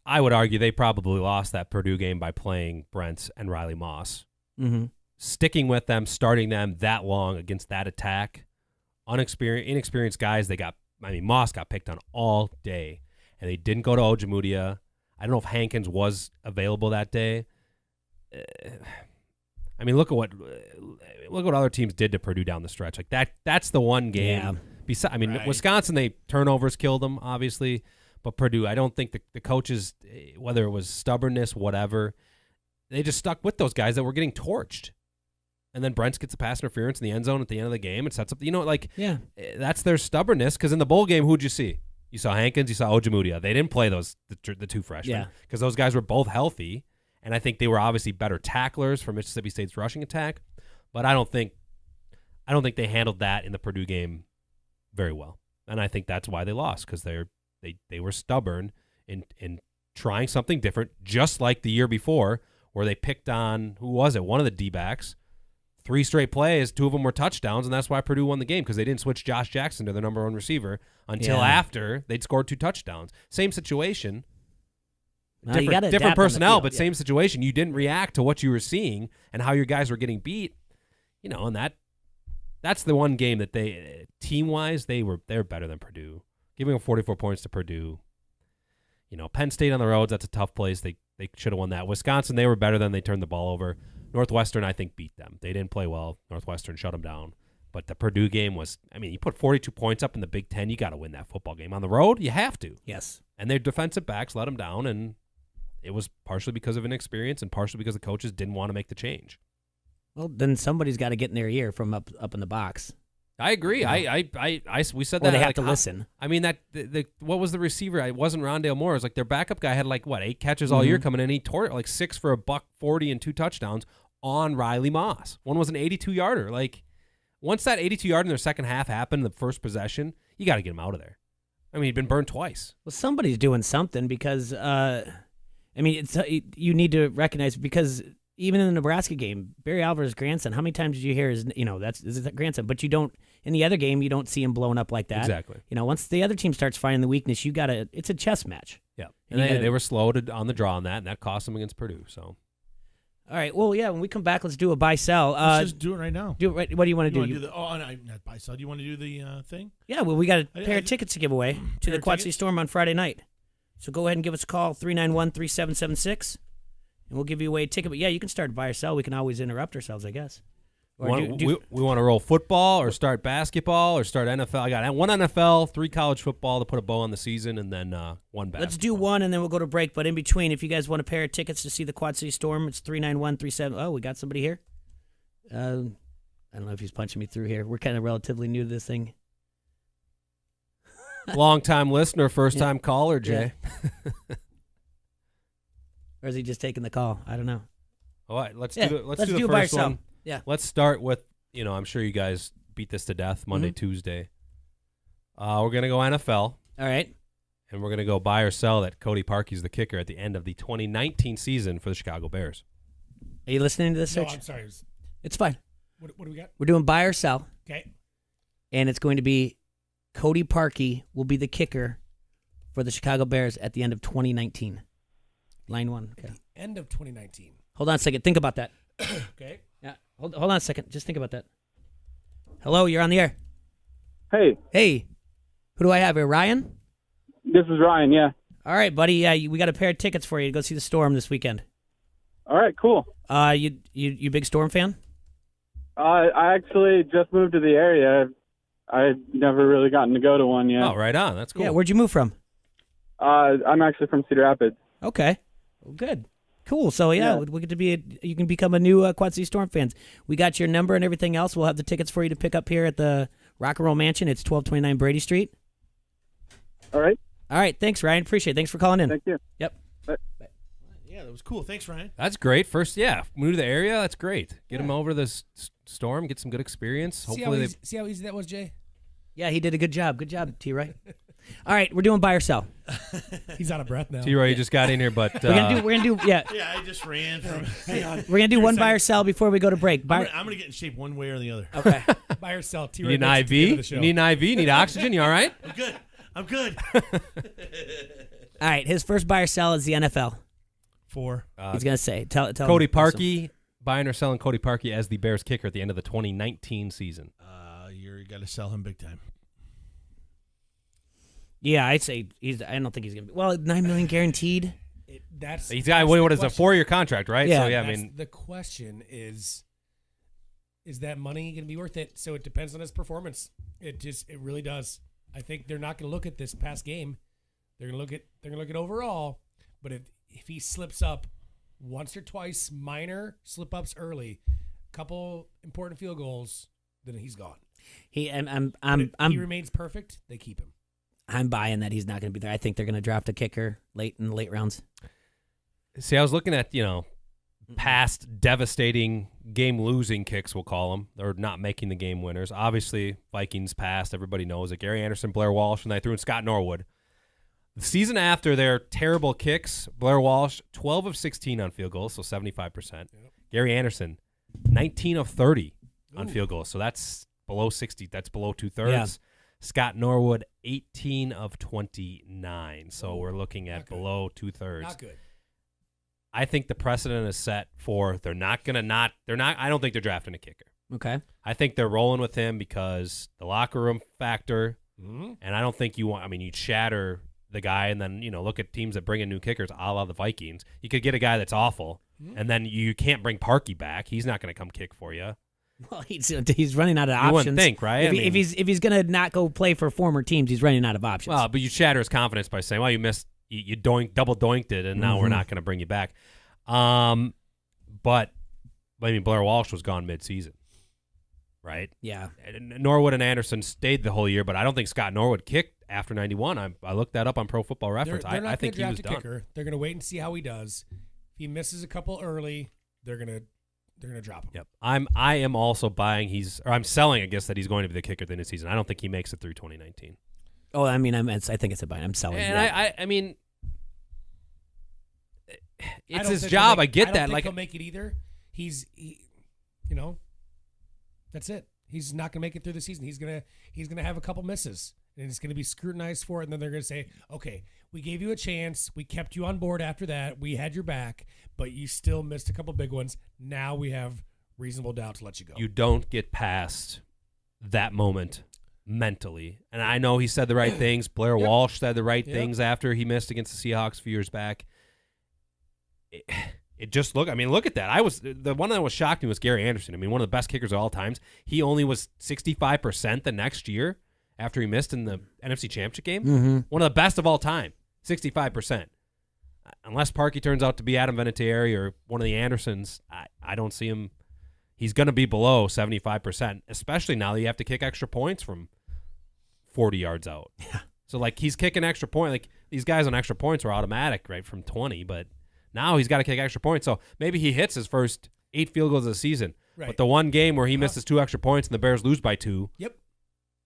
Speaker 26: I would argue they probably lost that Purdue game by playing Brents and Riley Moss.
Speaker 3: Mm-hmm.
Speaker 26: Sticking with them, starting them that long against that attack, inexperienced guys, Moss got picked on all day, and they didn't go to Ojemudia. I don't know if Hankins was available that day. I mean, look at what other teams did to Purdue down the stretch. Like that's the one game.
Speaker 3: Yeah.
Speaker 26: Wisconsin, turnovers killed them, obviously, but Purdue, I don't think the coaches, whether it was stubbornness, whatever, they just stuck with those guys that were getting torched. And then Brents gets a pass interference in the end zone at the end of the game and sets up. That's their stubbornness. Because in the bowl game, who'd you see? You saw Hankins, you saw Ojemudia. They didn't play the 2 freshmen because those guys were both healthy, and I think they were obviously better tacklers for Mississippi State's rushing attack. But I don't think they handled that in the Purdue game very well, and I think that's why they lost, because they were stubborn in trying something different, just like the year before where they picked on one of the D-backs. 3 straight plays, 2 of them were touchdowns, and that's why Purdue won the game, because they didn't switch Josh Jackson to their number 1 receiver until after they'd scored 2 touchdowns. Same situation, different personnel, but same situation. You didn't react to what you were seeing and how your guys were getting beat, and that's the one game that they team-wise they're better than Purdue. Giving them 44 points to Purdue. Penn State on the roads, that's a tough place. They should have won that. Wisconsin, they were better than they turned the ball over. Northwestern, I think, beat them. They didn't play well. Northwestern shut them down. But the Purdue game was, you put 42 points up in the Big Ten, you got to win that football game. On the road, you have to.
Speaker 3: Yes.
Speaker 26: And their defensive backs let them down, and it was partially because of inexperience and partially because the coaches didn't want to make the change.
Speaker 3: Well, then somebody's got to get in their ear from up in the box.
Speaker 26: I agree. We said
Speaker 3: Or
Speaker 26: that.
Speaker 3: they have to listen.
Speaker 26: What was the receiver? It wasn't Rondale Moore. It was like their backup guy had 8 catches all year coming in. He tore it 6 for $140 and 2 touchdowns on Riley Moss. One was an 82-yarder. Once that 82-yard in their second half happened, the first possession, you got to get him out of there. He'd been burned twice.
Speaker 3: Well, somebody's doing something because, you need to recognize, because even in the Nebraska game, Barry Alvarez's grandson, how many times did you hear is that grandson? But you don't, in the other game, you don't see him blown up like that.
Speaker 26: Exactly.
Speaker 3: Once the other team starts finding the weakness, it's a chess match.
Speaker 26: Yeah. And they were slow on the draw on that, and that cost them against Purdue. So.
Speaker 3: All right. Well, yeah. When we come back, let's do a buy-sell.
Speaker 2: Let's just do it right now.
Speaker 3: What do you want to do?
Speaker 2: Not buy-sell. Do you want to do the thing?
Speaker 3: Yeah. Well, we got a pair of tickets to give away to the Quad City Storm on Friday night. So go ahead and give us a call, 391-3776, and we'll give you away a ticket. But, yeah, you can start buy or sell. We can always interrupt ourselves, I guess.
Speaker 26: We want to roll football or start basketball or start NFL. I got 1 NFL, 3 college football to put a bow on the season, and then 1 basketball.
Speaker 3: Let's do 1, and then we'll go to break. But in between, if you guys want a pair of tickets to see the Quad City Storm, it's 391-37. Oh, we got somebody here. I don't know if he's punching me through here. We're kind of relatively new to this thing.
Speaker 26: Long-time listener, first-time caller, Jay.
Speaker 3: Yeah. Or is he just taking the call? I don't know.
Speaker 26: All right, let's do the
Speaker 3: buy or
Speaker 26: first
Speaker 3: sell.
Speaker 26: one.
Speaker 3: Yeah.
Speaker 26: Let's start with, I'm sure you guys beat this to death Monday, Tuesday. We're going to go NFL.
Speaker 3: All right.
Speaker 26: And we're going to go buy or sell that Cody Parkey's the kicker at the end of the 2019 season for the Chicago Bears.
Speaker 3: Are you listening to this, Search?
Speaker 5: No, I'm sorry.
Speaker 3: It's fine.
Speaker 5: What do we got?
Speaker 3: We're doing buy or sell.
Speaker 5: Okay.
Speaker 3: And it's going to be Cody Parkey will be the kicker for the Chicago Bears at the end of 2019. Line 1. Okay.
Speaker 5: At the end of 2019.
Speaker 3: Hold on a second. Think about that.
Speaker 5: Okay.
Speaker 3: Yeah. Hold on a second. Just think about that. Hello, you're on the air.
Speaker 4: Hey.
Speaker 3: Hey. Who do I have here? Ryan?
Speaker 4: This is Ryan, yeah.
Speaker 3: All right, buddy. Yeah, we got a pair of tickets for you to go see the Storm this weekend.
Speaker 4: All right, cool.
Speaker 3: You big Storm fan?
Speaker 4: I actually just moved to the area. I've never really gotten to go to one yet.
Speaker 26: Oh, right on. That's cool.
Speaker 3: Yeah, where'd you move from?
Speaker 4: I'm actually from Cedar Rapids.
Speaker 3: Okay. Well, good. Cool. So, we get to you can become a new Quad City Storm fans. We got your number and everything else. We'll have the tickets for you to pick up here at the Rock and Roll Mansion. It's 1229 Brady Street.
Speaker 4: All right.
Speaker 3: All right. Thanks, Ryan. Appreciate it. Thanks for calling in.
Speaker 4: Thank you.
Speaker 3: Yep.
Speaker 4: Bye.
Speaker 2: Yeah, that was cool. Thanks, Ryan.
Speaker 26: That's great. First, move to the area. That's great. Get him over to the Storm. Get some good experience. Hopefully,
Speaker 5: see how easy that was, Jay?
Speaker 3: Yeah, he did a good job. Good job, T-Roy. All right, we're doing buy or sell.
Speaker 5: He's out of breath now.
Speaker 26: T-Roy, you just got in here, but
Speaker 3: we're gonna do. Yeah,
Speaker 2: I just ran from. Hang on.
Speaker 3: We're gonna do one buy or sell before we go to break.
Speaker 2: I'm gonna get in shape one way or the other.
Speaker 3: Okay.
Speaker 5: Buy or sell.
Speaker 26: You need an IV. You need an IV. You need oxygen. You all right?
Speaker 2: I'm good.
Speaker 3: All right, his first buy or sell is the NFL.
Speaker 2: For
Speaker 3: he's gonna say tell
Speaker 26: Cody
Speaker 3: him,
Speaker 26: Parkey, buying or selling Cody Parkey as the Bears kicker at the end of the 2019 season.
Speaker 2: You got to sell him big time.
Speaker 3: Yeah, I'd say I don't think he's gonna be. Well, $9 million guaranteed.
Speaker 26: He's got what is a 4-year contract, right?
Speaker 3: Yeah.
Speaker 26: So yeah,
Speaker 5: the question is that money going to be worth it? So it depends on his performance. It really does. I think they're not going to look at this past game. They're going to look at overall. But if he slips up once or twice, minor slip ups early, couple important field goals, then he's gone.
Speaker 3: He
Speaker 5: remains perfect. They keep him.
Speaker 3: I'm buying that he's not going to be there. I think they're going to draft a kicker late in the late rounds.
Speaker 26: See, I was looking at, past devastating game-losing kicks, we'll call them, or not making the game winners. Obviously, Vikings past, everybody knows it. Gary Anderson, Blair Walsh, and they threw in Scott Norwood. The season after their terrible kicks, Blair Walsh, 12 of 16 on field goals, so 75%. Yep. Gary Anderson, 19 of 30 on field goals, so that's below 60. That's below two-thirds. Yeah. Scott Norwood, 18 of 29. So we're looking at below two-thirds.
Speaker 5: Not good.
Speaker 26: I think the precedent is set for I don't think they're drafting a kicker.
Speaker 3: Okay.
Speaker 26: I think they're rolling with him because the locker room factor,
Speaker 5: Mhm.
Speaker 26: and I don't think you'd shatter the guy and then, look at teams that bring in new kickers, a la the Vikings. You could get a guy that's awful, and then you can't bring Parkey back. He's not going to come kick for you.
Speaker 3: Well, he's running out of
Speaker 26: You
Speaker 3: options.
Speaker 26: wouldn't think, right?
Speaker 3: If he's gonna not go play for former teams, he's running out of options.
Speaker 26: Well, but you shatter his confidence by saying, well, you missed, you double doinked it, and now we're not going to bring you back. But Blair Walsh was gone mid-season, right?
Speaker 3: Yeah.
Speaker 26: And Norwood and Anderson stayed the whole year, but I don't think Scott Norwood kicked after 91. I looked that up on Pro Football Reference.
Speaker 5: They're not
Speaker 26: I think he
Speaker 5: gonna
Speaker 26: was
Speaker 5: draft a
Speaker 26: done.
Speaker 5: kicker. They're going to wait and see how he does. If he misses a couple early, they're going to drop him.
Speaker 26: Yep. I am also buying I'm selling, I guess, that he's going to be the kicker at the end of the season. I don't think he makes it through 2019.
Speaker 3: Oh, I mean, I think it's a buy. I'm selling.
Speaker 26: And
Speaker 3: that.
Speaker 26: I mean, it's
Speaker 5: I don't
Speaker 26: his
Speaker 5: think
Speaker 26: job.
Speaker 5: he'll
Speaker 26: I get
Speaker 5: don't
Speaker 26: that.
Speaker 5: think
Speaker 26: Like,
Speaker 5: he'll make it either. That's it. He's not going to make it through the season. He's gonna have a couple misses, and he's going to be scrutinized for it. And then they're going to say, "Okay, we gave you a chance. We kept you on board after that. We had your back, but you still missed a couple big ones. Now we have reasonable doubt to let you go."
Speaker 26: you don't get past that moment mentally. And I know he said the right things. Blair Walsh said the right things after he missed against the Seahawks a few years back. It just look at that. The one that was shocking was Gary Anderson. I mean, one of the best kickers of all times. He only was 65% the next year after he missed in the NFC Championship game.
Speaker 3: Mm-hmm.
Speaker 26: One of the best of all time, 65%. Unless Parkey turns out to be Adam Vinatieri or one of the Andersons, I don't see him. He's going to be below 75%, especially now that you have to kick extra points from 40 yards out.
Speaker 3: Yeah.
Speaker 26: So, he's kicking extra point. Like, these guys on extra points were automatic, right, from 20, but now he's got to kick extra points. So maybe he hits his first 8 field goals of the season.
Speaker 5: Right.
Speaker 26: But the one game where he misses 2 extra points and the Bears lose by 2.
Speaker 5: Yep.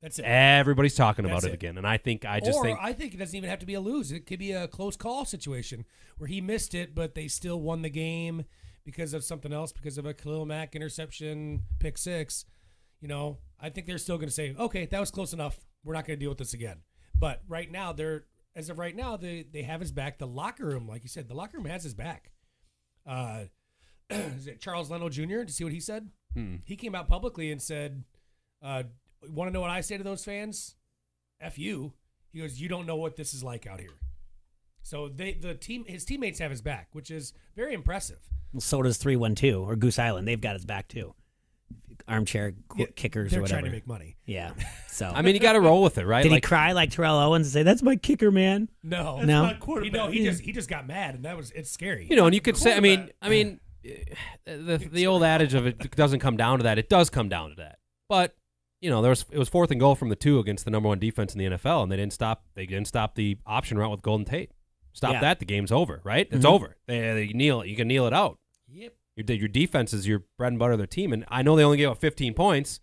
Speaker 5: That's it.
Speaker 26: Everybody's talking
Speaker 5: That's
Speaker 26: about it again. And I think I think
Speaker 5: it doesn't even have to be a lose. It could be a close call situation where he missed it, but they still won the game because of something else, because of a Khalil Mack interception, pick 6. I think they're still going to say, okay, that was close enough. We're not going to deal with this again. But right now, they have his back. The locker room, like you said, the locker room has his back. Is it Charles Leno Jr.? Did you see what he said? He came out publicly and said, want to know what I say to those fans? F you. He goes, you don't know what this is like out here. So his teammates have his back, which is very impressive.
Speaker 3: Well, so does 312 or Goose Island. They've got his back too. Armchair kickers or whatever.
Speaker 5: They're trying to make money.
Speaker 3: Yeah. So
Speaker 26: I mean, you got to roll with it, right?
Speaker 3: Did he cry like Terrell Owens and say, "That's my kicker, man"?
Speaker 5: No,
Speaker 3: no.
Speaker 5: He just got mad, and it's scary.
Speaker 26: and you could say, I mean, the old adage of it doesn't come down to that. It does come down to that. But it was 4th and goal from the 2 against the number 1 defense in the NFL, and they didn't stop the option route with Golden Tate. Stop that, the game's over, right? It's over. You can kneel it out.
Speaker 5: Yep.
Speaker 26: Your defense is your bread and butter of their team, and I know they only gave up 15 points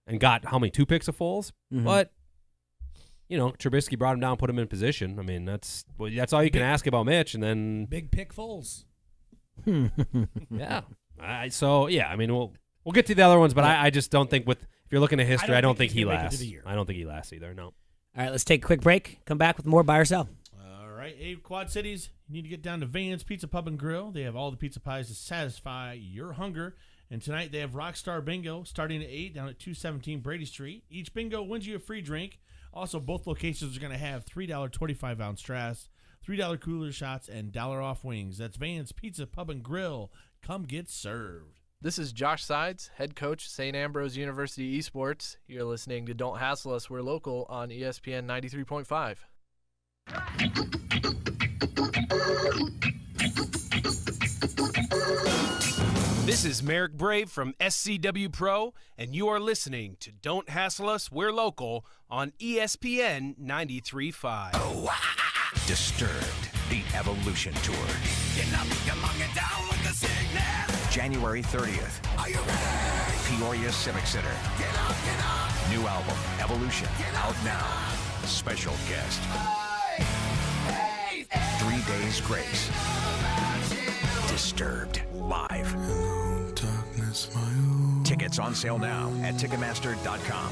Speaker 26: and got how many 2 picks of Foles, but Trubisky brought him down, put him in position. I mean, that's all you can ask about Mitch, and then
Speaker 5: big pick Foles.
Speaker 26: Yeah. I mean, we'll get to the other ones, but I just don't think if you're looking at history, I don't think he lasts. I don't think he lasts either. No.
Speaker 3: All right, let's take a quick break. Come back with more Buy or Sell.
Speaker 2: All right, Quad Cities, you need to get down to Van's Pizza Pub and Grill. They have all the pizza pies to satisfy your hunger. And tonight they have Rockstar Bingo starting at 8 down at 217 Brady Street. Each bingo wins you a free drink. Also, both locations are going to have $3 25-ounce straws, $3 cooler shots, and $1 off wings. That's Van's Pizza Pub and Grill. Come get served.
Speaker 6: This is Josh Sides, head coach, St. Ambrose University Esports. You're listening to Don't Hassle Us, We're Local on ESPN 93.5.
Speaker 7: This is Merrick Brave from SCW Pro, and you are listening to Don't Hassle Us, We're Local on ESPN 93.5.
Speaker 8: Disturbed, the Evolution Tour. January 30th. Are you ready? Peoria Civic Center. Get up. New album, Evolution, out now. Special guest. 3 Days Grace. Disturbed, live. Hello, darkness, my old. Tickets on sale now at Ticketmaster.com.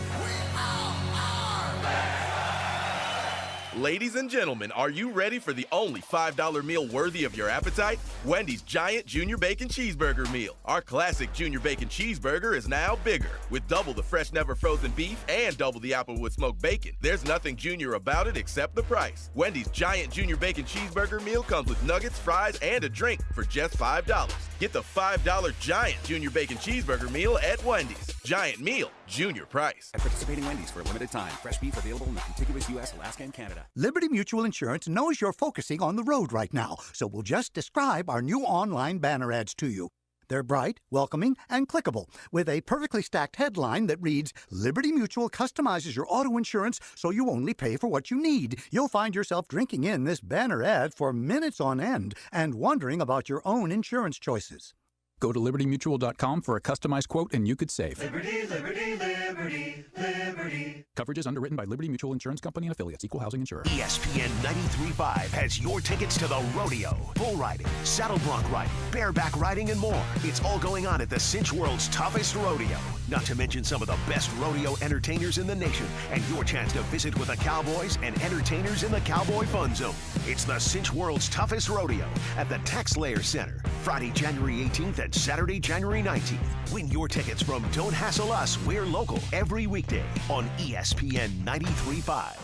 Speaker 9: Ladies and gentlemen, are you ready for the only $5 meal worthy of your appetite? Wendy's Giant Junior Bacon Cheeseburger Meal. Our classic Junior Bacon Cheeseburger is now bigger, with double the fresh, never frozen beef and double the Applewood smoked bacon. There's nothing junior about it except the price. Wendy's Giant Junior Bacon Cheeseburger Meal comes with nuggets, fries, and a drink for just $5. Get the $5 Giant Junior Bacon Cheeseburger Meal at Wendy's. Giant Meal, Junior price.
Speaker 10: At participating Wendy's for a limited time. Fresh beef available in the contiguous U.S., Alaska, and Canada.
Speaker 14: Liberty Mutual Insurance knows you're focusing on the road right now, so we'll just describe our new online banner ads to you. They're bright, welcoming, and clickable, with a perfectly stacked headline that reads, Liberty Mutual customizes your auto insurance so you only pay for what you need. You'll find yourself drinking in this banner ad for minutes on end and wondering about your own insurance choices.
Speaker 15: Go to libertymutual.com for a customized quote and you could save.
Speaker 16: Liberty, liberty, liberty, liberty.
Speaker 15: Coverage is underwritten by Liberty Mutual Insurance Company and affiliates. Equal housing insurer.
Speaker 8: ESPN 93.5 has your tickets to the rodeo, bull riding, saddle bronc riding, bareback riding, and more. It's all going on at the Cinch World's toughest rodeo. Not to mention some of the best rodeo entertainers in the nation, and your chance to visit with the cowboys and entertainers in the Cowboy Fun Zone. It's the Cinch World's toughest rodeo at the Tax Layer Center, Friday, January 18th and Saturday, January 19th. Win your tickets from Don't Hassle Us, We're Local every weekday on ESPN 93.5.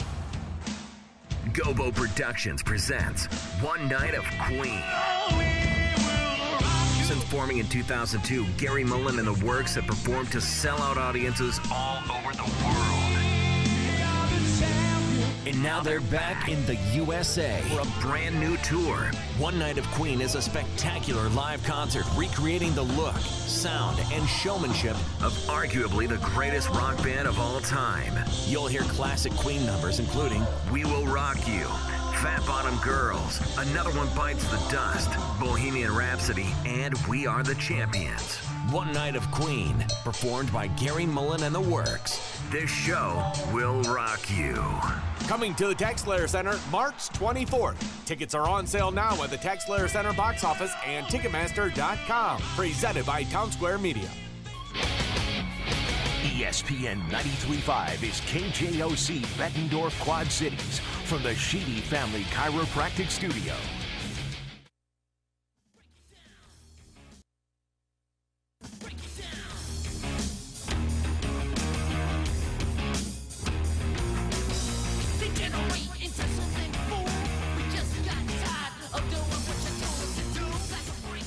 Speaker 20: Gobo Productions presents One Night of Queen. Since forming in 2002, Gary Mullen and the Works have performed to sellout audiences all over the world. And now they're back in the USA for a brand new tour. One Night of Queen is a spectacular live concert recreating the look, sound, and showmanship of arguably the greatest rock band of all time. You'll hear classic Queen numbers including We Will Rock You, Fat Bottom Girls, Another One Bites the Dust, Bohemian Rhapsody, and We Are the Champions. One Night of Queen, performed by Gary Mullen and the Works. This show will rock you.
Speaker 22: Coming to the Tax Layer Center March 24th. Tickets are on sale now at the Tax Layer Center box office and Ticketmaster.com. Presented by Town Square Media.
Speaker 8: ESPN 93.5 is KJOC Bettendorf Quad Cities from the Sheedy Family Chiropractic Studio.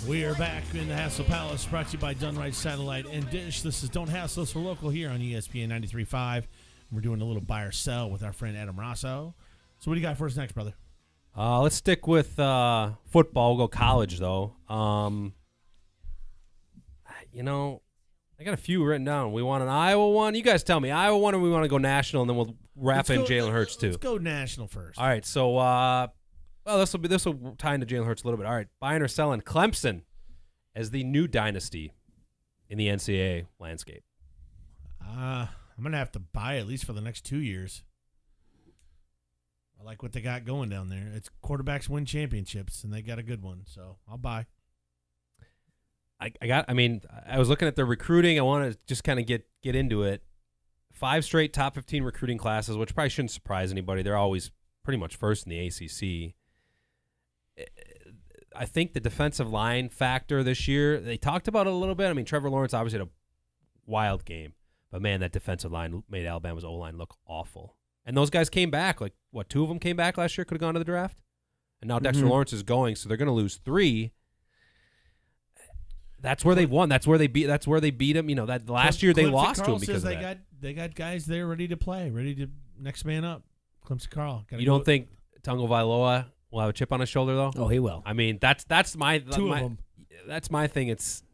Speaker 2: We are back in the Hassle Palace, brought to you by Dunright Satellite and Dish. This is Don't Hassle Us. We're local here on ESPN 93.5. We're doing a little buy or sell with our friend Adam Rosso. So what do you got for us next, brother?
Speaker 26: Let's stick with football. We'll go college, though. I got a few written down. We want an Iowa one. You guys tell me. Iowa one, or we want to go national, and then we'll wrap in Jalen Hurts, too.
Speaker 2: Let's go national first.
Speaker 26: All right, so this will tie into Jalen Hurts a little bit. All right, buying or selling Clemson as the new dynasty in the NCAA landscape.
Speaker 2: I'm gonna have to buy at least for the next 2 years. I like what they got going down there. It's quarterbacks win championships, and they got a good one, so I'll buy.
Speaker 26: I was looking at their recruiting. I want to just kind of get into it. 5 straight top 15 recruiting classes, which probably shouldn't surprise anybody. They're always pretty much first in the ACC. I think the defensive line factor this year, they talked about it a little bit. I mean, Trevor Lawrence obviously had a wild game, but man, that defensive line made Alabama's O-line look awful. And those guys came back. 2 of them came back last year, could have gone to the draft? And now Dexter Lawrence is going, so they're going to lose 3. That's where they won. That's where they beat them. You know, that last year they lost to them because of that.
Speaker 2: They got guys there ready to play, ready to next man up. Clemson Carl.
Speaker 26: You don't think Tungo Vailoa will have a chip on his shoulder, though?
Speaker 3: Oh, he will.
Speaker 26: I mean, that's my
Speaker 2: 2 of them.
Speaker 26: That's my thing. It's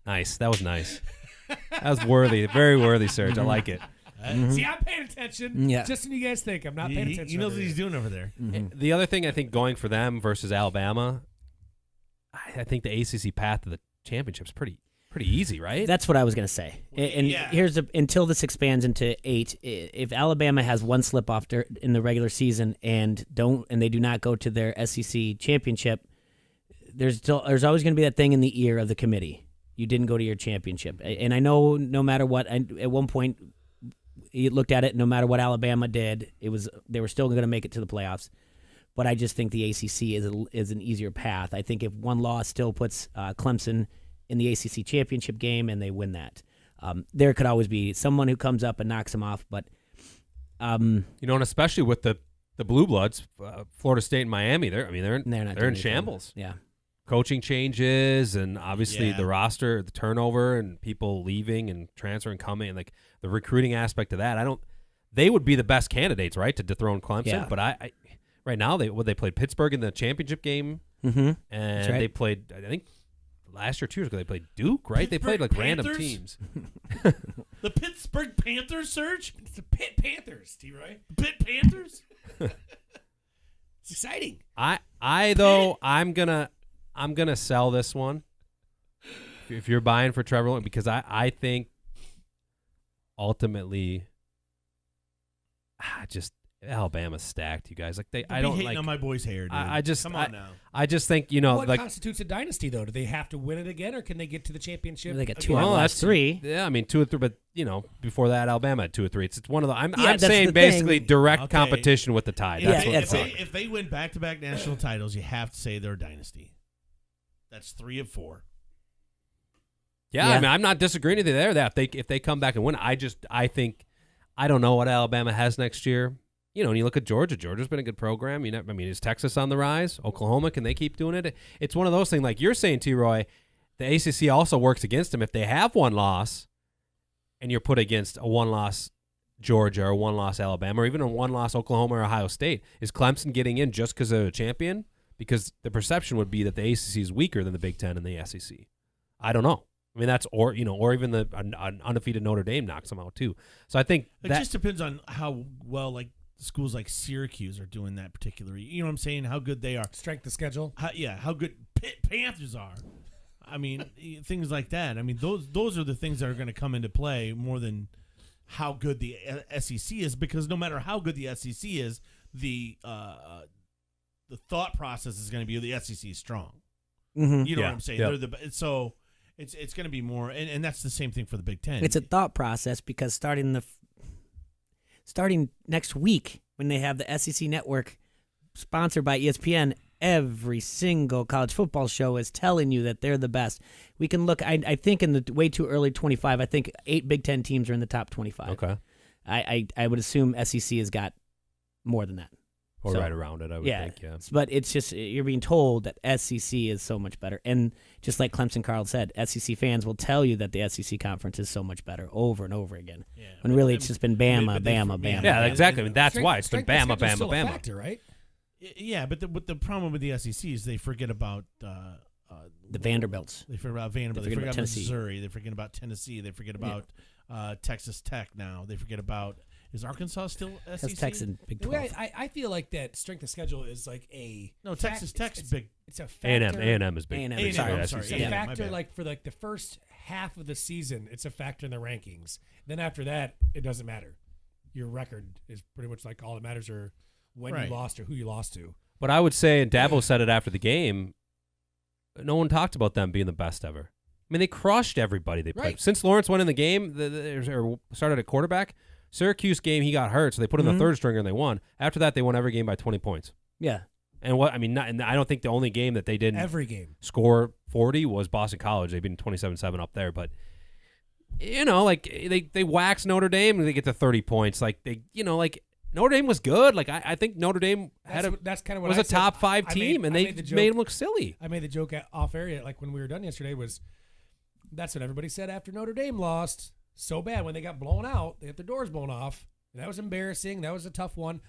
Speaker 26: nice. That was nice. That was worthy. Very worthy, Serge. I like it.
Speaker 5: See, I'm paying attention.
Speaker 3: Yeah.
Speaker 5: Just when you guys think I'm not paying attention.
Speaker 2: He knows what he's doing over there.
Speaker 26: The other thing I think going for them versus Alabama, I think the ACC path to the championship is pretty easy, right?
Speaker 3: That's what I was going to say. And here's until this expands into 8. If Alabama has one slip off in the regular season and they do not go to their SEC championship, there's always going to be that thing in the ear of the committee. You didn't go to your championship, and I know no matter what. At one point, you looked at it, no matter what Alabama did, they were still going to make it to the playoffs. But I just think the ACC is an easier path. I think if one loss still puts Clemson in the ACC championship game and they win that, there could always be someone who comes up and knocks them off. But
Speaker 26: and especially with the Blue Bloods, Florida State and Miami, they're in shambles.
Speaker 3: Yeah,
Speaker 26: coaching changes and obviously the roster, the turnover, and people leaving and transferring, coming, and like the recruiting aspect of that. They would be the best candidates, right, to dethrone Clemson.
Speaker 3: Yeah.
Speaker 26: But I right now they played Pittsburgh in the championship game,
Speaker 3: and
Speaker 26: they played, I think last year, 2 years ago, they played Duke, right? They played like
Speaker 2: Panthers?
Speaker 26: random teams.
Speaker 2: The Pittsburgh Panthers, Serge?
Speaker 5: It's the Pitt Panthers, T-Roy.
Speaker 2: Pitt Panthers?
Speaker 5: It's exciting.
Speaker 26: I'm gonna sell this one if you're buying for Trevor Lawrence, because I think ultimately just Alabama's stacked, you guys. Like I don't
Speaker 2: hating on my boy's hair, dude. Come on now.
Speaker 26: I just think
Speaker 5: what constitutes a dynasty, though? Do they have to win it again, or can they get to the championship?
Speaker 3: They got 2 out of the last 3.
Speaker 26: Yeah, I mean 2 or 3, but before that Alabama had 2 or 3. It's one of the. I'm
Speaker 3: that's
Speaker 26: saying
Speaker 3: the
Speaker 26: basically
Speaker 3: thing.
Speaker 26: direct competition with the Tide. That's
Speaker 2: If they win back-to-back national titles, you have to say they're a dynasty. That's 3 of 4.
Speaker 26: Yeah, I mean, I'm not disagreeing with you there. That if they come back and win, I think I don't know what Alabama has next year. And you look at Georgia. Georgia's been a good program. Is Texas on the rise? Oklahoma, can they keep doing it? It's one of those things, like you're saying, T-Roy, the ACC also works against them. If they have one loss and you're put against a one-loss Georgia or one-loss Alabama or even a one-loss Oklahoma or Ohio State, is Clemson getting in just because they're a champion? Because the perception would be that the ACC is weaker than the Big Ten and the SEC. I don't know. I mean, that's or even the an undefeated Notre Dame knocks them out too. So I think
Speaker 2: it just depends on how well schools like Syracuse are doing that particular. You know what I'm saying? How good they are.
Speaker 5: Strength of schedule.
Speaker 2: How good Pitt Panthers are. I mean, things like that. I mean, those are the things that are going to come into play more than how good the SEC is, because no matter how good the SEC is, the thought process is going to be the SEC is strong.
Speaker 3: Mm-hmm.
Speaker 2: You know what I'm saying? They're so it's going to be more, and that's the same thing for the Big Ten.
Speaker 3: It's a thought process because starting next week when they have the SEC Network sponsored by ESPN, every single college football show is telling you that they're the best. We can look, I think in the way too early 25, I think 8 Big Ten teams are in the top 25.
Speaker 26: Okay.
Speaker 3: I would assume SEC has got more than that.
Speaker 26: Or right around it, I would think, yeah.
Speaker 3: But it's just, you're being told that SEC is so much better. And just like Clemson Carl said, SEC fans will tell you that the SEC conference is so much better over and over again. Yeah, when really it's just been Bama.
Speaker 26: Yeah, exactly. I mean, that's why. It's been Bama.
Speaker 5: A factor, right?
Speaker 2: Yeah, but the problem with the SEC is they forget about
Speaker 3: the Vanderbilts.
Speaker 2: They forget about Vanderbilt. They forget about Missouri. They forget about Tennessee. They forget about Texas Tech now. They forget about... Is Arkansas still SEC?
Speaker 3: That's Texas Big 12.
Speaker 5: I feel like that strength of schedule is like a...
Speaker 2: No, Texas Tech's big.
Speaker 5: It's a factor.
Speaker 26: A&M is big.
Speaker 3: A&M, sorry.
Speaker 5: It's a factor like for like the first half of the season. It's a factor in the rankings. Then after that, it doesn't matter. Your record is pretty much like all that matters, or when you lost or who you lost to.
Speaker 26: But I would say, and Dabo said it after the game, no one talked about them being the best ever. I mean, they crushed everybody they played.
Speaker 5: Right.
Speaker 26: Since Lawrence went in the game, or started at quarterback, Syracuse game, he got hurt, so they put in the third stringer and they won. After that, they won every game by 20 points.
Speaker 3: Yeah.
Speaker 26: And and I don't think the only game that they didn't
Speaker 5: every game
Speaker 26: score 40 was Boston College. They've been 27-7 up there, but they wax Notre Dame and they get to 30 points. Like Notre Dame was good. Like I think Notre Dame
Speaker 5: that's kind of what
Speaker 26: was
Speaker 5: I
Speaker 26: a top
Speaker 5: said.
Speaker 26: 5 team, and they made them look silly.
Speaker 5: I made the joke off area, like when we were done yesterday, that's what everybody said after Notre Dame lost so bad when they got blown out. They had their doors blown off. And that was embarrassing. That was a tough one.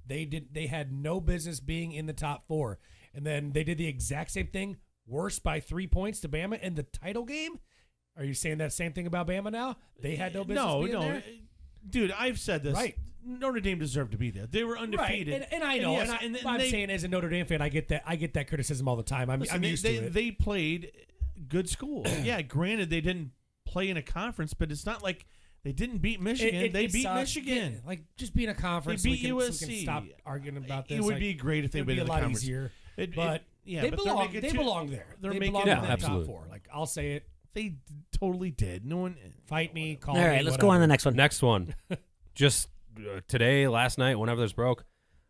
Speaker 5: They had no business being in the top 4, and then they did the exact same thing, worse by 3 points to Bama in the title game. Are you saying that same thing about Bama now? They had no business being there?
Speaker 2: Dude, I've said this.
Speaker 5: Right.
Speaker 2: Notre Dame deserved to be there. They were undefeated.
Speaker 5: Right. And I know. I'm saying as a Notre Dame fan, I get that criticism all the time. I'm used to it.
Speaker 2: They played good school. Yeah, granted, they didn't play in a conference, but it's not like they didn't beat Michigan. They beat Michigan.
Speaker 5: Like, just being a conference.
Speaker 2: They beat
Speaker 5: USC.
Speaker 2: USC.
Speaker 5: We can stop arguing about this.
Speaker 2: It would be great if they win the conference.
Speaker 5: It would be a lot easier. They belong there.
Speaker 2: They're
Speaker 5: making
Speaker 2: belong
Speaker 5: in the
Speaker 26: absolutely.
Speaker 5: top 4. Like, I'll say it.
Speaker 2: They totally did. No one
Speaker 5: fight me. Call
Speaker 3: All right,
Speaker 5: me,
Speaker 3: let's
Speaker 5: whatever.
Speaker 3: go on to the next one.
Speaker 26: Next one. just today, last night, whenever this broke,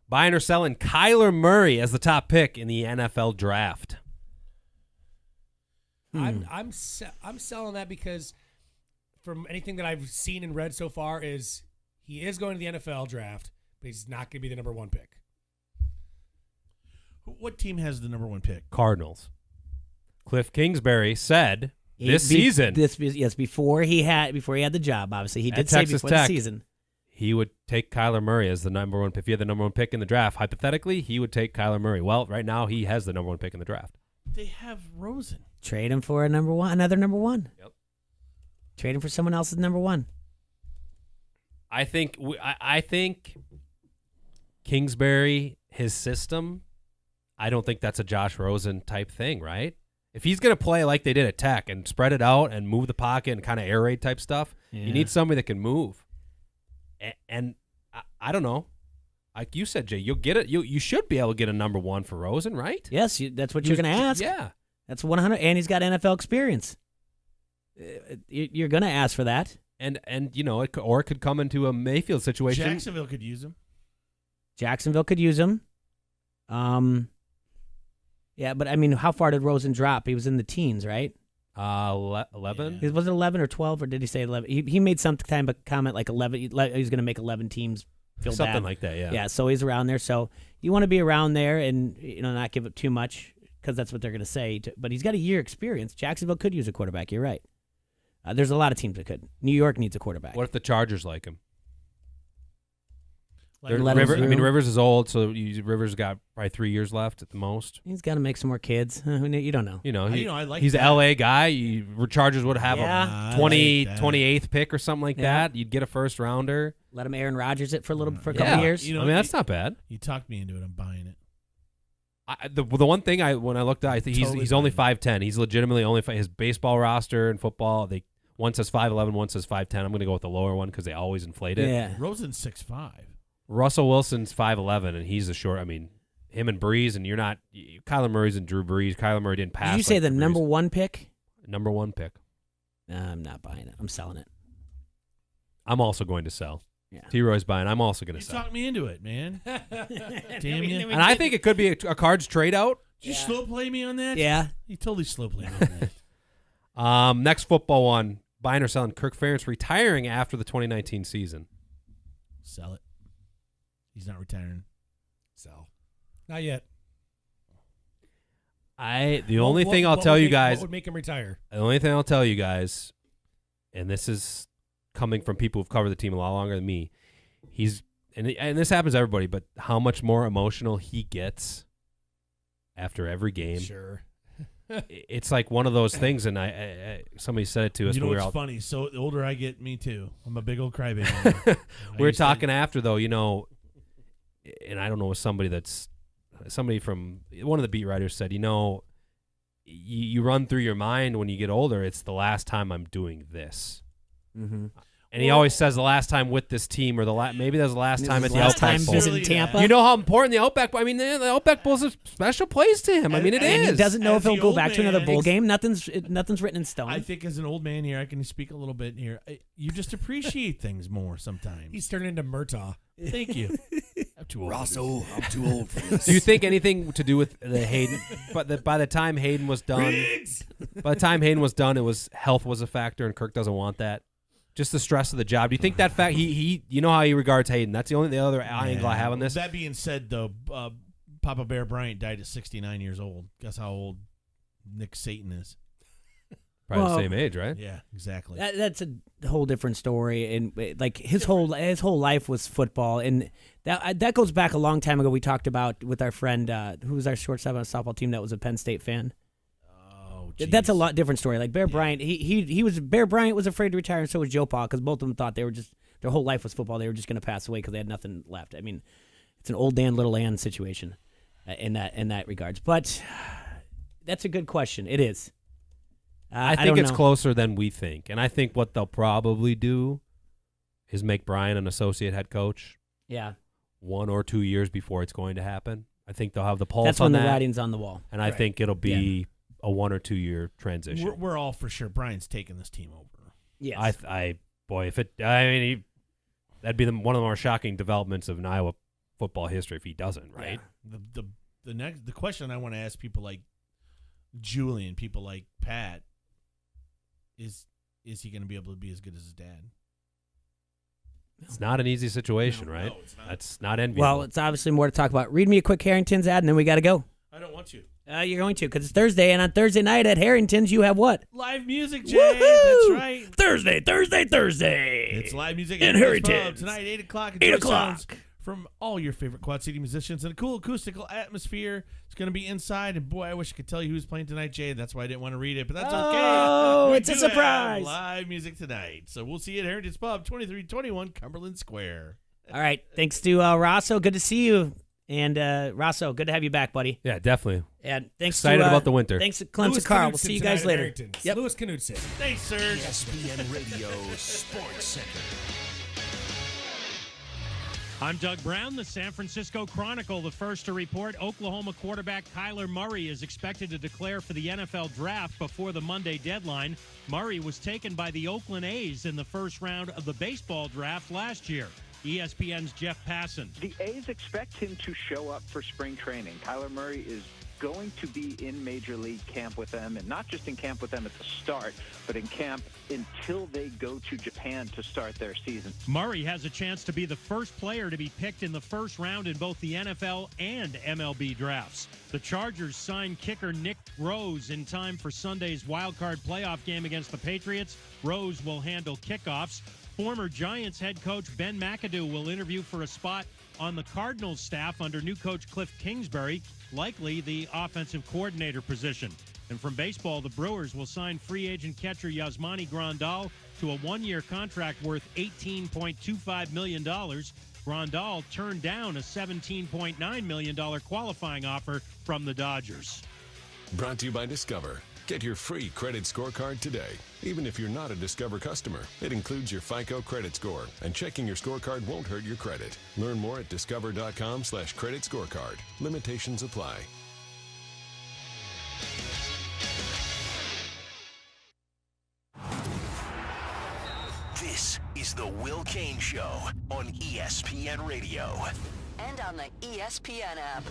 Speaker 26: buying or selling Kyler Murray as the top pick in the NFL draft.
Speaker 5: I'm selling that because from anything that I've seen and read so far is he is going to the NFL draft, but he's not going to be the number 1 pick.
Speaker 2: What team has the number 1 pick?
Speaker 26: Cardinals. Cliff Kingsbury said season.
Speaker 3: Before he had the job, obviously. He did say
Speaker 26: Texas
Speaker 3: before
Speaker 26: Tech,
Speaker 3: the season.
Speaker 26: He would take Kyler Murray as the number 1 pick. If he had the number 1 pick in the draft, hypothetically, he would take Kyler Murray. Well, right now, he has the number 1 pick in the draft.
Speaker 2: They have Rosen.
Speaker 3: Trade him for another number 1.
Speaker 26: Yep.
Speaker 3: Trade him for someone else's number 1.
Speaker 26: I think Kingsbury, his system, I don't think that's a Josh Rosen type thing, right? If he's going to play like they did at Tech and spread it out and move the pocket and kind of air raid type stuff, you need somebody that can move. And I don't know. Like you said, Jay, you'll get it. You should be able to get a number 1 for Rosen, right?
Speaker 3: Yes, that's what you're going to ask.
Speaker 26: Yeah.
Speaker 3: That's 100, and he's got NFL experience. You're going to ask for that.
Speaker 26: And it could come into a Mayfield situation.
Speaker 2: Jacksonville could use him.
Speaker 3: Yeah, but I mean, how far did Rosen drop? He was in the teens, right?
Speaker 26: 11.
Speaker 3: Yeah. Was it 11 or 12, or did he say 11? He made some kind of comment like 11. He was going to make 11 teams feel
Speaker 26: something
Speaker 3: bad.
Speaker 26: like that. Yeah.
Speaker 3: Yeah. So he's around there. So you want to be around there and not give up too much because that's what they're going to say. But he's got a year experience. Jacksonville could use a quarterback. You're right. There's a lot of teams that could. New York needs a quarterback.
Speaker 26: What if the Chargers like him?
Speaker 3: Rivers
Speaker 26: is old, so Rivers got probably 3 years left at the most.
Speaker 3: He's got to make some more kids. You don't know.
Speaker 2: I like
Speaker 26: he's
Speaker 2: that.
Speaker 26: an LA guy. Chargers would have a 28th pick or something like that. You'd get a first rounder.
Speaker 3: Let him Aaron Rodgers it for a couple of years.
Speaker 26: That's not bad.
Speaker 2: You talked me into it. I'm buying it.
Speaker 26: The one thing when I looked at, I think he's only 5'10". He's legitimately only his baseball roster and football. One says 5'11", one says 5'10". I'm going to go with the lower one because they always inflate it.
Speaker 3: Yeah.
Speaker 2: Rosen's 6'5".
Speaker 26: Russell Wilson's 5'11", and he's a short. I mean, him and Breeze, and you're not. Kyler Murray's and Drew Brees. Kyler Murray didn't pass.
Speaker 3: Did you say the number 1 pick?
Speaker 26: Number 1 pick.
Speaker 3: I'm not buying it. I'm selling it.
Speaker 26: I'm also going to sell.
Speaker 3: Yeah.
Speaker 26: T-Roy's buying. I'm also going to sell.
Speaker 2: You talked me into it, man. Damn you.
Speaker 26: And I think it could be a Cards trade out.
Speaker 2: Did you slow play me on that?
Speaker 3: Yeah.
Speaker 2: You totally slow played me on that.
Speaker 26: Next football one. Buying or selling. Kirk Ferentz retiring after the 2019 season.
Speaker 2: Sell it. He's not retiring.
Speaker 5: Sell. Not yet.
Speaker 26: The only thing I'll tell you guys.
Speaker 5: What would make him retire?
Speaker 26: The only thing I'll tell you guys, and this is coming from people who've covered the team a lot longer than me, and this happens to everybody, but how much more emotional he gets after every game.
Speaker 5: Sure.
Speaker 26: It's like one of those things, and somebody said it to us.
Speaker 2: You know
Speaker 26: when
Speaker 2: what's
Speaker 26: we were
Speaker 2: funny? So the older I get, me too. I'm a big old crybaby.
Speaker 26: We were talking after, though, and I don't know, somebody from one of the beat writers said, you run through your mind when you get older, it's the last time I'm doing this.
Speaker 3: Mm-hmm.
Speaker 26: And he always says the last time with this team, or maybe that was the last time at the Outback Bowl.
Speaker 3: Visiting Tampa.
Speaker 26: You know how important the Outback. I mean, the Outback Bowl is a special place to him. I mean, it is.
Speaker 3: And he doesn't know if he'll go back to another bowl game. Nothing's written in stone.
Speaker 2: I think as an old man here, I can speak a little bit here. You just appreciate things more sometimes.
Speaker 5: He's turning into Murtaugh.
Speaker 2: Thank you. I'm too old.
Speaker 27: Rosso, I'm too old for this.
Speaker 26: Do you think anything to do with the Hayden? But by the time Hayden was done, it was health was a factor, and Kirk doesn't want that. Just the stress of the job. Do you think that fact he you know how he regards Hayden? That's the other angle I have on this.
Speaker 2: That being said, though, Papa Bear Bryant died at 69 years old. Guess how old Nick Satan is?
Speaker 26: Probably the same age, right?
Speaker 2: Yeah, exactly.
Speaker 3: That's a whole different story, and like his whole life was football, and that goes back a long time ago. We talked about with our friend who was our shortstop on a softball team that was a Penn State fan.
Speaker 2: Geez.
Speaker 3: That's a lot different story. Like Bear Bryant, Bear Bryant was afraid to retire, and so was Joe Pa, because both of them thought their whole life was football. They were just going to pass away because they had nothing left. I mean, it's an old Dan, little Ann situation in that regards. But that's a good question. It is.
Speaker 26: I think it's closer than we think, and I think what they'll probably do is make Brian an associate head coach.
Speaker 3: Yeah.
Speaker 26: 1 or 2 years before it's going to happen. I think they'll have the pulse.
Speaker 3: That's when the writing's on the wall,
Speaker 26: and I think it'll be a 1 or 2 year transition.
Speaker 2: We're all for sure. Brian's taking this team over.
Speaker 3: Yes.
Speaker 26: That's that'd be one of the more shocking developments of Iowa football history if he doesn't, right?
Speaker 2: Yeah. The question I want to ask people like Julian, people like Pat, is he going to be able to be as good as his dad?
Speaker 26: It's not an easy situation, right?
Speaker 2: No, it's not.
Speaker 26: That's not enviable.
Speaker 3: Well, it's obviously more to talk about. Read me a quick Harrington's ad, and then we got to go.
Speaker 2: I don't want to.
Speaker 3: You're going to, because it's Thursday, and on Thursday night at Harrington's, you have what?
Speaker 2: Live music, Jay.
Speaker 3: Woohoo!
Speaker 2: That's right.
Speaker 3: Thursday.
Speaker 2: It's live music
Speaker 3: in
Speaker 2: at
Speaker 3: Harrington's.
Speaker 2: Tonight, 8 o'clock.
Speaker 3: 8 o'clock.
Speaker 2: From all your favorite Quad City musicians and a cool acoustical atmosphere. It's going to be inside, and boy, I wish I could tell you who's playing tonight, Jay. That's why I didn't want to read it, but that's okay.
Speaker 3: Oh,
Speaker 2: We
Speaker 3: it's a
Speaker 2: do
Speaker 3: surprise.
Speaker 2: have live music tonight. So we'll see you at Heritage Pub, 2321 Cumberland Square.
Speaker 3: All right. Thanks to Rosso. Good to see you. And Rosso, good to have you back, buddy.
Speaker 26: Yeah, definitely.
Speaker 3: And thanks
Speaker 26: Excited
Speaker 3: to,
Speaker 26: about the winter.
Speaker 3: Thanks to Clemson Carl. We'll see you guys later.
Speaker 5: Yep. Louis Knudsen.
Speaker 2: Thanks, sir.
Speaker 8: ESPN Radio Sports Center.
Speaker 11: I'm Doug Brown, the San Francisco Chronicle. The first to report, Oklahoma quarterback Kyler Murray is expected to declare for the NFL draft before the Monday deadline. Murray was taken by the Oakland A's in the first round of the baseball draft last year. ESPN's Jeff Passan.
Speaker 13: The A's expect him to show up for spring training. Kyler Murray is going to be in Major League camp with them, and not just in camp with them at the start, but in camp until they go to Japan to start their season.
Speaker 11: Murray has a chance to be the first player to be picked in the first round in both the NFL and MLB drafts. The Chargers signed kicker Nick Rose in time for Sunday's wild-card playoff game against the Patriots. Rose will handle kickoffs. Former Giants head coach Ben McAdoo will interview for a spot on the Cardinals staff under new coach Cliff Kingsbury, likely the offensive coordinator position. And from baseball, the Brewers will sign free agent catcher Yasmani Grandal to a one-year contract worth $18.25 million. Grandal turned down a $17.9 million qualifying offer from the Dodgers.
Speaker 17: Brought to you by Discover. Get your free credit scorecard today, even if you're not a Discover customer. It includes your FICO credit score, and checking your scorecard won't hurt your credit. Learn more at discover.com/credit scorecard. Limitations apply.
Speaker 8: This is the Will Cain Show on ESPN Radio.
Speaker 18: And on the ESPN app.